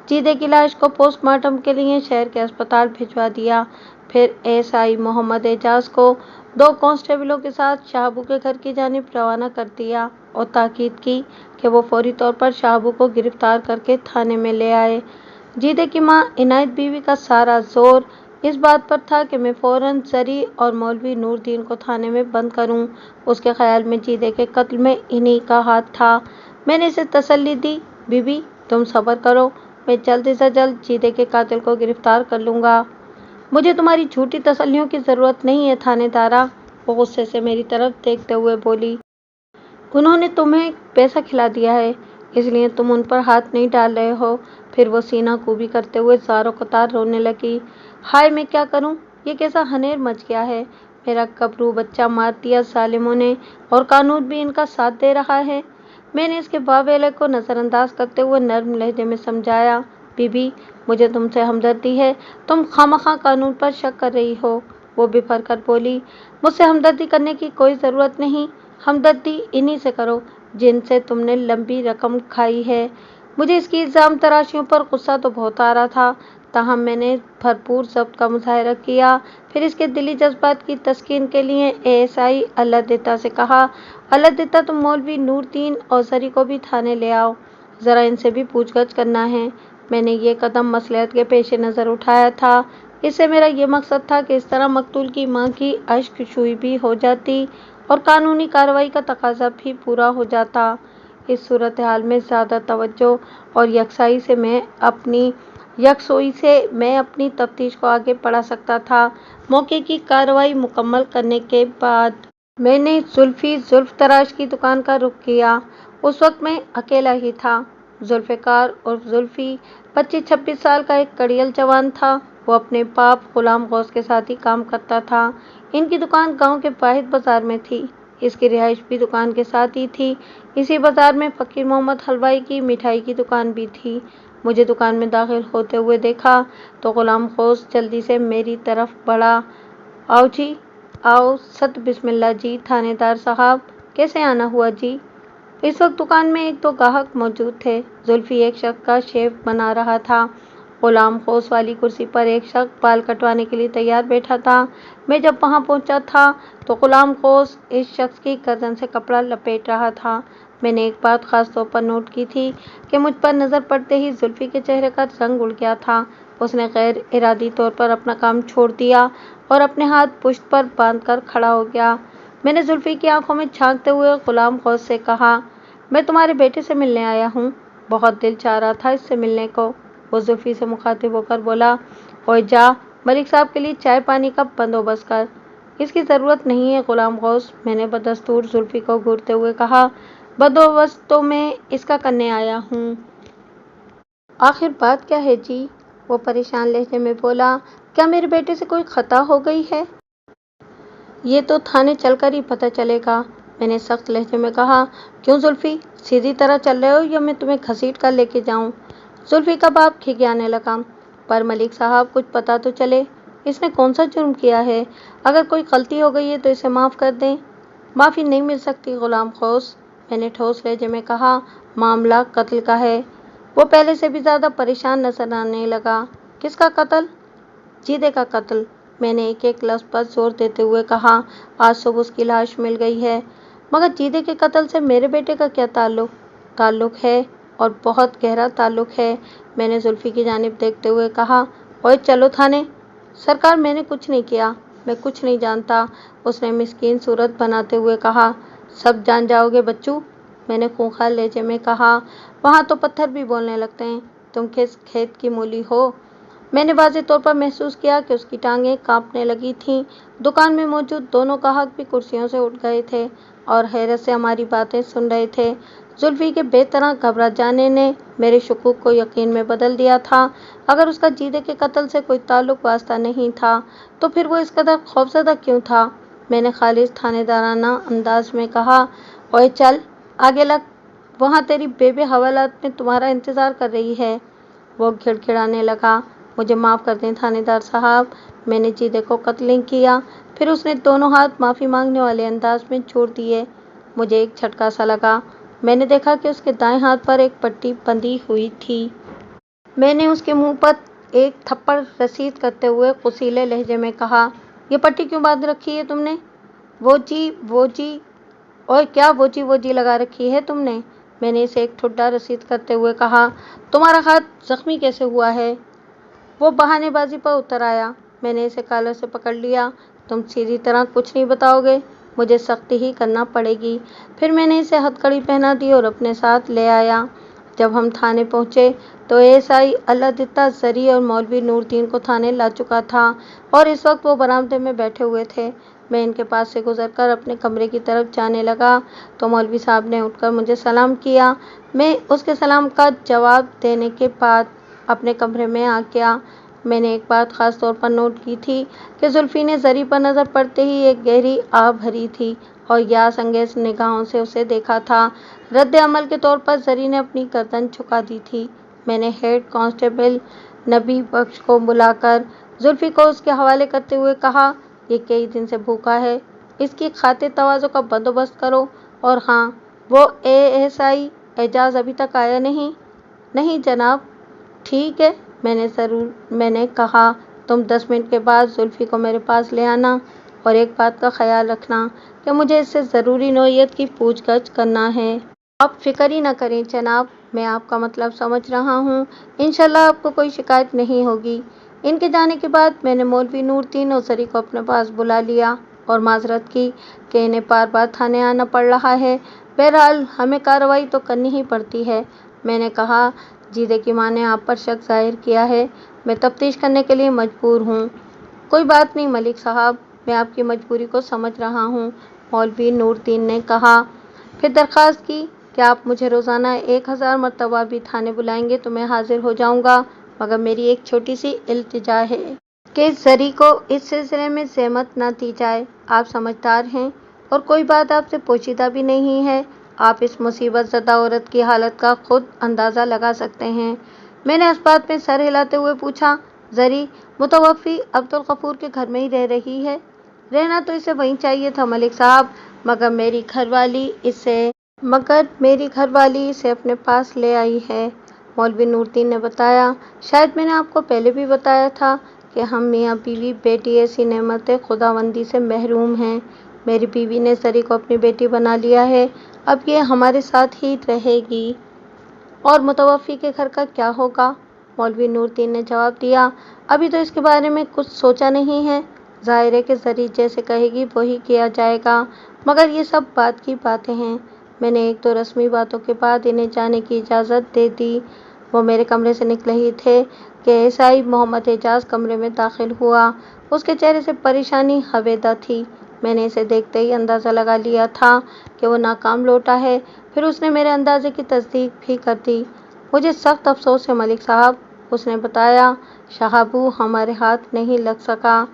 جیدے کی لاش کو پوسٹ مارٹم کے لیے شہر کے اسپتال بھجوا دیا۔ پھر SI محمد اعجاز کو 2 کانسٹیبلوں کے ساتھ شہابو کے گھر کی جانب روانہ کر دیا اور تاکید کی کہ وہ فوری طور پر شہابو کو گرفتار کر کے تھانے میں لے آئے۔ جیدے کی ماں عنایت بیوی کا سارا زور اس بات پر تھا کہ میں فوراً زری اور مولوی نور الدین کو تھانے میں بند کروں۔ اس کے خیال میں جیدے کے قتل میں انہی کا ہاتھ تھا۔ میں نے اسے تسلی دی، بی بی تم صبر کرو، میں جلد سے جلد جیدے کے قاتل کو گرفتار کر لوں گا۔ مجھے تمہاری جھوٹی تسلیوں کی ضرورت نہیں ہے تھانے دارا، وہ غصے سے میری طرف دیکھتے ہوئے بولی۔ انہوں نے تمہیں پیسہ کھلا دیا ہے اس لیے تم ان پر ہاتھ نہیں ڈال رہے ہو۔ پھر وہ سینہ کوبی کرتے ہوئے زار و قطار رونے لگی۔ ہائے میں کیا کروں، یہ کیسا ہنیر مچ گیا ہے، میرا گبرو بچہ مار دیا ظالموں نے اور قانون بھی ان کا ساتھ دے رہا ہے۔ میں نے اس کے واویلے کو نظر انداز کرتے ہوئے نرم لہجے میں سمجھایا، بی بی مجھے تم سے ہمدردی ہے، تم خوامخواہ قانون پر شک کر رہی ہو۔ وہ بفر کر بولی، مجھ سے ہمدردی کرنے کی کوئی ضرورت نہیں، ہمدردی انہی سے کرو جن سے تم نے لمبی رقم کھائی ہے۔ مجھے اس کی الزام تراشیوں پر غصہ تو بہت آ رہا تھا، تاہم میں نے بھرپور ضبط کا مظاہرہ کیا۔ پھر اس کے دلی جذبات کی تسکین کے لیے SI اللہ دتا سے کہا، اللہ دتا تم مولوی نور الدین اور زری کو بھی تھانے لے آؤ، ذرا ان سے بھی پوچھ گچھ کرنا ہے۔ میں نے یہ قدم مصلحت کے پیش نظر اٹھایا تھا، اس سے میرا یہ مقصد تھا کہ اس طرح مقتول کی ماں کی اشک شوئی بھی ہو جاتی اور قانونی کارروائی کا تقاضا بھی پورا ہو جاتا۔ اس صورتحال میں زیادہ توجہ اور یکسوئی سے میں اپنی تفتیش کو آگے بڑھا سکتا تھا۔ موقع کی کارروائی مکمل کرنے کے بعد میں نے زلف تراش کی دکان کا رخ کیا۔ اس وقت میں اکیلا ہی تھا۔ ذوالفقار عرف زلفی 25-26 سال کا ایک کڑیل جوان تھا۔ وہ اپنے باپ غلام غوث کے ساتھ ہی کام کرتا تھا۔ ان کی دکان گاؤں کے واحد بازار میں تھی، اس کی رہائش بھی دکان کے ساتھ ہی تھی۔ اسی بازار میں فقیر محمد حلوائی کی مٹھائی کی دکان بھی تھی۔ مجھے دکان میں داخل ہوتے ہوئے دیکھا تو غلام غوث جلدی سے میری طرف بڑھا، آؤ جی آؤ، ست بسم اللہ جی، تھانے دار صاحب کیسے آنا ہوا جی؟ اس وقت دکان میں 1-2 گاہک موجود تھے۔ زلفی ایک شخص کا شیف بنا رہا تھا۔ غلام غوث والی کرسی پر ایک شخص بال کٹوانے کے لیے تیار بیٹھا تھا۔ میں جب وہاں پہنچا تھا تو غلام غوث اس شخص کی گردن سے کپڑا لپیٹ رہا تھا۔ میں نے ایک بات خاص طور پر نوٹ کی تھی کہ مجھ پر نظر پڑتے ہی زلفی کے چہرے کا رنگ اڑ گیا تھا۔ اس نے غیر ارادی طور پر اپنا کام چھوڑ دیا اور اپنے ہاتھ پشت پر باندھ کر کھڑا ہو گیا۔ میں نے زلفی کی آنکھوں میں جھانکتے ہوئے غلام غوث سے کہا، میں تمہارے بیٹے سے ملنے آیا ہوں، بہت دل چاہ رہا تھا اس سے ملنے کو۔ وہ زلفی سے مخاطب ہو کر بولا، اوئے جا ملک صاحب کے لیے چائے پانی کا بندوبست کر۔ اس کی ضرورت نہیں ہے غلام غوث، میں نے بدستور زلفی کو گھورتے ہوئے کہا، بندوبست تو میں اس کا کرنے آیا ہوں۔ آخر بات کیا ہے جی؟ وہ پریشان لہجے میں بولا، کیا میرے بیٹے سے کوئی خطا ہو گئی ہے؟ یہ تو تھانے چل کر ہی پتہ چلے گا، میں نے سخت لہجے میں کہا۔ کیوں زلفی، سیدھی طرح چل رہے ہو یا میں تمہیں گھسیٹ کر لے کے جاؤں؟ زلفی کا باپ کھگیانے لگا، پر ملک صاحب کچھ پتہ تو چلے، اس نے کون سا جرم کیا ہے؟ اگر کوئی غلطی ہو گئی ہے تو اسے معاف کر دیں۔ معافی نہیں مل سکتی غلام غوث، میں نے ٹھوس لہجے میں کہا، معاملہ قتل کا ہے۔ وہ پہلے سے بھی زیادہ پریشان نظر آنے لگا۔ کس کا قتل؟ جیدے کا قتل، میں نے ایک لفظ پر زور دیتے ہوئے کہا۔ آج صبح اس کی لاش مل گئی ہے، مگر جیدے کے قتل سے میرے بیٹے کا کیا تعلق ہے؟ اور بہت گہرا تعلق ہے، میں نے زلفی کی جانب دیکھتے ہوئے کہا۔ اوئے چلو تھانے۔ سرکار میں نے کچھ نہیں کیا، मैं कुछ नहीं जानता, उसने मिस्कीन सूरत बनाते हुए कहा। सब जान जाओगे बच्चू, मैंने खूंखार लहजे में कहा। वहाँ तो पत्थर भी बोलने लगते हैं, तुम किस खेत की मूली हो? मैंने वाज़े तौर पर महसूस किया कि उसकी टांगें कांपने लगी थीं। दुकान में मौजूद दोनों ग्राहक भी कुर्सियों से उठ गए थे और हैरत से हमारी बातें सुन रहे थे। जुल्फी के बेतरह घबरा जाने ने मेरे शकूक को यकीन में बदल दिया था। अगर उसका जीदे के कत्ल से कोई ताल्लुक वास्ता नहीं था, तो फिर वो इस कदर खौफजदा क्यों था? मैंने खालिस थानेदाराना अंदाज में कहा, ओए चल, आगे लग, वहाँ तेरी बेबे हवालात में तुम्हारा इंतज़ार कर रही है। वो खिड़खिड़ाने लगा। मुझे माफ़ कर दें थानेदार साहब, मैंने जीदे को कत्ल नहीं किया। फिर उसने दोनों हाथ माफ़ी मांगने वाले अंदाज में जोड़ दिए। मुझे एक झटका सा लगा। मैंने देखा कि उसके दाएं हाथ पर एक पट्टी बंधी हुई थी। मैंने उसके मुंह पर एक थप्पड़ रसीद करते हुए कुसीले लहजे में कहा, ये पट्टी क्यों बांध रखी है तुमने? वो जी, और क्या वो जी लगा रखी है तुमने? मैंने इसे एक ठुड्डा रसीद करते हुए कहा। तुम्हारा हाथ जख्मी कैसे हुआ है? वो बहानेबाजी पर उतर आया। मैंने इसे कॉलर से पकड़ लिया। तुम सीधी तरह कुछ नहीं बताओगे, मुझे सख्ती ही करना पड़ेगी। फिर मैंने इसे हथकड़ी पहना दी और अपने साथ ले आया। जब हम थाने पहुंचे तो एएसआई अल्लादित्ता जरी और मौलवी नूरदीन को थाने ला चुका था और इस वक्त वो बरामदे में बैठे हुए थे। मैं इनके पास से गुजरकर अपने कमरे की तरफ जाने लगा तो मौलवी साहब ने उठकर मुझे सलाम किया। मैं उसके सलाम का जवाब देने के बाद अपने कमरे में आ गया। मैंने एक बात ख़ास तौर पर नोट की थी कि जुल्फी ने जरी पर नज़र पड़ते ही एक गहरी आह भरी थी और यास अंगेज निगाहों से उसे देखा था। रद्द अमल के तौर पर जरी ने अपनी गर्दन झुका दी थी। मैंने हेड कांस्टेबल नबी बख्श को बुलाकर जुल्फी को उसके हवाले करते हुए कहा, ये कई दिन से भूखा है, इसकी खातिर तवाज़ो का बंदोबस्त करो। और हाँ, वो एएसआई एजाज अभी तक आया नहीं? नहीं जनाब। ठीक है, मैंने कहा, तुम 10 मिनट के बाद जुल्फी को मेरे पास ले आना और एक बात का ख्याल रखना कि मुझे इससे ज़रूरी नौइयत की पूछगछ करना है। आप फिक्र ही न करें जनाब, मैं आपका मतलब समझ रहा हूँ। इंशाल्लाह आपको कोई शिकायत नहीं होगी। इनके जाने के बाद मैंने मौलवी नूरदीन और जरी को अपने पास बुला लिया और माजरत की कि इन्हें बार बार थाने आना पड़ रहा है। बहरहाल हमें कार्रवाई तो करनी ही पड़ती है। मैंने कहा, जीदे की माँ ने आप पर शक जाहिर किया है, मैं तफ्तीश करने के लिए मजबूर हूँ। कोई बात नहीं मलिक साहब, मैं आपकी मजबूरी को समझ रहा हूँ, मौलवी नूरदीन ने कहा। फिर दरख्वास्त की कि आप मुझे रोज़ाना 1000 मरतबा भी थाने बुलाएंगे तो मैं हाजिर हो जाऊँगा, मगर मेरी एक छोटी सी इल्तिजा है कि जरी को इस सिलसिले में ज़हमत न दी जाए। आप समझदार हैं और कोई बात आपसे पोशीदा भी नहीं है। आप इस मुसीबत ज़दा औरत की हालत का खुद अंदाज़ा लगा सकते हैं। मैंने इस बात में सर हिलाते हुए पूछा, जरी मुतवफ़ी अब्दुल गफूर के घर में ही रह रही है? रहना तो इसे वहीं चाहिए था मलिक साहब, मगर मेरी घरवाली इसे अपने पास ले आई है, मौलवी नूरदीन ने बताया। शायद मैंने आपको पहले भी बताया था कि हम मियाँ बीवी बेटी ऐसी नेमत खुदावंदी से महरूम हैं। मेरी बीवी ने जरी को अपनी बेटी बना लिया है, अब ये हमारे साथ ही रहेगी। और मुतवफ़ी के घर का क्या होगा? मौलवी नूरदीन ने जवाब दिया, अभी तो इसके बारे में कुछ सोचा नहीं है। ज़ाहिर है कि जरी जैसे कहेगी वही किया जाएगा, मगर ये सब बात की बातें हैं। मैंने 1-2 रस्मी बातों के बाद इन्हें जाने की इजाज़त दे दी। वो मेरे कमरे से निकले ही थे कि एएसआई मोहम्मद एजाज कमरे में दाखिल हुआ। उसके चेहरे से परेशानी हवेदा थी। मैंने इसे देखते ही अंदाज़ा लगा लिया था कि वो नाकाम लौटा है। फिर उसने मेरे अंदाजे की तस्दीक भी कर दी। मुझे सख्त अफसोस है मलिक साहब, उसने बताया, शाहबू हमारे हाथ नहीं लग सका।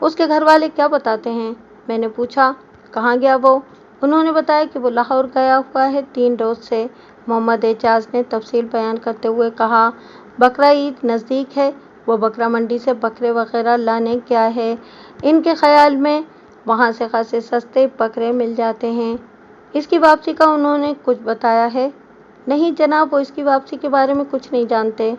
उसके घर वाले क्या बताते हैं? मैंने पूछा। कहाँ गया वो? उन्होंने बताया कि वो लाहौर गया हुआ है 3 रोज़ से, मोहम्मद एजाज ने तफसील बयान करते हुए कहा। बकरा ईद नज़दीक है, वो बकरा मंडी से बकरे वगैरह लाने गया है। इनके ख्याल में वहाँ से खासे सस्ते बकरे मिल जाते हैं। इसकी वापसी का उन्होंने कुछ बताया है? नहीं जनाब, वो इसकी वापसी के बारे में कुछ नहीं जानते।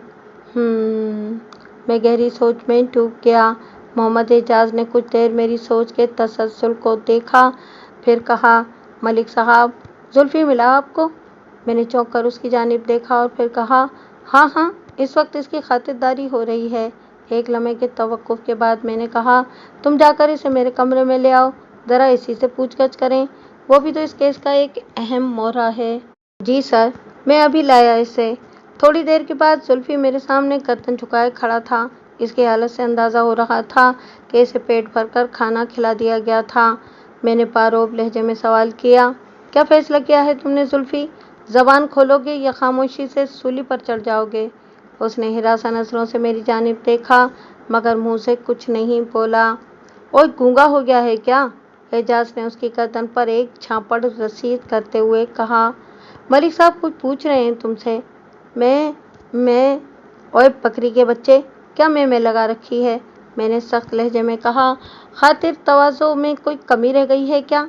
मैं गहरी सोच में डूब गया। मोहम्मद एजाज ने कुछ देर मेरी सोच के तसलसल को देखा, फिर कहा, मलिक साहब, जुल्फी मिला आपको? मैंने चौंक कर उसकी जानिब देखा और फिर कहा, हाँ, इस वक्त इसकी खातिरदारी हो रही है। ایک لمحے کے توقف کے بعد میں نے کہا، تم جا کر اسے میرے کمرے میں لے آؤ، ذرا اسی سے پوچھ گچھ کریں، وہ بھی تو اس کیس کا ایک اہم مورا ہے۔ جی سر، میں ابھی لایا اسے۔ تھوڑی دیر کے بعد زلفی میرے سامنے گردن جھکائے کھڑا تھا۔ اس کی حالت سے اندازہ ہو رہا تھا کہ اسے پیٹ بھر کر کھانا کھلا دیا گیا تھا۔ میں نے پاروب لہجے میں سوال کیا، کیا فیصلہ کیا ہے تم نے زلفی؟ زبان کھولو گے یا خاموشی سے سولی پر چڑھ جاؤ گے؟ اس نے ہراساں نظروں سے میری جانب دیکھا مگر منہ سے کچھ نہیں بولا۔ اوئے گونگا ہو گیا ہے کیا؟ اعجاز نے اس کی گردن پر ایک جھاپڑ رسید کرتے ہوئے کہا۔ ملک صاحب کچھ پوچھ رہے ہیں تم سے۔ میں اوئے بکری کے بچے، کیا میں لگا رکھی ہے؟ میں نے سخت لہجے میں کہا۔ خاطر تواضع میں کوئی کمی رہ گئی ہے کیا؟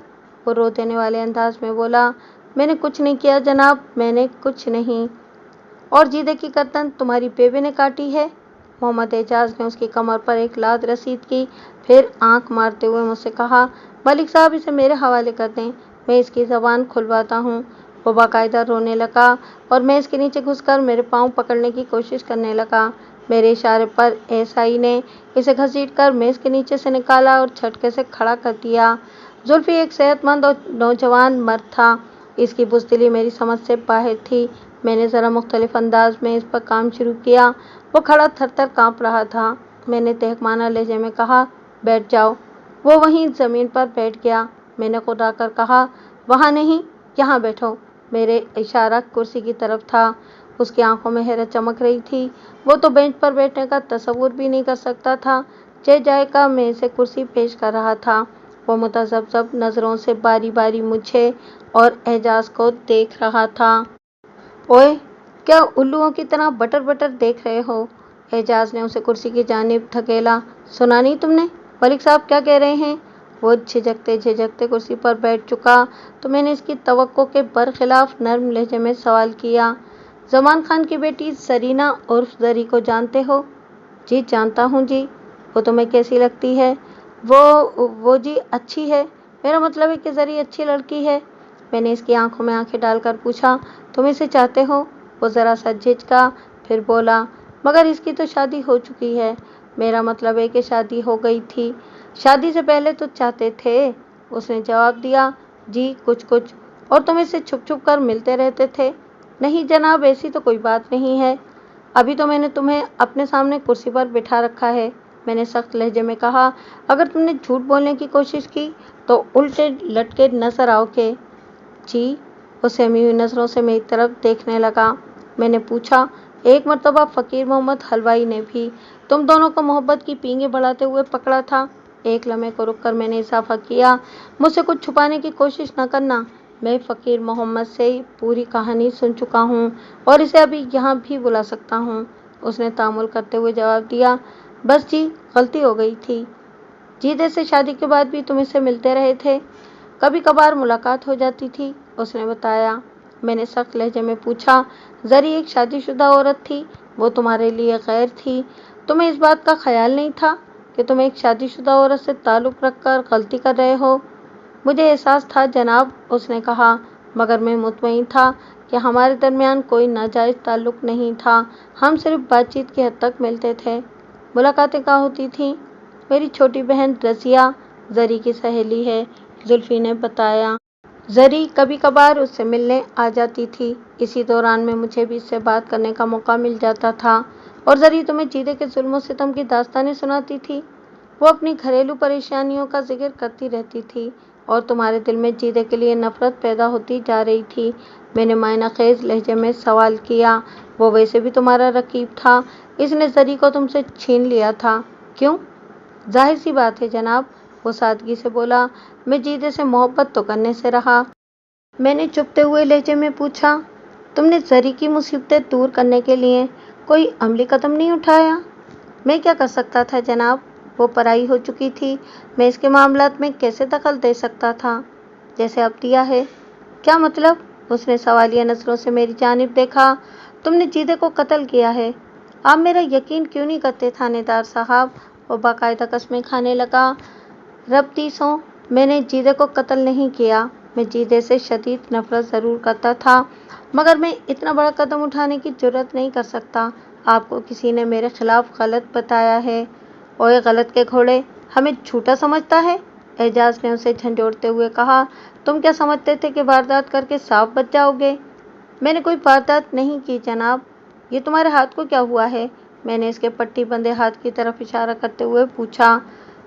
وہ رو دینے والے انداز میں بولا۔ میں نے کچھ نہیں کیا جناب، میں نے کچھ نہیں۔ اور جیدے کی گردن تمہاری بیوی نے کاٹی ہے؟ محمد اعجاز نے اس کی کمر پر ایک لاد رسید کی، پھر آنکھ مارتے ہوئے مجھ سے کہا، ملک صاحب اسے میرے حوالے کر دیں، میں اس کی زبان کھلواتا ہوں۔ وہ باقاعدہ رونے لگا اور میں اس کے نیچے گھس کر میرے پاؤں پکڑنے کی کوشش کرنے لگا۔ میرے اشارے پر ایس آئی نے اسے گھسیٹ کر میز کے نیچے سے نکالا اور جھٹکے سے کھڑا کر دیا۔ زلفی ایک صحت مند اور نوجوان مرد تھا، اس کی بزدلی میری سمجھ سے باہر تھی۔ میں نے ذرا مختلف انداز میں اس پر کام شروع کیا۔ وہ کھڑا تھر تھر کانپ رہا تھا۔ میں نے تہمانہ لہجے میں کہا، بیٹھ جاؤ۔ وہ وہیں زمین پر بیٹھ گیا۔ میں نے خدا کر کہا، وہاں نہیں، یہاں بیٹھو۔ میرے اشارہ کرسی کی طرف تھا۔ اس کی آنکھوں میں حیرت چمک رہی تھی۔ وہ تو بینچ پر بیٹھنے کا تصور بھی نہیں کر سکتا تھا۔ جے ذائقہ میں اسے کرسی پیش کر رہا تھا۔ وہ متذبذب نظروں سے باری باری مجھے اور اعجاز کو دیکھ رہا تھا۔ اوئے، کیا الوؤں کی طرح بٹر بٹر دیکھ رہے ہو؟ اعجاز نے اسے کرسی کی جانب دھکیلا۔ سنا نہیں تم نے؟ ملک صاحب کیا کہہ رہے ہیں؟ وہ جھجکتے جھجکتے کرسی پر بیٹھ چکا تو میں نے اس کی توقع کے برخلاف نرم لہجے میں سوال کیا، زمان خان کی بیٹی زرینہ عرف زری کو جانتے ہو؟ جی جانتا ہوں جی۔ وہ تمہیں کیسی لگتی ہے؟ وہ جی اچھی ہے، میرا مطلب ہے کہ زری اچھی لڑکی ہے۔ میں نے اس کی آنکھوں میں آنکھیں ڈال کر پوچھا، تم اسے چاہتے ہو؟ وہ ذرا سا جھجکا، پھر بولا، مگر اس کی تو شادی ہو چکی ہے۔ میرا مطلب ہے کہ شادی ہو گئی تھی۔ شادی سے پہلے تو چاہتے تھے، اس نے جواب دیا۔ جی کچھ کچھ۔ اور تم اس سے چھپ چھپ کر ملتے رہتے تھے؟ نہیں جناب، ایسی تو کوئی بات نہیں ہے۔ ابھی تو میں نے تمہیں اپنے سامنے کرسی پر بٹھا رکھا ہے۔ میں نے سخت لہجے میں کہا، اگر تم نے جھوٹ بولنے کی کوشش کی تو الٹے لٹکے نظر آؤ گے۔ جی؟ وہ سہمی ہوئی نظروں سے میری طرف دیکھنے لگا۔ میں نے پوچھا، ایک مرتبہ فقیر محمد حلوائی نے بھی تم دونوں کو محبت کی پینگیں بڑھاتے ہوئے پکڑا تھا۔ ایک لمحے کو رک کر میں نے اضافہ کیا، مجھ سے کچھ چھپانے کی کوشش نہ کرنا، میں فقیر محمد سے پوری کہانی سن چکا ہوں اور اسے ابھی یہاں بھی بلا سکتا ہوں۔ اس نے تامل کرتے ہوئے جواب دیا، بس جی، غلطی ہو گئی تھی۔ جیدے سے شادی کے بعد بھی تم اس سے ملتے رہے تھے؟ کبھی کبھار ملاقات ہو جاتی تھی، اس نے بتایا۔ میں نے سخت لہجے میں پوچھا، زری ایک شادی شدہ عورت تھی، وہ تمہارے لیے غیر تھی، تمہیں اس بات کا خیال نہیں تھا کہ تم ایک شادی شدہ عورت سے تعلق رکھ کر غلطی کر رہے ہو؟ مجھے احساس تھا جناب، اس نے کہا، مگر میں مطمئن تھا کہ ہمارے درمیان کوئی ناجائز تعلق نہیں تھا، ہم صرف بات چیت کی حد تک ملتے تھے۔ ملاقاتیں کہاں ہوتی تھیں؟ میری چھوٹی بہن رضیہ زری کی سہیلی ہے، زلفی نے بتایا۔ زری کبھی کبھار اس سے ملنے آ جاتی تھی، اسی دوران میں مجھے بھی اس سے بات کرنے کا موقع مل جاتا تھا۔ اور زری تمہیں جیدے کے ظلم و ستم کی داستانیں سناتی تھی، وہ اپنی گھریلو پریشانیوں کا ذکر کرتی رہتی تھی اور تمہارے دل میں جیدے کے لیے نفرت پیدا ہوتی جا رہی تھی۔ میں نے معنی خیز لہجے میں سوال کیا، وہ ویسے بھی تمہارا رقیب تھا، اس نے زری کو تم سے چھین لیا تھا، کیوں؟ ظاہر سی بات ہے جناب، وہ سادگی سے بولا، میں جیدے سے محبت تو کرنے سے رہا۔ میں نے چپتے ہوئے لہجے میں پوچھا، تم نے زری کی مصیبتیں دور کرنے کے لیے کوئی عملی قدم نہیں اٹھایا؟ میں کیا کر سکتا تھا جناب، وہ پرائی ہو چکی تھی، میں اس کے معاملات میں کیسے دخل دے سکتا تھا جیسے اب دیا ہے؟ کیا مطلب؟ اس نے سوالیہ نظروں سے میری جانب دیکھا۔ تم نے جیدے کو قتل کیا ہے، آپ میرا یقین کیوں نہیں کرتے تھانے دار صاحب؟ وہ باقاعدہ قسمیں کھانے لگا۔ رب دی سو، میں نے جیدے کو قتل نہیں کیا، मैं जीदे से शदीद नफरत ज़रूर करता था, मगर मैं इतना बड़ा कदम उठाने की जुर्रत नहीं कर सकता। आपको किसी ने मेरे खिलाफ गलत बताया है। ओए गलत के घोड़े, हमें झूठा समझता है? एजाज ने उसे झंझोड़ते हुए कहा। तुम क्या समझते थे कि वारदात करके साफ बच जाओगे? मैंने कोई वारदात नहीं की जनाब। ये तुम्हारे हाथ को क्या हुआ है? मैंने इसके पट्टी बंधे हाथ की तरफ इशारा करते हुए पूछा।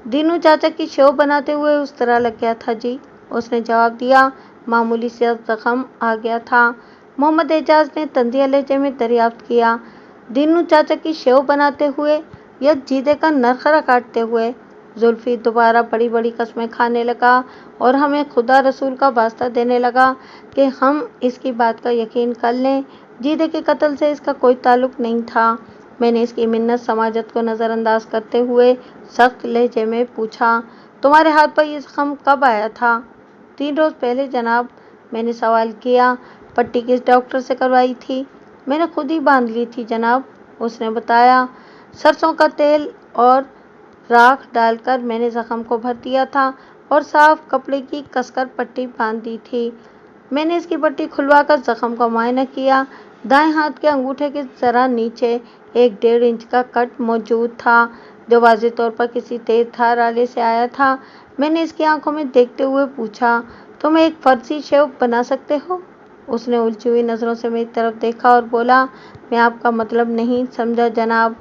दीनू चाचा की शेव बनाते हुए उस तरह लग गया था जी, उसने जवाब दिया। मामूली सा जख्म आ गया था। मोहम्मद एजाज ने तंदिया लहजे में दरियाफ्त किया। दीनू चाचा की शेव बनाते हुए या जीदे का नरखरा काटते हुए? जुल्फी दोबारा बड़ी बड़ी कस्में खाने लगा और हमें खुदा रसूल का वास्ता देने लगा कि हम इसकी बात का यकीन कर लें। जीदे के कत्ल से इसका कोई ताल्लुक नहीं था। मैंने इसकी मिन्नत समाजत को नज़रअंदाज करते हुए सख्त लहजे में पूछा। तुम्हारे हाथ पर ये जख्म कब आया था? 3 रोज़ पहले जनाब, मैंने सवाल किया। पट्टी किस डॉक्टर से करवाई थी? मैंने खुद ही बांध ली थी जनाब, उसने बताया। सरसों का तेल और राख डालकर मैंने जख्म को भर दिया था और साफ कपड़े की कसकर पट्टी बांध दी थी। मैंने इसकी पट्टी खुलवाकर जख्म का मुआयना किया। दाएं हाथ के अंगूठे के जरा नीचे एक 1.5 इंच का कट मौजूद था जो वाज़ेह तौर पर किसी तेज धार आले से आया था। मैंने इसकी आंखों में देखते हुए पूछा, तुम एक फर्जी शेव बना सकते हो? उसने उलझी हुई नज़रों से मेरी तरफ देखा और बोला, मैं आपका मतलब नहीं समझा जनाब।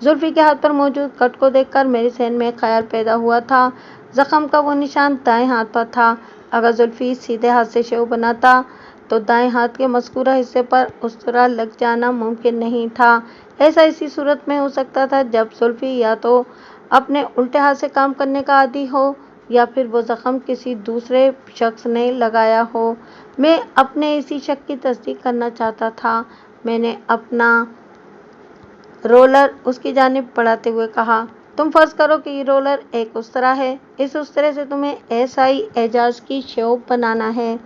जुल्फी के हाथ पर मौजूद कट को देखकर मेरे ज़हन में एक ख्याल पैदा हुआ था। जख्म का वो निशान दाएं हाथ पर था। अगर जुल्फी सीधे हाथ से शेव बनाता तो दाएं हाथ के मज़कूरा हिस्से पर उस तरह लग जाना मुमकिन नहीं था। ऐसा इसी सूरत में हो सकता था जब जुल्फी या तो अपने उल्टे हाथ से काम करने का आदी हो या फिर वो जख्म किसी दूसरे शख्स ने लगाया हो। मैं अपने इसी शक की तस्दीक करना चाहता था। मैंने अपना रोलर उसकी जानिब बढ़ाते हुए कहा, तुम फर्ज करो कि ये रोलर एक उस्तरा है। इस उस्तरे से तुम्हें एसआई एजाज की शेव बनाना है।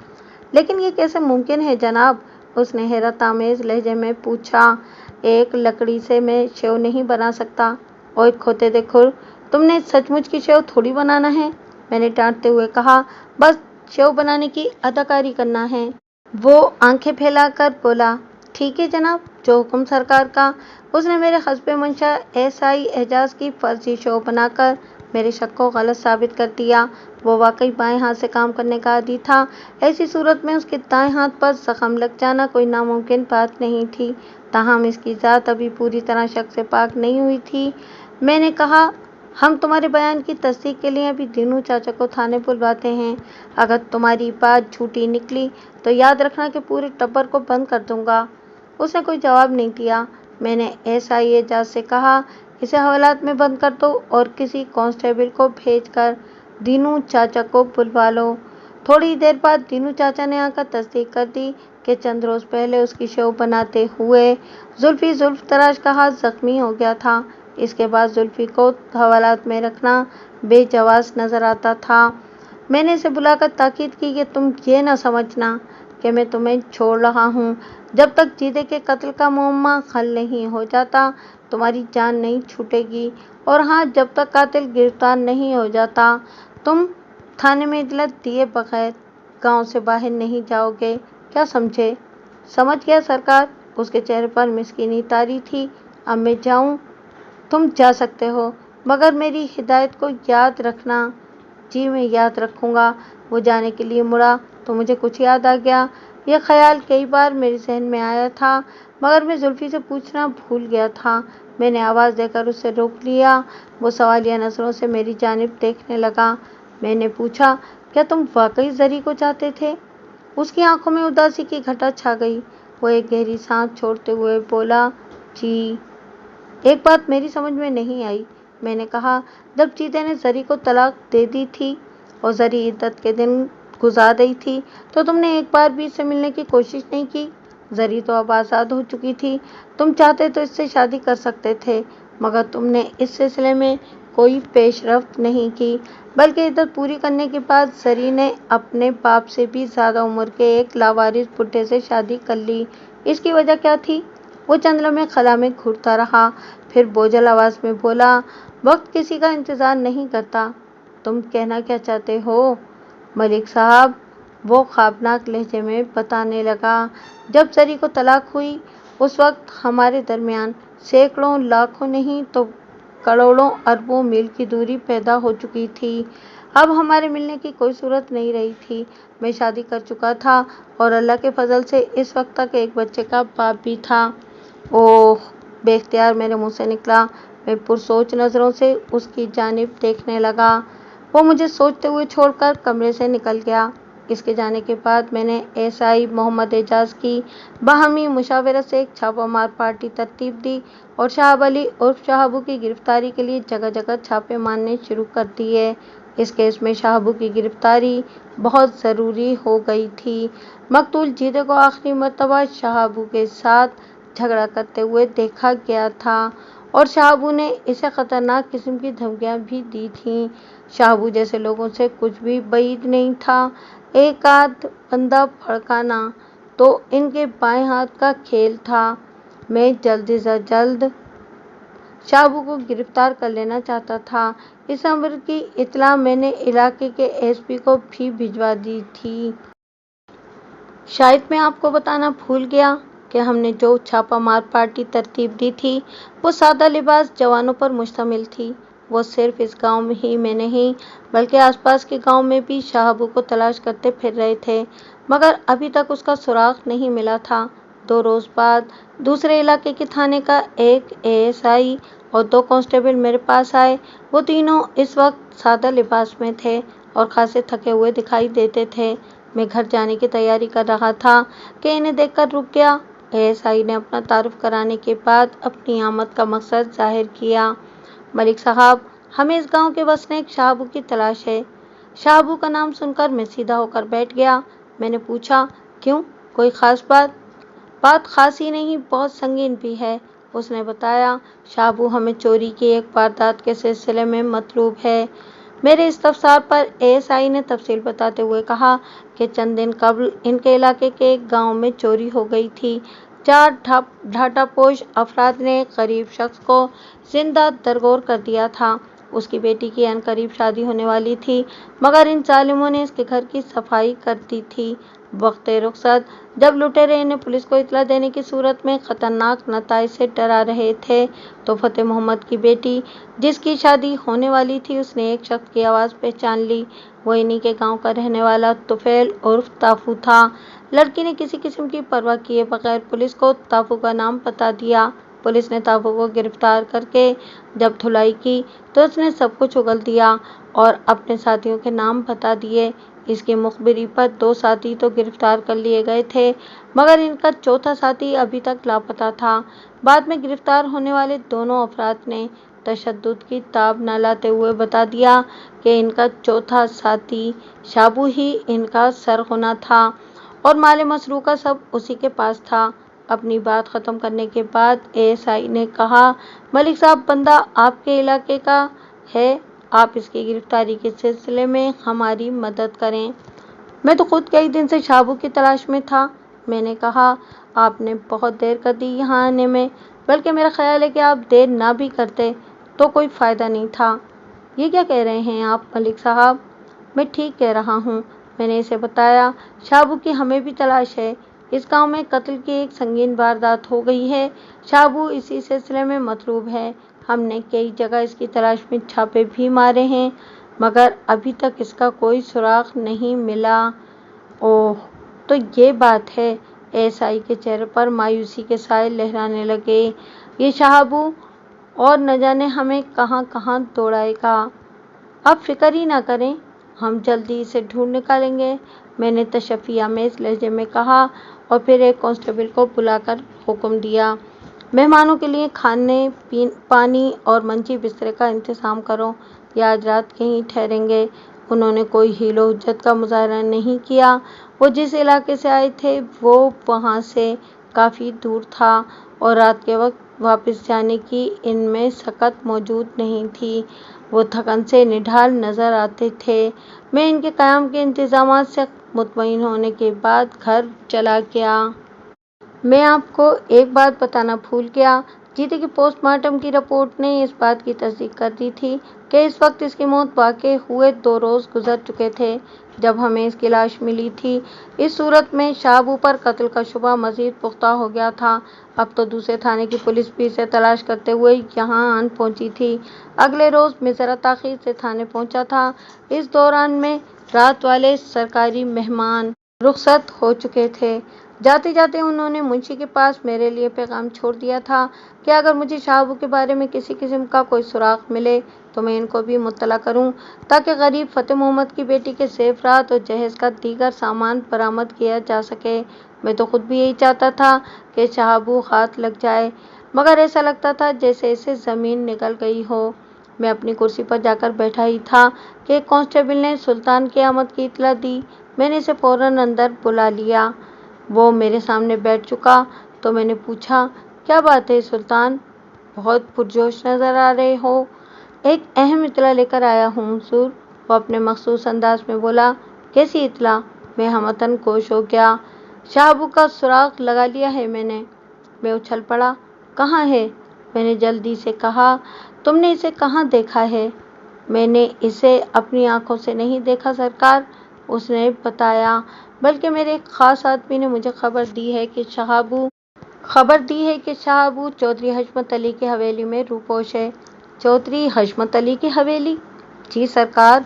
लेकिन ये कैसे मुमकिन है जनाब? उसने हैरत आमेज लहजे में पूछा। एक लकड़ी से मैं शेव नहीं बना सकता। ओए खोते देखो, तुमने सचमुच की शेव थोड़ी बनाना है, मैंने डांटते हुए कहा। बस शेव बनाने की अदाकारी करना है। वो आंखें फैलाकर बोला, ठीक है जनाब, जो हुक्म सरकार का। उसने मेरे हस्बे मंशा एसआई एजाज की फर्जी शेव बनाकर मेरे शक को गलत साबित कर दिया। वो वाकई बाएं हाथ से काम करने का आदी था। ऐसी सूरत में उसके दाएं हाथ पर जख्म लग जाना कोई नामुमकिन बात नहीं थी। ताहम इसकी ज़ात अभी पूरी तरह शक से पाक नहीं हुई थी। मैंने कहा, हम तुम्हारे बयान की तस्दीक के लिए अभी दीनू चाचा को थाने बुलवाते हैं। अगर तुम्हारी बात झूठी निकली तो याद रखना कि पूरे टब्बर को बंद कर दूंगा। उसने कोई जवाब नहीं दिया। मैंने एसआई एजाज से कहा, इसे हवालात में बंद कर दो और किसी कांस्टेबल को भेजकर दीनू चाचा को बुलवा लो। थोड़ी देर बाद दीनू चाचा ने आकर तस्दीक कर दी कि चंद रोज़ पहले उसकी शेव बनाते हुए जुल्फी जुल्फ तराश का हाथ जख्मी हो गया था। इसके बाद जुल्फी को हवालात में रखना बेजवाज़ नज़र आता था। मैंने इसे बुलाकर ताकीद की कि तुम ये न समझना कि मैं तुम्हें छोड़ रहा हूँ। जब तक जीदे के कत्ल का मुअम्मा हल नहीं हो जाता तुम्हारी जान नहीं छूटेगी। और हाँ, जब तक कातिल गिरफ्तार नहीं हो जाता तुम थाने में इतला दिए बगैर गांव से बाहर नहीं जाओगे। क्या समझे? समझ गया सरकार। उसके चेहरे पर मिस्कीनी तारी थी। अब मैं जाऊँ? तुम जा सकते हो, मगर मेरी हिदायत को याद रखना। जी मैं याद रखूँगा। वो जाने के लिए मुड़ा तो मुझे कुछ याद आ गया। यह ख्याल कई बार मेरे जहन में आया था मगर मैं जुल्फी से पूछना भूल गया था। मैंने आवाज़ देकर उसे रोक लिया। वो सवालिया नज़रों से मेरी जानिब देखने लगा। मैंने पूछा, क्या तुम वाकई जरी को चाहते थे? उसकी आंखों में उदासी की घटा छा गई। वो एक गहरी सांस छोड़ते हुए बोला, जी। एक बात मेरी समझ में नहीं आई, मैंने कहा। जब जीदे ने जरी को तलाक दे दी थी और जरी इद्दत के दिन गुजार रही थी तो तुमने एक बार भी इससे मिलने की कोशिश नहीं की? जरी तो अब आज़ाद हो चुकी थी। तुम चाहते तो इससे शादी कर सकते थे, मगर तुमने इस सिलसिले में कोई पेशरफ्त नहीं की, बल्कि इद्दत पूरी करने के बाद जरी ने अपने बाप से भी ज़्यादा उम्र के एक लावारिस बुढ़े से शादी कर ली। इसकी वजह क्या थी? वो चंद लम्हे खला में घूरता रहा, फिर बोझल आवाज़ में बोला, वक्त किसी का इंतज़ार नहीं करता। तुम कहना क्या चाहते हो? मलिक साहब, وہ خوابناک لہجے میں بتانے لگا۔ جب سری کو طلاق ہوئی اس وقت ہمارے درمیان سینکڑوں لاکھوں نہیں تو کروڑوں اربوں میل کی دوری پیدا ہو چکی تھی۔ اب ہمارے ملنے کی کوئی صورت نہیں رہی تھی۔ میں شادی کر چکا تھا اور اللہ کے فضل سے اس وقت تک ایک بچے کا باپ بھی تھا۔ اوہ! بے اختیار میرے منہ سے نکلا۔ میں پرسوچ نظروں سے اس کی جانب دیکھنے لگا۔ وہ مجھے سوچتے ہوئے چھوڑ کر کمرے سے نکل گیا۔ اس کے جانے کے بعد میں نے SI محمد اعجاز کی باہمی مشاورت سے ایک چھاپہ مار پارٹی ترتیب دی اور شہاب علی عرف شہابو کی گرفتاری کے لیے جگہ جگہ چھاپے مارنے شروع کر دیے۔ اس کیس میں شہابو کی گرفتاری بہت ضروری ہو گئی تھی۔ مقتول جیدے کو آخری مرتبہ شہابو کے ساتھ جھگڑا کرتے ہوئے دیکھا گیا تھا اور شہابو نے اسے خطرناک قسم کی دھمکیاں بھی دی تھیں۔ شہابو جیسے لوگوں سے کچھ بھی بعید نہیں تھا۔ ایک آدھ بندہ بھڑکانا تو ان کے بائیں ہاتھ کا کھیل تھا۔ میں جلد از جلد شہابو کو گرفتار کر لینا چاہتا تھا۔ اس امر کی اطلاع میں نے علاقے کے SP کو بھی بھجوا دی تھی۔ شاید میں آپ کو بتانا بھول گیا کہ ہم نے جو چھاپہ مار پارٹی ترتیب دی تھی وہ سادہ لباس جوانوں پر مشتمل تھی۔ وہ صرف اس گاؤں ہی میں نہیں بلکہ آس پاس کے گاؤں میں بھی شہابو کو تلاش کرتے پھر رہے تھے مگر ابھی تک اس کا سراغ نہیں ملا تھا۔ 2 روز بعد دوسرے علاقے کے تھانے کا ایک ASI اور 2 کانسٹیبل میرے پاس آئے۔ وہ تینوں اس وقت سادہ لباس میں تھے اور خاصے تھکے ہوئے دکھائی دیتے تھے۔ میں گھر جانے کی تیاری کر رہا تھا کہ انہیں دیکھ کر رک گیا۔ ASI نے اپنا تعارف کرانے کے بعد اپنی آمد کا مقصد ظاہر کیا۔ ملک صاحب، ہمیں اس گاؤں کے وسنیک شہابو کی تلاش ہے۔ شہابو کا نام سن کر میں سیدھا ہو کر بیٹھ گیا۔ میں نے پوچھا، کیوں؟ کوئی خاص بات؟ بات خاص ہی نہیں بہت سنگین بھی ہے۔ اس نے بتایا، شہابو ہمیں چوری کی ایک واردات کے سلسلے میں مطلوب ہے۔ میرے استفسار پر ASI نے تفصیل بتاتے ہوئے کہا کہ چند دن قبل ان کے علاقے کے ایک گاؤں میں چوری ہو گئی تھی۔ 4 ڈھاٹا پوش افراد نے غریب شخص کو زندہ درگور کر دیا تھا۔ اس کی بیٹی کی عنقریب شادی ہونے والی تھی مگر ان ظالموں نے اس کے گھر کی صفائی کر دی تھی۔ وقت رخصت جب لٹیرے انہیں پولیس کو اطلاع دینے کی صورت میں خطرناک نتائج سے ڈرا رہے تھے تو فتح محمد کی بیٹی جس کی شادی ہونے والی تھی اس نے ایک شخص کی آواز پہچان لی۔ وہ انہی کے گاؤں کا رہنے والا طفیل عرف تافو تھا۔ لڑکی نے کسی قسم کی پرواہ کیے بغیر پولیس کو تافو کا نام بتا دیا۔ پولیس نے تافو کو گرفتار کر کے جب دھلائی کی تو اس نے سب کچھ اگل دیا اور اپنے ساتھیوں کے نام بتا دیے۔ اس کی مخبری پر 2 ساتھی تو گرفتار کر لیے گئے تھے مگر ان کا چوتھا ساتھی ابھی تک لاپتہ تھا۔ بعد میں گرفتار ہونے والے دونوں افراد نے تشدد کی تاب نہ لاتے ہوئے بتا دیا کہ ان کا چوتھا ساتھی شہابو ہی ان کا سرغنہ تھا اور مال مسروقہ سب اسی کے پاس تھا۔ اپنی بات ختم کرنے کے بعد ASI نے کہا، ملک صاحب بندہ آپ کے علاقے کا ہے، آپ اس کی گرفتاری کے سلسلے میں ہماری مدد کریں۔ میں تو خود کئی دن سے شہابو کی تلاش میں تھا۔ میں نے کہا، آپ نے بہت دیر کر دی یہاں آنے میں، بلکہ میرا خیال ہے کہ آپ دیر نہ بھی کرتے تو کوئی فائدہ نہیں تھا۔ یہ کیا کہہ رہے ہیں آپ ملک صاحب؟ میں ٹھیک کہہ رہا ہوں۔ میں نے اسے بتایا، شہابو کی ہمیں بھی تلاش ہے۔ اس گاؤں میں قتل کی ایک سنگین واردات ہو گئی ہے۔ شہابو اسی سلسلے میں مطلوب ہے۔ ہم نے کئی جگہ اس کی تلاش میں چھاپے بھی مارے ہیں مگر ابھی تک اس کا کوئی سراغ نہیں ملا۔ اوہ! تو یہ بات ہے۔ ASI کے چہرے پر مایوسی کے سائے لہرانے لگے۔ یہ شہابو اور نہ جانے ہمیں کہاں کہاں دوڑائے گا۔ آپ فکر ہی نہ کریں، ہم جلدی اسے ڈھونڈ نکالیں گے، میں نے تشفی آمیز لہجے میں کہا اور پھر ایک کانسٹیبل کو بلا کر حکم دیا، مہمانوں کے لیے کھانے پانی اور منجھی بسترے کا انتظام کرو، یہ آج رات یہیں ٹھہریں گے۔ انہوں نے کوئی حیل و حجت کا مظاہرہ نہیں کیا۔ وہ جس علاقے سے آئے تھے وہ وہاں سے کافی دور تھا اور رات کے وقت واپس جانے کی ان میں سکت موجود نہیں تھی۔ وہ تھکن سے نڈھال نظر آتے تھے۔ میں ان کے قیام کے انتظامات سے مطمئن ہونے کے بعد گھر چلا گیا۔ میں آپ کو ایک بات بتانا بھول گیا، جیتے کی پوسٹ مارٹم کی رپورٹ نے اس بات کی تصدیق کر دی تھی کہ اس وقت اس کی موت واقع ہوئے 2 روز گزر چکے تھے جب ہمیں اس کی لاش ملی تھی۔ اس صورت میں شہابو پر قتل کا شبہ مزید پختہ ہو گیا تھا۔ اب تو دوسرے تھانے کی پولیس بھی اسے تلاش کرتے ہوئے یہاں آن پہنچی تھی۔ اگلے روز میں ذرا تاخیر سے تھانے پہنچا تھا۔ اس دوران میں رات والے سرکاری مہمان رخصت ہو چکے تھے۔ جاتے جاتے انہوں نے منشی کے پاس میرے لیے پیغام چھوڑ دیا تھا کہ اگر مجھے شہابو کے بارے میں کسی قسم کا کوئی سراغ ملے تو میں ان کو بھی مطلع کروں تاکہ غریب فتح محمد کی بیٹی کے زیورات اور جہیز کا دیگر سامان برآمد کیا جا سکے۔ میں تو خود بھی یہی چاہتا تھا کہ شہابو ہاتھ لگ جائے، مگر ایسا لگتا تھا جیسے اسے زمین نگل گئی ہو۔ میں اپنی کرسی پر جا کر بیٹھا ہی تھا کہ ایک کانسٹیبل نے سلطان کی آمد کی اطلاع دی۔ میں نے اسے فوراً اندر بلا لیا۔ وہ میرے سامنے بیٹھ چکا تو میں نے پوچھا، کیا بات ہے سلطان؟ بہت پرجوش نظر آ رہے ہو۔ ایک اہم اطلاع لے کر آیا ہوں حضور، وہ اپنے مخصوص انداز میں بولا۔ کیسی اطلاع؟ میں ہمتاً گوش ہو گیا۔ شہابو کا سراغ لگا لیا ہے میں نے۔ میں اچھل پڑا۔ کہاں ہے؟ میں نے جلدی سے کہا۔ تم نے اسے کہاں دیکھا ہے؟ میں نے اسے اپنی آنکھوں سے نہیں دیکھا سرکار، اس نے بتایا، بلکہ میرے ایک خاص آدمی نے مجھے خبر دی ہے کہ شہابو چودھری حشمت علی کی حویلی میں روپوش ہے۔ چودھری حشمت علی کی حویلی؟ جی سرکار،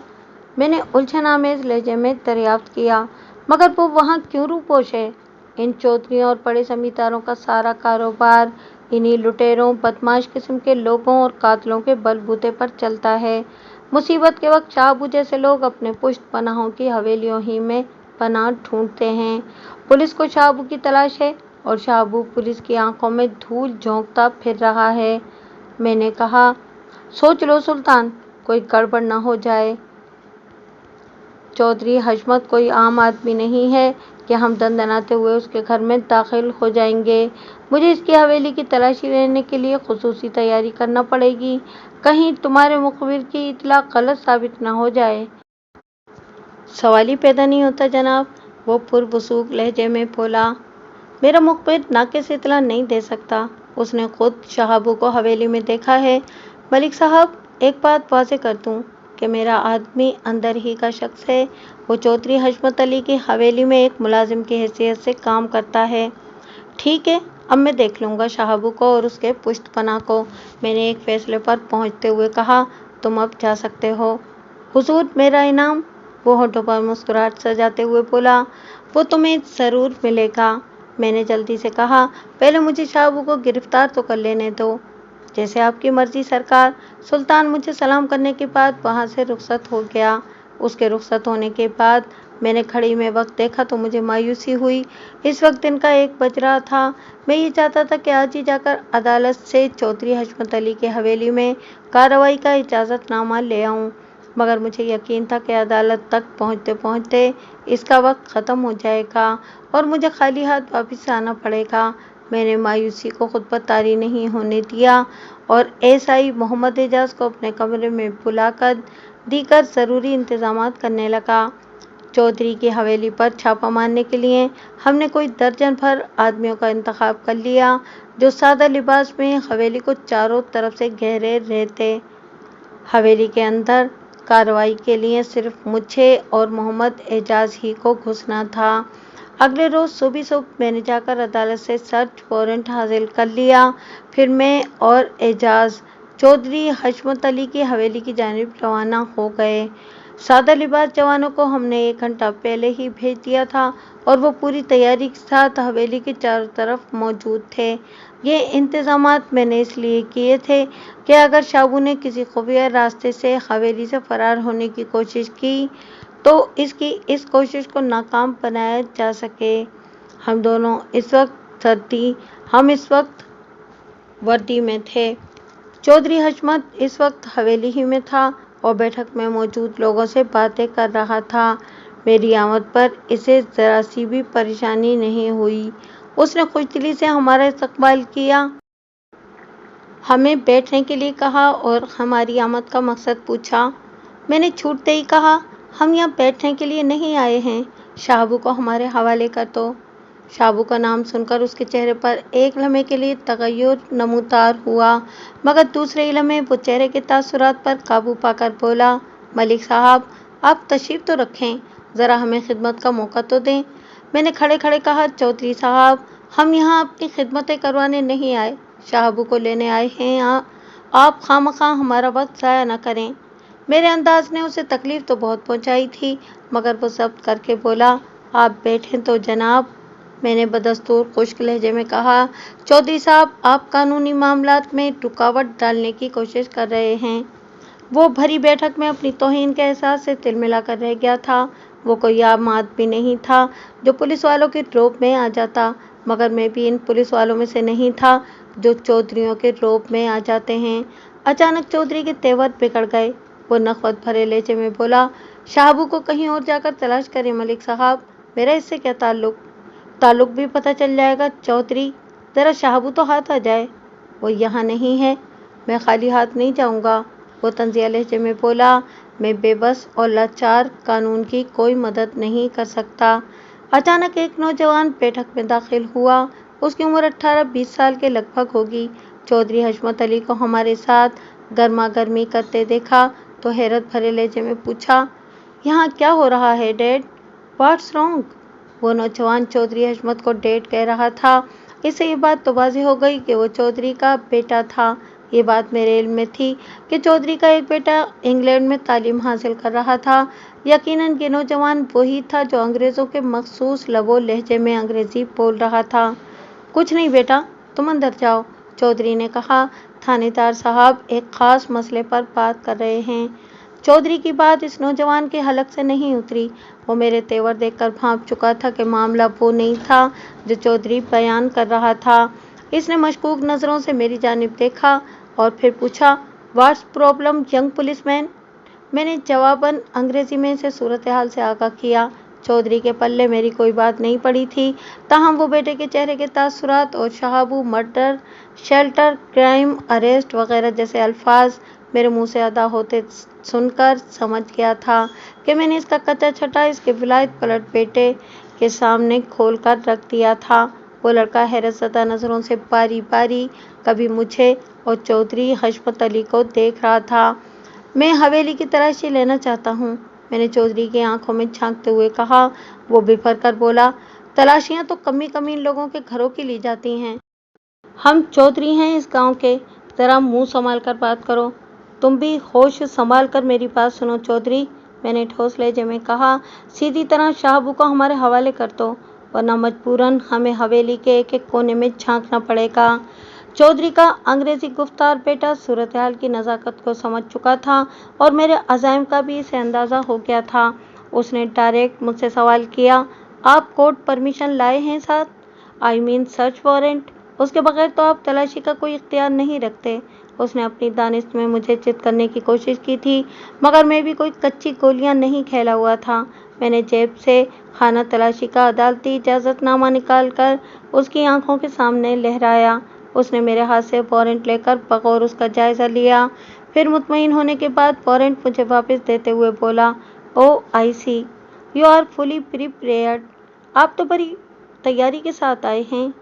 میں نے الجھن آمیز لہجے میں دریافت کیا۔ مگر وہ وہاں کیوں روپوش ہے؟ ان چودھریوں اور بڑے زمینداروں کا سارا کاروبار انہی لٹیروں، بدمعاش قسم کے لوگوں اور قاتلوں کے بل بوتے پر چلتا ہے۔ مصیبت کے وقت شہابو جیسے لوگ اپنے پشت پناہوں کی حویلیوں ہی میں پناہ ڈھونڈتے ہیں۔ پولیس کو شہابو کی تلاش ہے اور شہابو پولیس کی آنکھوں میں دھول جھونکتا پھر رہا ہے۔ میں نے کہا، سوچ لو سلطان، کوئی گڑبڑ نہ ہو جائے۔ چودھری حشمت کوئی عام آدمی نہیں ہے کہ ہم دندناتے ہوئے اس کے گھر میں داخل ہو جائیں گے۔ مجھے اس کی حویلی کی تلاشی لینے کے لیے خصوصی تیاری کرنا پڑے گی، کہیں تمہارے مخبر کی اطلاع غلط ثابت نہ ہو جائے۔ سوال ہی پیدا نہیں ہوتا جناب، وہ پروسوک لہجے میں بولا۔ میرا مخبر ناقص اطلاع نہیں دے سکتا، اس نے خود شہابو کو حویلی میں دیکھا ہے۔ ملک صاحب، ایک بات واضح کر دوں کہ میرا آدمی اندر ہی کا شخص ہے۔ وہ چودھری حشمت علی کی حویلی میں ایک ملازم کی حیثیت سے کام کرتا ہے۔ ٹھیک ہے، اب میں دیکھ لوں گا شہابو کو اور اس کے پشت پناہ کو، میں نے ایک فیصلے پر پہنچتے ہوئے کہا۔ تم اب جا سکتے ہو۔ حضور، میرا انعام؟ وہ ہونٹوں پر مسکراہٹ سجاتے ہوئے بولا۔ وہ تمہیں ضرور ملے گا۔ میں نے جلدی سے کہا، پہلے مجھے شہابو کو گرفتار تو کر لینے دو۔ جیسے آپ کی مرضی سرکار۔ سلطان مجھے سلام کرنے کے بعد وہاں سے رخصت ہو گیا۔ اس کے رخصت ہونے کے بعد میں نے گھڑی میں وقت دیکھا تو مجھے مایوسی ہوئی۔ اس وقت دن کا 1 بج رہا تھا۔ میں یہ چاہتا تھا کہ آج ہی جا کر عدالت سے چودھری حشمت علی کی حویلی میں کارروائی کا اجازت نامہ لے آؤں، مگر مجھے یقین تھا کہ عدالت تک پہنچتے پہنچتے اس کا وقت ختم ہو جائے گا اور مجھے خالی ہاتھ واپس آنا پڑے گا۔ میں نے مایوسی کو خود پر طاری نہیں ہونے دیا اور SI محمد اعجاز کو اپنے کمرے میں بلا کر دیگر ضروری انتظامات کرنے لگا۔ چودھری کی حویلی پر چھاپہ مارنے کے لیے ہم نے کوئی درجن بھر آدمیوں کا انتخاب کر لیا جو سادہ لباس میں حویلی کو چاروں طرف سے گھیرے رہتے۔ حویلی کے اندر کارروائی کے لیے صرف مجھے اور محمد اعجاز ہی کو گھسنا تھا۔ اگلے روز صبح میں نے جا کر عدالت سے سرچ وارنٹ حاصل کر لیا۔ پھر میں اور اعجاز چودھری حشمت علی کی حویلی کی جانب روانہ ہو گئے۔ سادہ لباس جوانوں کو ہم نے 1 گھنٹہ پہلے ہی بھیج دیا تھا اور وہ پوری تیاری کے ساتھ حویلی کے چاروں طرف موجود تھے۔ یہ انتظامات میں نے اس لیے کیے تھے کہ اگر شہابو نے کسی خفیہ راستے سے حویلی سے فرار ہونے کی کوشش کی تو اس کی اس کوشش کو ناکام بنایا جا سکے۔ ہم اس وقت وردی میں تھے۔ چودھری حشمت اس وقت حویلی ہی میں تھا اور بیٹھک میں موجود لوگوں سے باتیں کر رہا تھا۔ میری آمد پر اسے ذرا سی بھی پریشانی نہیں ہوئی۔ اس نے خوش دلی سے ہمارا استقبال کیا، ہمیں بیٹھنے کے لیے کہا اور ہماری آمد کا مقصد پوچھا۔ میں نے چھوٹتے ہی کہا، ہم یہاں بیٹھنے کے لیے نہیں آئے ہیں، شہابو کو ہمارے حوالے کر دو۔ शाहबू का नाम सुनकर उसके चेहरे पर एक लम्हे के लिए तगय्युर नमूदार हुआ, मगर दूसरे ही लम्हे वो चेहरे के तासुरात पर काबू पाकर बोला, मलिक साहब, आप तशरीफ तो रखें, ज़रा हमें खिदमत का मौका तो दें। मैंने खड़े खड़े कहा, चौधरी साहब, हम यहाँ आपकी खिदमतें करवाने नहीं आए, शाहबू को लेने आए हैं। यहाँ आप खामखा हमारा वक्त ज़ाया न करें। मेरे अंदाज ने उसे तकलीफ तो बहुत पहुँचाई थी, मगर वो जब्त करके बोला, आप बैठें तो जनाब। मैंने बदस्तूर खुश्क लहजे में कहा, चौधरी साहब, आप कानूनी मामलात में रुकावट डालने की कोशिश कर रहे हैं। वो भरी बैठक में अपनी तौहीन के एहसास से तिलमिला कर रह गया था। वो कोई आम आदमी नहीं था जो पुलिस वालों के रौब में आ जाता, मगर मैं भी इन पुलिस वालों में से नहीं था जो चौधरियों के रौब में आ जाते हैं। अचानक चौधरी के तेवर बिगड़ गए। वो नखवत भरे लहजे में बोला, शाहबू को कहीं और जाकर तलाश करें मलिक साहब, मेरा इससे क्या ताल्लुक भी पता चल जाएगा। चौधरी, ज़रा शाहबू तो हाथ आ जाए, वो यहाँ नहीं है। मैं खाली हाथ नहीं जाऊँगा, वो तंज़िया लहजे में बोला। मैं बेबस और लाचार कानून की कोई मदद नहीं कर सकता। अचानक एक नौजवान बैठक में दाखिल हुआ। उसकी उम्र 18-20 साल के लगभग होगी। चौधरी हशमत अली को हमारे साथ गर्मा गर्मी करते देखा तो हैरत भरे लहजे में पूछा, यहाँ क्या हो रहा है डैड? What's wrong? वो नौजवान चौधरी हशमत को डैड कह रहा था। इससे ये बात तो वाज़ेह हो गई कि वो चौधरी का बेटा था। ये बात मेरे इल्म में थी कि चौधरी का एक बेटा इंग्लैंड में तालीम हासिल कर रहा था। यकीनन ये नौजवान वही था जो अंग्रेज़ों के मखसूस लबो लहजे में अंग्रेज़ी बोल रहा था। कुछ नहीं बेटा, तुम अंदर जाओ, चौधरी ने कहा। थानेदार साहब एक ख़ास मसले पर बात कर रहे हैं। चौधरी की बात इस नौजवान के हलक से नहीं उतरी। वो मेरे तेवर देखकर भांप चुका था कि मामला वो नहीं था जो चौधरी बयान कर रहा था। इसने मशकूक नज़रों से मेरी जानिब देखा और फिर पूछा, व्हाट्स प्रॉब्लम यंग पुलिसमैन? मैंने जवाबन अंग्रेज़ी में इसे सूरत हाल से आगाह किया। चौधरी के पल्ले मेरी कोई बात नहीं पड़ी थी। ताहम वो बेटे के चेहरे के तासुरात और शाहबू, मर्डर, शेल्टर, क्राइम, अरेस्ट वगैरह जैसे अल्फाज मेरे मुंह से अदा होते सुनकर समझ गया था कि मैंने इसका कच्चा छटा इसके विलायत पलट बेटे के सामने खोल कर रख दिया था। वो लड़का हैरतज़दा नज़रों से बारी बारी कभी मुझे और चौधरी हशमत अली को देख रहा था। मैं हवेली की तलाशी लेना चाहता हूँ, मैंने चौधरी की आंखों में झांकते हुए कहा। वो बिफर कर बोला, तलाशियाँ तो कमी कमी इन लोगों के घरों की ली जाती हैं। हम चौधरी हैं इस गांव के, ज़रा मुंह संभाल कर बात करो। तुम भी होश संभाल कर मेरी बात सुनो चौधरी, मैंने ठोस लहजे में कहा। सीधी तरह शाहबू को हमारे हवाले कर दो, वरना मजबूरन हमें हवेली के एक एक कोने में झांकना पड़ेगा। चौधरी का अंग्रेज़ी गुफ्तार बेटा सूरत हाल की नज़ाकत को समझ चुका था और मेरे अज़ाइम का भी इसे अंदाज़ा हो गया था। उसने डायरेक्ट मुझसे सवाल किया, आप कोर्ट परमिशन लाए हैं साथ? I mean search warrant? उसके बगैर तो आप तलाशी का कोई इख्तियार नहीं रखते। उसने अपनी दानिश में मुझे चित करने की कोशिश की थी, मगर मैं भी कोई कच्ची गोलियां नहीं खेला हुआ था। मैंने जेब से खाना तलाशी का अदालती इजाज़तनामा निकाल कर उसकी आंखों के सामने लहराया। उसने मेरे हाथ से वारंट लेकर बगौर उसका जायज़ा लिया। फिर मुतमईन होने के बाद वारंट मुझे वापस देते हुए बोला, ओ आई सी, यू आर फुली प्रिपेयर्ड। आप तो बड़ी तैयारी के साथ आए हैं।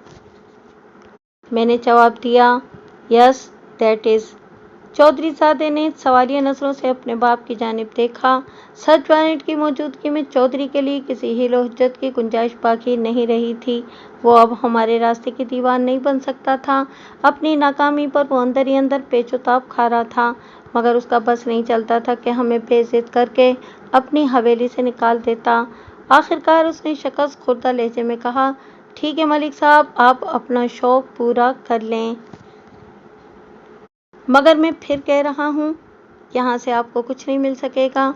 मैंने जवाब दिया, यस दैट इज़। चौधरी सादे ने सवालिया नज़रों से अपने बाप की जानिब देखा। सर्च वारंट की मौजूदगी में चौधरी के लिए किसी हीलो हुज्जत की गुंजाइश बाकी नहीं रही थी। वो अब हमारे रास्ते की दीवार नहीं बन सकता था। अपनी नाकामी पर वो अंदर ही अंदर पेचोताप खा रहा था, मगर उसका बस नहीं चलता था कि हमें बेइज्जत करके अपनी हवेली से निकाल देता। आखिरकार उसने शकस खुर्दा लहजे में कहा, ठीक है मलिक साहब, आप अपना शौक़ पूरा कर लें, मगर मैं फिर कह रहा हूँ, यहाँ से आपको कुछ नहीं मिल सकेगा।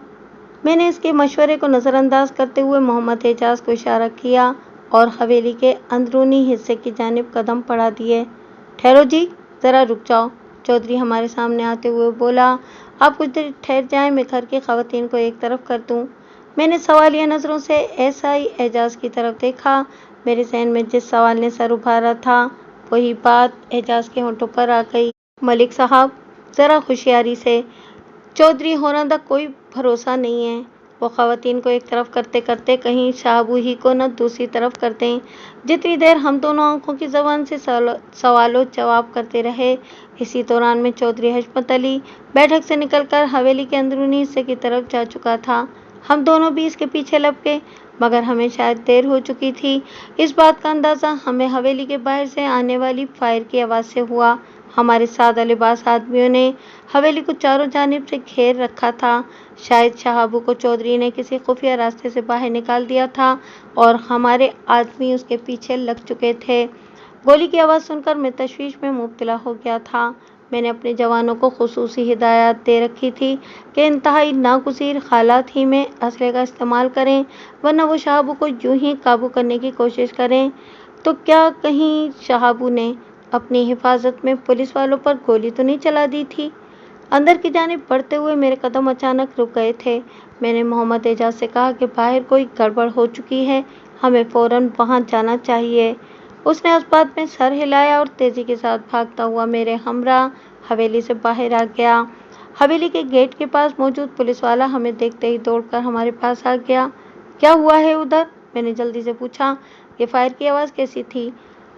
मैंने इसके मशवरे को नज़रअंदाज करते हुए मोहम्मद एजाज को इशारा किया और हवेली के अंदरूनी हिस्से की जानिब कदम बढ़ा दिए। ठहरो जी, ज़रा रुक जाओ, चौधरी हमारे सामने आते हुए बोला। आप कुछ देर ठहर जाएं, मैं घर की ख़वातीन को एक तरफ कर दूँ। मैंने सवालिया नज़रों से एसआई एजाज की तरफ देखा। मेरे जहन में जिस सवाल ने सर उभारा था वही बात एजाज के होंठों पर आ गई। मलिक साहब, ज़रा होशियारी से, चौधरी होना का कोई भरोसा नहीं है। وہ خواتین کو ایک طرف کرتے کرتے کہیں شہابو ہی کو نہ دوسری طرف کر دیں۔ جتنی دیر ہم دونوں آنکھوں کی زبان سے سوال و جواب کرتے رہے، اسی دوران میں چودھری حشمت علی بیٹھک سے نکل کر حویلی کے اندرونی حصے کی طرف جا چکا تھا۔ ہم دونوں بھی اس کے پیچھے لپ گئے، مگر ہمیں شاید دیر ہو چکی تھی۔ اس بات کا اندازہ ہمیں حویلی کے باہر سے آنے والی فائر کی آواز سے ہوا۔ ہمارے سادہ لباس آدمیوں نے حویلی کو چاروں جانب سے گھیر رکھا تھا۔ شاید شہابو کو چودھری نے کسی خفیہ راستے سے باہر نکال دیا تھا اور ہمارے آدمی اس کے پیچھے لگ چکے تھے۔ گولی کی آواز سن کر میں تشویش میں مبتلا ہو گیا تھا۔ میں نے اپنے جوانوں کو خصوصی ہدایات دے رکھی تھی کہ انتہائی ناگزیر حالات ہی میں اسلحے کا استعمال کریں، ورنہ وہ شہابو کو یوں ہی قابو کرنے کی کوشش کریں تو کیا کہیں شہابو نے اپنی حفاظت میں پولیس والوں پر گولی تو نہیں چلا دی تھی؟ اندر کی جانب بڑھتے ہوئے میرے قدم اچانک رک گئے تھے۔ میں نے محمد اعجاز سے کہا کہ باہر کوئی گڑبڑ ہو چکی ہے، ہمیں فوراً وہاں جانا چاہیے۔ اس نے اس بات میں سر ہلایا اور تیزی کے ساتھ بھاگتا ہوا میرے ہمراہ حویلی سے باہر آ گیا۔ حویلی کے گیٹ کے پاس موجود پولیس والا ہمیں دیکھتے ہی دوڑ کر ہمارے پاس آ گیا۔ کیا ہوا ہے ادھر؟ میں نے جلدی سے پوچھا۔ یہ فائر کی آواز کیسی تھی؟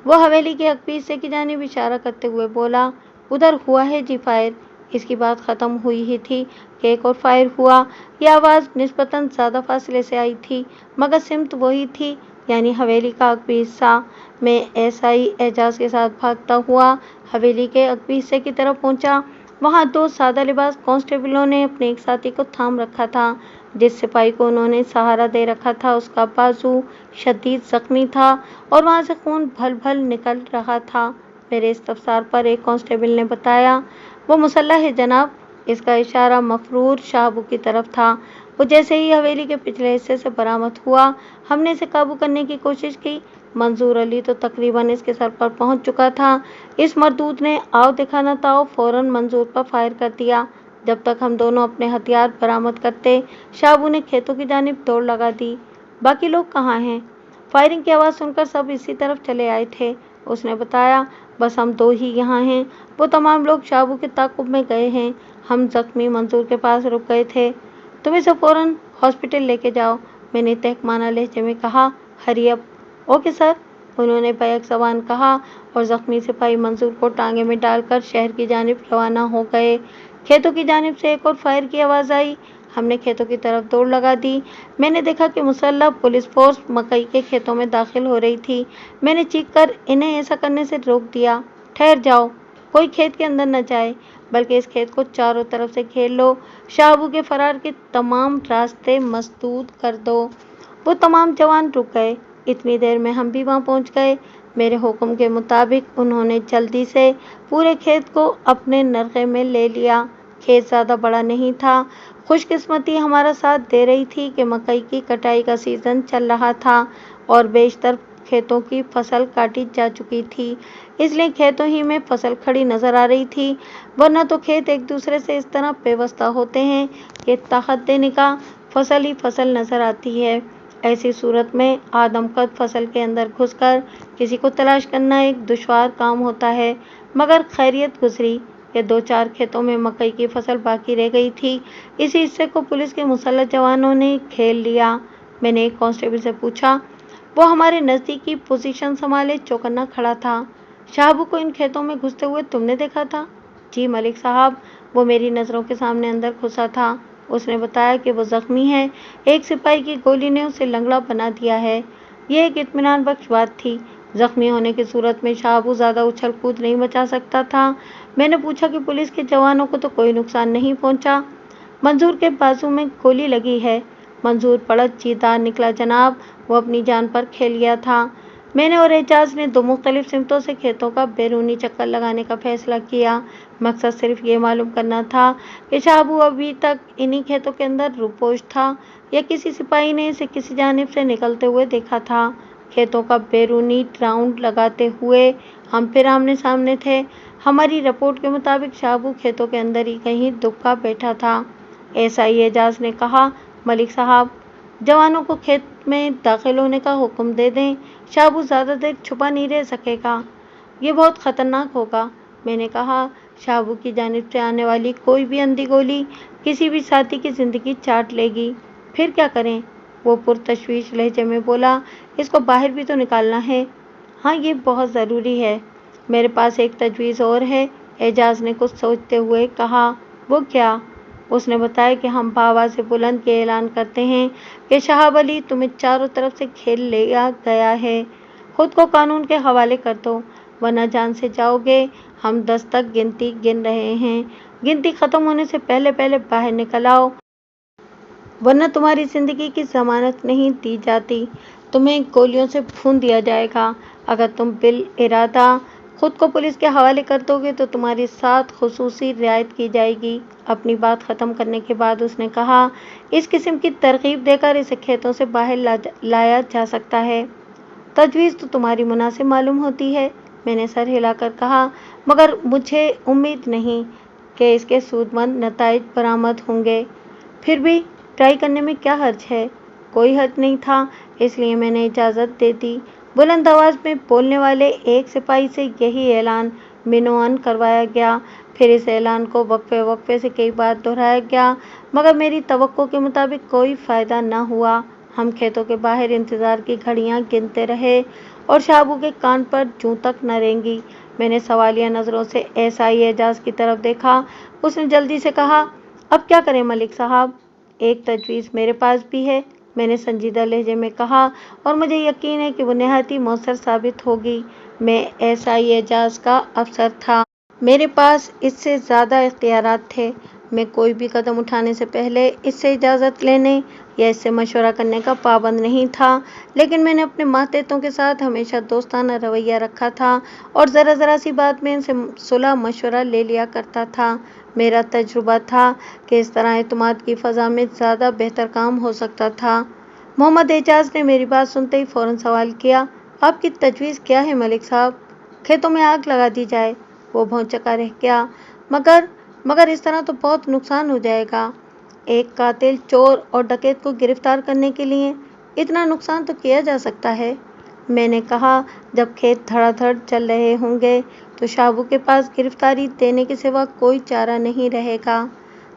وہ حویلی کے حقبی حصے کی جانب اشارہ کرتے ہوئے بولا۔ ادھر ہوا ہے جی فائر۔ اس کی بات ختم ہوئی ہی تھی کہ ایک اور فائر ہوا۔ یہ آواز نسبتاً زیادہ فاصلے سے آئی تھی، مگر سمت وہی تھی، یعنی حویلی کا حقبی حصہ۔ میں ایس آئی اعجاز کے ساتھ بھاگتا ہوا حویلی کے حقبی حصے کی طرف پہنچا۔ وہاں دو سادہ لباس کانسٹیبلوں نے اپنے ایک ساتھی کو تھام رکھا تھا۔ جس سپاہی کو انہوں نے سہارا دے رکھا تھا اس کا بازو شدید زخمی تھا اور وہاں سے خون بھل بھل نکل رہا تھا۔ میرے استفسار پر ایک کانسٹیبل نے بتایا، وہ مسلح ہے جناب۔ اس کا اشارہ مفرور شہابو کی طرف تھا۔ وہ جیسے ہی حویلی کے پچھلے حصے سے برآمد ہوا، ہم نے اسے قابو کرنے کی کوشش کی۔ منظور علی تو تقریباً اس کے سر پر پہنچ چکا تھا۔ اس مردود نے آؤ دکھا نہ تاؤ فوراً منظور پر فائر کر دیا۔ جب تک ہم دونوں اپنے ہتھیار برآمد کرتے، شہابو نے کھیتوں کی جانب دوڑ لگا دی۔ باقی لوگ کہاں ہیں؟ فائرنگ کی آواز سن کر سب اسی طرف چلے آئے تھے، اس نے بتایا۔ بس ہم دو ہی یہاں ہیں، وہ تمام لوگ شہابو کے تعاقب میں گئے ہیں۔ ہم زخمی منظور کے پاس رک گئے تھے۔ تم اسے فوراً ہاسپٹل لے کے جاؤ، میں نے تحقیرانہ لہجے میں کہا۔ ہری اپ۔ اوکے سر، انہوں نے بیک زبان کہا اور زخمی سپاہی منظور کو ٹانگے میں ڈال کر شہر کی جانب روانہ ہو گئے۔ کھیتوں کی جانب سے ایک اور فائر کی آواز آئی۔ ہم نے کھیتوں کی طرف دوڑ لگا دی۔ میں نے دیکھا کہ مسلح پولیس فورس مکئی کے کھیتوں میں داخل ہو رہی تھی۔ میں نے چیخ کر انہیں ایسا کرنے سے روک دیا۔ ٹھہر جاؤ، کوئی کھیت کے اندر نہ جائے، بلکہ اس کھیت کو چاروں طرف سے گھیر لو۔ شہابو کے فرار کے تمام راستے مسدود کر دو۔ وہ تمام جوان رک گئے۔ اتنی دیر میں ہم بھی وہاں پہنچ گئے۔ میرے حکم کے مطابق انہوں نے جلدی سے پورے کھیت کو اپنے نرغے میں لے لیا۔ کھیت زیادہ بڑا نہیں تھا۔ خوش قسمتی ہمارا ساتھ دے رہی تھی کہ مکئی کی کٹائی کا سیزن چل رہا تھا اور بیشتر کھیتوں کی فصل کاٹی جا چکی تھی، اس لیے کھیتوں ہی میں فصل کھڑی نظر آ رہی تھی، ورنہ تو کھیت ایک دوسرے سے اس طرح پیوستہ ہوتے ہیں کہ تحت نگاہ فصل ہی فصل نظر آتی ہے۔ ایسی صورت میں آدم قد فصل کے اندر گھس کر کسی کو تلاش کرنا ایک دشوار کام ہوتا ہے، مگر خیریت گزری کہ دو چار کھیتوں میں مکئی کی فصل باقی رہ گئی تھی۔ اسی حصے کو پولیس کے مسلح جوانوں نے گھیر لیا۔ میں نے ایک کانسٹیبل سے پوچھا، وہ ہمارے نزدیک کی پوزیشن سنبھالے چوکنا کھڑا تھا، شہابو کو ان کھیتوں میں گھستے ہوئے تم نے دیکھا تھا؟ جی ملک صاحب، وہ میری نظروں کے سامنے اندر گھسا تھا۔ اس نے بتایا کہ وہ زخمی ہے، ایک سپاہی کی گولی نے اسے لنگڑا بنا دیا ہے۔ یہ ایک اطمینان بخش بات تھی۔ زخمی ہونے کی صورت میں شہابو زیادہ اچھل کود نہیں مچا سکتا تھا۔ میں نے پوچھا کہ پولیس کے جوانوں کو تو کوئی نقصان نہیں پہنچا؟ منظور کے بازو میں گولی لگی ہے۔ منظور پڑت جیدار نکلا جناب، وہ اپنی جان پر کھیل گیا تھا۔ میں نے اور اعجاز نے دو مختلف سمتوں سے کھیتوں کا بیرونی چکر لگانے کا فیصلہ کیا۔ مقصد صرف یہ معلوم کرنا تھا کہ شہابو ابھی تک انہی کھیتوں کے اندر روپوش تھا یا کسی سپاہی نے اسے کسی جانب سے نکلتے ہوئے دیکھا تھا۔ کھیتوں کا بیرونی راؤنڈ لگاتے ہوئے ہم پھر آمنے سامنے تھے۔ ہماری رپورٹ کے مطابق شہابو کھیتوں کے اندر ہی کہیں دبکا بیٹھا تھا۔ ایس آئی اعجاز نے کہا، ملک صاحب، جوانوں کو کھیت میں داخل ہونے کا حکم دے دیں، شہابو زیادہ دیر چھپا نہیں رہ سکے گا، یہ بہت خطرناک ہوگا۔ میں نے کہا، شہابو کی جانب سے آنے والی کوئی بھی اندھی گولی کسی بھی ساتھی کی زندگی چاٹ لے گی۔ फिर क्या करें? वो पुरतशवीश लहजे में बोला, इसको बाहर भी तो निकालना है। हाँ, ये बहुत ज़रूरी है। मेरे पास एक तजवीज़ और है, एजाज ने कुछ सोचते हुए कहा। वो क्या? उसने बताया कि हम बाआवाज़ बुलंद के ऐलान करते हैं कि शहाब अली, तुम्हें चारों तरफ से घेर लिया गया है। खुद को कानून के हवाले कर दो, वरना जान से जाओगे। हम 10 तक गिनती गिन रहे हैं। गिनती ख़त्म होने से पहले पहले बाहर निकल आओ, वरना तुम्हारी ज़िंदगी की ज़मानत नहीं दी जाती। तुम्हें गोलियों से भून दिया जाएगा। अगर तुम बिल इरादा खुद को पुलिस के हवाले कर दोगे तो तुम्हारे साथ खुसूसी रियायत की जाएगी। अपनी बात ख़त्म करने के बाद उसने कहा, इस किस्म की तरकीब देकर इसे खेतों से बाहर लाया जा सकता है। तजवीज़ तो तुम्हारी मुनासिब मालूम होती है, मैंने सर हिलाकर कहा, मगर मुझे उम्मीद नहीं कि इसके सूदमंद नताइज बरामद होंगे। फिर भी ट्राई करने में क्या हर्ज है? कोई हर्ज नहीं था, इसलिए मैंने इजाज़त दे दी। बुलंद आवाज़ में बोलने वाले एक सिपाही से यही ऐलान मिनोअन करवाया गया। फिर इस ऐलान को वक्फे वक्फे से कई बार दोहराया गया, मगर मेरी तवक्को के मुताबिक कोई फ़ायदा न हुआ। हम खेतों के बाहर इंतज़ार की घड़ियां गिनते रहे और शाबू के कान पर जूं तक न रेंगी। मैंने सवालिया नज़रों से एसआई एजाज की तरफ देखा। उसने जल्दी से कहा, अब क्या करें मलिक साहब? एक तजवीज़ मेरे पास भी है, मैंने संजीदा लहजे में कहा, और मुझे यकीन है कि वो नहायत ही मौसर साबित होगी। मैं एसआई एजाज का अफसर था, मेरे पास इससे ज़्यादा इख्तियारात थे। मैं कोई भी कदम उठाने से पहले इससे इजाज़त लेने या इससे मशवरा करने का पाबंद नहीं था, लेकिन मैंने अपने मातहतों के साथ हमेशा दोस्ताना रवैया रखा था और ज़रा सी बात में इनसे सुलह मशवरा ले लिया करता था। मेरा तजुर्बा था कि इस तरह एतमाद की फ़ज़ा में ज़्यादा बेहतर काम हो सकता था। मोहम्मद एजाज ने मेरी बात सुनते ही फ़ौरन सवाल किया, आपकी तजवीज़ क्या है मलिक साहब? खेतों में आग लगा दी जाए? वो भौंचक्का रह गया। मगर इस तरह तो बहुत नुकसान हो जाएगा। एक कातिल, चोर और डकैत को गिरफ्तार करने के लिए इतना नुकसान तो किया जा सकता है। मैंने कहा, जब खेत धड़ाधड़ चल रहे होंगे तो शाबू के पास गिरफ्तारी देने के सिवा कोई चारा नहीं रहेगा।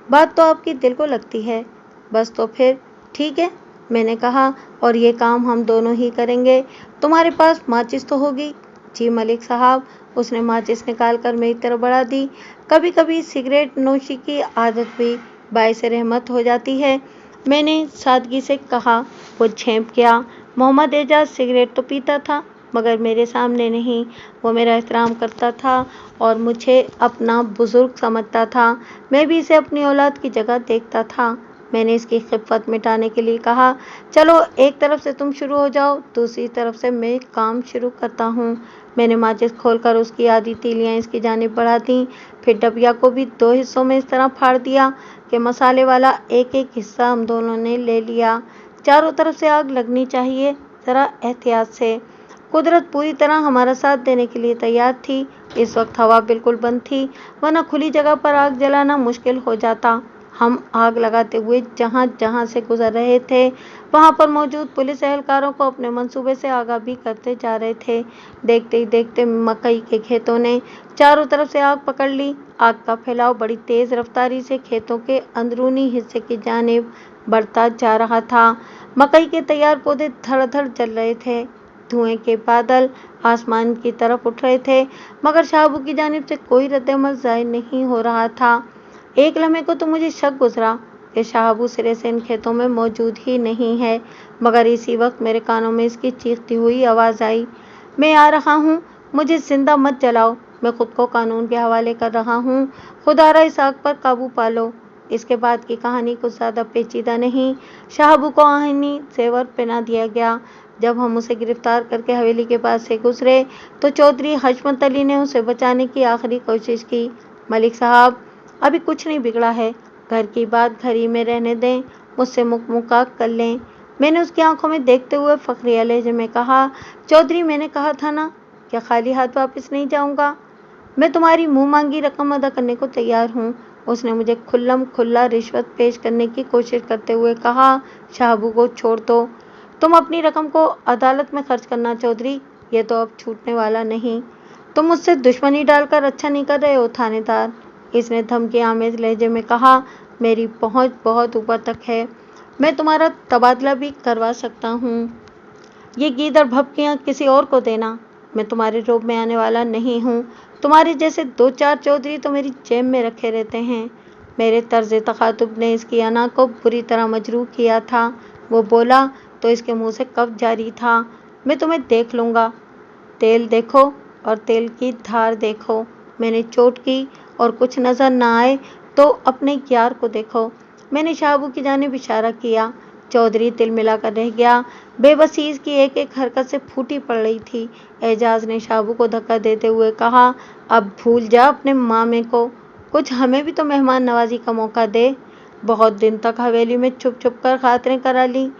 बात तो आपकी दिल को लगती है। बस तो फिर ठीक है, मैंने कहा, और ये काम हम दोनों ही करेंगे। तुम्हारे पास माचिस तो होगी? जी मलिक साहब। उसने माचिस निकाल कर मेरी तरफ बढ़ा दी। कभी कभी सिगरेट नोशी की आदत भी बाइस रहमत हो जाती है, मैंने सादगी से कहा। वो झेंप गया। मोहम्मद एजाज सिगरेट तो पीता था, मगर मेरे सामने नहीं। वो मेरा एहतराम करता था और मुझे अपना बुजुर्ग समझता था। मैं भी इसे अपनी औलाद की जगह देखता था। मैंने इसकी खिफ़्फ़त मिटाने के लिए कहा, चलो एक तरफ से तुम शुरू हो जाओ, दूसरी तरफ से मैं काम शुरू करता हूँ। मैंने माचिस खोलकर उसकी आधी तीलियाँ इसकी जानिब बढ़ा दी, फिर डबिया को भी 2 हिस्सों में इस तरह फाड़ दिया कि मसाले वाला एक एक हिस्सा हम दोनों ने ले लिया। चारों तरफ से आग लगनी चाहिए, ज़रा एहतियात से। कुदरत पूरी तरह हमारा साथ देने के लिए तैयार थी। इस वक्त हवा बिल्कुल बंद थी, वरना खुली जगह पर आग जलाना मुश्किल हो जाता। हम आग लगाते हुए जहाँ जहाँ से गुजर रहे थे, वहाँ पर मौजूद पुलिस एहलकारों को अपने मंसूबे से आगाह भी करते जा रहे थे। देखते ही देखते मकई के खेतों ने चारों तरफ से आग पकड़ ली। आग का फैलाव बड़ी तेज़ रफ्तारी से खेतों के अंदरूनी हिस्से की जानिब बढ़ता जा रहा था। मकई के तैयार पौधे धड़-धड़ जल रहे थे। धुएं के बादल आसमान की तरफ उठ रहे थे, मगर शाहबू की जानिब से कोई रद्द-ए-अमल ज़ाहिर नहीं हो रहा था। एक लम्हे को तो मुझे शक गुजरा कि शाहबू सिरे से इन खेतों में मौजूद ही नहीं है, मगर इसी वक्त मेरे कानों में इसकी चीखती हुई आवाज़ आई, मैं आ रहा हूँ, मुझे जिंदा मत जलाओ, मैं खुद को कानून के हवाले कर रहा हूँ, खुदारा इस आग पर काबू पा लो। इसके बाद की कहानी कुछ ज़्यादा पेचीदा नहीं। शाहबू को आईनी जेवर पहना दिया गया। जब हम उसे गिरफ्तार करके हवेली के पास से गुजरे तो चौधरी हशमत अली ने उसे बचाने की आखिरी कोशिश की। मलिक साहब, अभी कुछ नहीं बिगड़ा है, घर की बात घर ही में रहने दें, मुझसे मुका कर लें। मैंने उसकी आंखों में देखते हुए फखरिया लहजे में कहा, चौधरी, मैंने कहा था ना, क्या खाली हाथ वापस नहीं जाऊंगा? मैं तुम्हारी मुंह मांगी रकम अदा करने को तैयार हूँ। उसने मुझे खुल्लम खुल्ला रिश्वत पेश करने की कोशिश करते हुए कहा, शाहबू को छोड़ दो, तुम अपनी रकम को अदालत में खर्च करना चौधरी, ये तो अब छूटने वाला नहीं। तुम मुझसे दुश्मनी डालकर अच्छा नहीं कर रहे हो थानेदार, इसने धमकी आमेज लहजे में कहा। मेरी पहुंच बहुत ऊपर तक है, मैं तुम्हारा तबादला भी करवा सकता हूँ। ये गीदड़ भभकियाँ किसी और को देना, मैं तुम्हारे रोब में आने वाला नहीं हूँ। तुम्हारे जैसे 2-4 चौधरी तो मेरी जेब में रखे रहते हैं। मेरे तर्ज तखातुब ने इसकी अना को बुरी तरह मजरूह किया था। वो बोला तो इसके मुंह से कफ जारी था, मैं तुम्हें देख लूँगा। तेल देखो और तेल की धार देखो। मैंने चोट की और कुछ नज़र ना आए तो अपने यार को देखो। मैंने शाहबू की जानिब इशारा किया। चौधरी तिल मिलाकर रह गया। बेबसी इसकी एक एक हरकत से फूटी पड़ रही थी। एजाज ने शाहबू को धक्का देते हुए कहा, अब भूल जा अपने मामे को, कुछ हमें भी तो मेहमान नवाजी का मौका दे। बहुत दिन तक हवेली में छुप छुप कर खातरें करा ली।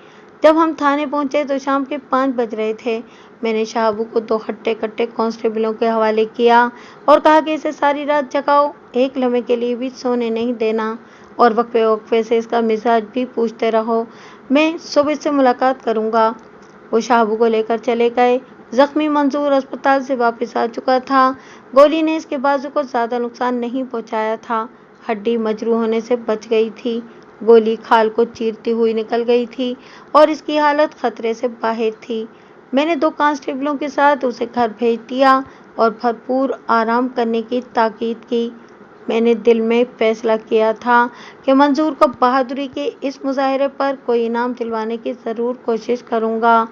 जब हम थाने पहुंचे तो शाम के 5 बज रहे थे। मैंने शाहबू को 2 हट्टे कट्टे कांस्टेबलों के हवाले किया और कहा कि इसे सारी रात जगाओ, एक लम्हे के लिए भी सोने नहीं देना और वक्फे वक्फे से इसका मिजाज भी पूछते रहो। मैं सुबह से मुलाकात करूंगा। वो शाहबू को लेकर चले गए। जख्मी मंजूर अस्पताल से वापस आ चुका था। गोली ने इसके बाजू को ज्यादा नुकसान नहीं पहुंचाया था। हड्डी मजरूह होने से बच गई थी। गोली खाल को चीरती हुई निकल गई थी और इसकी हालत खतरे से बाहर थी। मैंने 2 कांस्टेबलों के साथ उसे घर भेज दिया और भरपूर आराम करने की ताकीद की। मैंने दिल में फैसला किया था कि मंजूर को बहादुरी के इस मुजाहरे पर कोई इनाम दिलवाने की ज़रूर कोशिश करूँगा।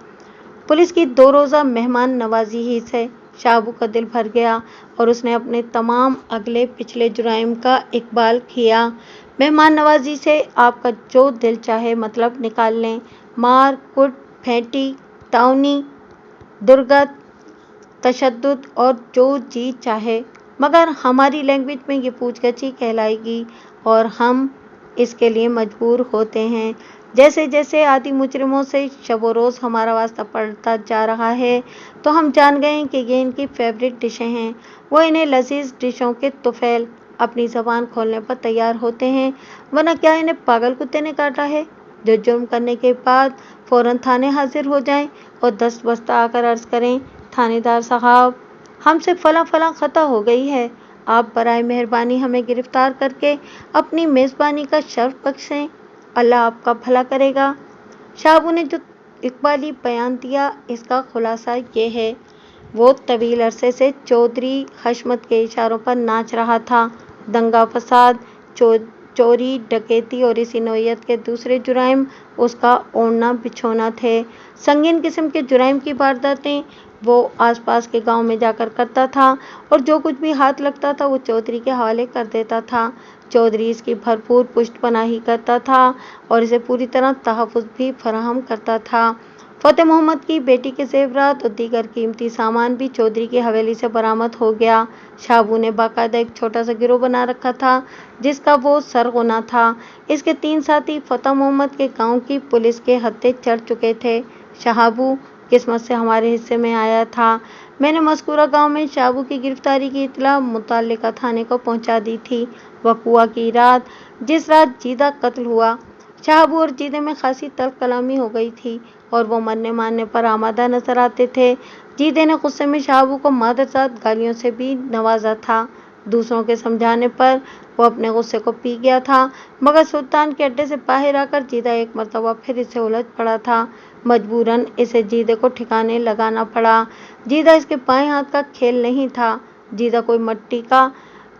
पुलिस की 2 रोज़ा मेहमान नवाजी ही से शाहबू का दिल भर गया और उसने अपने तमाम अगले पिछले जुराइम का इकबाल किया। मेहमान नवाजी से आपका जो दिल चाहे मतलब निकाल लें, मार कुट, फेंटी, ताउनी, दुर्गत, तशद्दुद और जो जी चाहे, मगर हमारी लैंग्वेज में ये पूछगछ ही कहलाएगी और हम इसके लिए मजबूर होते हैं। जैसे जैसे आदि मुजरिमों से शब रोज़ हमारा वास्ता पड़ता जा रहा है तो हम जान गए हैं कि ये इनकी फेवरेट डिशें हैं। वो इन्हें लजीज डिशों के तुफैल अपनी ज़बान खोलने पर तैयार होते हैं, वरना क्या इन्हें पागल कुत्ते ने काटा है जो जुर्म करने के बाद फ़ौरन थाने हाजिर हो जाएं और दस्त बस्ता आकर अर्ज़ करें, थानेदार साहब हमसे फला फला खता हो गई है, आप बराए मेहरबानी हमें गिरफ्तार करके अपनी मेज़बानी का शर्फ बख्शें, अल्लाह आपका भला करेगा। शाहबू ने जो इकबाली बयान दिया इसका खुलासा ये है। वो तवील अरसे से चौधरी हशमत के इशारों पर नाच रहा था। दंगा फसाद, चोरी डकैती और इसी नौइयत के दूसरे जुराइम उसका ओढ़ना बिछोना थे। संगीन किस्म के जुराइम की वारदातें वो आसपास के गांव में जाकर करता था और जो कुछ भी हाथ लगता था वो चौधरी के हवाले कर देता था। चौधरी इसकी भरपूर पुष्टपनाही करता था और इसे पूरी तरह तहफ़्फ़ुज़ भी फराहम करता था। फतेह मोहम्मद की बेटी के ज़ेवरात और दीगर कीमती सामान भी चौधरी की हवेली से बरामद हो गया। शाहबू ने बाकायदा एक छोटा सा गिरोह बना रखा था जिसका वो सरगना था। इसके 3 साथी फतेह मोहम्मद के गांव की पुलिस के हत्थे चढ़ चुके थे। शाहबू किस्मत से हमारे हिस्से में आया था। मैंने मज़कूरा गांव में शाहबू की गिरफ्तारी की इत्तला मुतल्लिका थाने को पहुंचा दी थी। वक़ुआ की रात, जिस रात जीदा कत्ल हुआ, शाहबू और जीदे में खासी तल्ख कलामी हो गई थी और वो मरने मारने पर आमादा नजर आते थे। जीदे ने गुस्से में शाहबू को मादरजात गालियों से भी नवाजा था। दूसरों के समझाने पर वो अपने गुस्से को पी गया था, मगर सुल्तान के अड्डे से बाहर आकर जीदा एक मरतबा फिर इसे उलझ पड़ा था। मजबूरन इसे जीदे को ठिकाने लगाना पड़ा। जीदा इसके बाएं हाथ का खेल नहीं था। जीदा कोई मट्टी का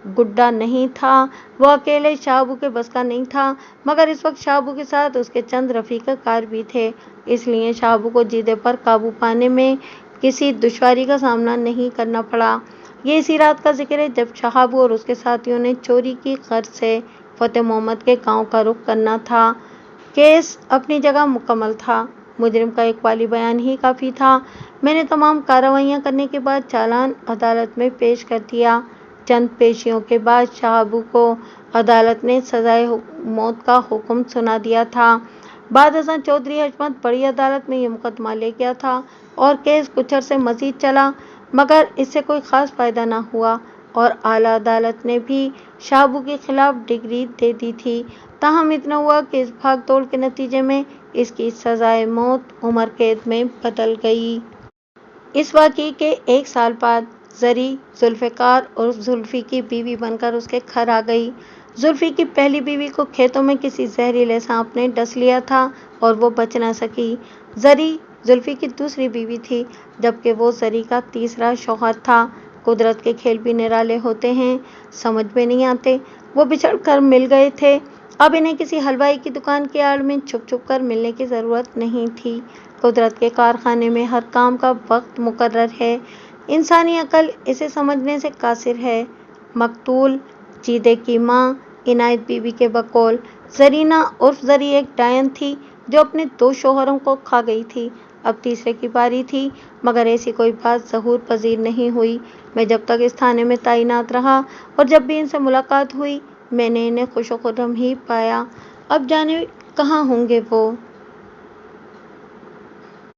गुड्डा नहीं था। वो अकेले शाहबू के बस का नहीं था, मगर इस वक्त शाहबू के साथ उसके चंद रफीका-कार भी थे। इसलिए शाहबू को जीदे पर काबू पाने में किसी दुश्वारी का सामना नहीं करना पड़ा। ये इसी रात का जिक्र है जब शाहबू और उसके साथियों ने चोरी की गर्ज से फतेह मोहम्मद के गांव का रुख करना था। केस अपनी जगह मुकम्मल था। मुजरिम का इकबाली बयान ही काफ़ी था। मैंने तमाम कार्रवाइयाँ करने के बाद चालान अदालत में पेश कर दिया। चंद पेशियों के बाद शाहबू को अदालत ने सजाए मौत का हुक्म सुना दिया था। बाद अज़ां चौधरी हशमत बड़ी अदालत में ये मुकदमा ले गया था और केस कुछ अरसे मजीद चला, मगर इससे कोई ख़ास फ़ायदा न हुआ और आला अदालत ने भी शाहबू के खिलाफ डिग्री दे दी थी। ताहम इतना हुआ कि इस भाग दौड़ के नतीजे में इसकी सजाए मौत उम्र कैद में बदल गई। इस वाक़ये के 1 साल बाद ज़री ज़ुल्फ़िकार उर्फ़ ज़ुल्फ़ी की बीवी बनकर उसके घर आ गई। जुल्फी की पहली बीवी को खेतों में किसी जहरीले सांप ने डस लिया था और वो बच न सकी। जरी जुल्फी की दूसरी बीवी थी, जबकि वो जरी का तीसरा शौहर था। कुदरत के खेल भी निराले होते हैं, समझ में नहीं आते। वो बिछड़ कर मिल गए थे। अब इन्हें किसी हलवाई की दुकान की आड़ में छुप छुप कर मिलने की ज़रूरत नहीं थी। कुदरत के कारखाने में हर काम का वक्त मुकर्रर है। इंसानी अकल इसे समझने से कासिर है। मकतूल जीदे की माँ इनायत बीबी के बकौल जरीना उर्फ जरी एक डायन थी जो अपने 2 शौहरों को खा गई थी। अब तीसरे की बारी थी, मगर ऐसी कोई बात ज़हूर पजीर नहीं हुई। मैं जब तक इस थाने में तैनात रहा और जब भी इनसे मुलाकात हुई, मैंने इन्हें खुशो खुर्रम ही पाया। अब जाने कहाँ होंगे वो।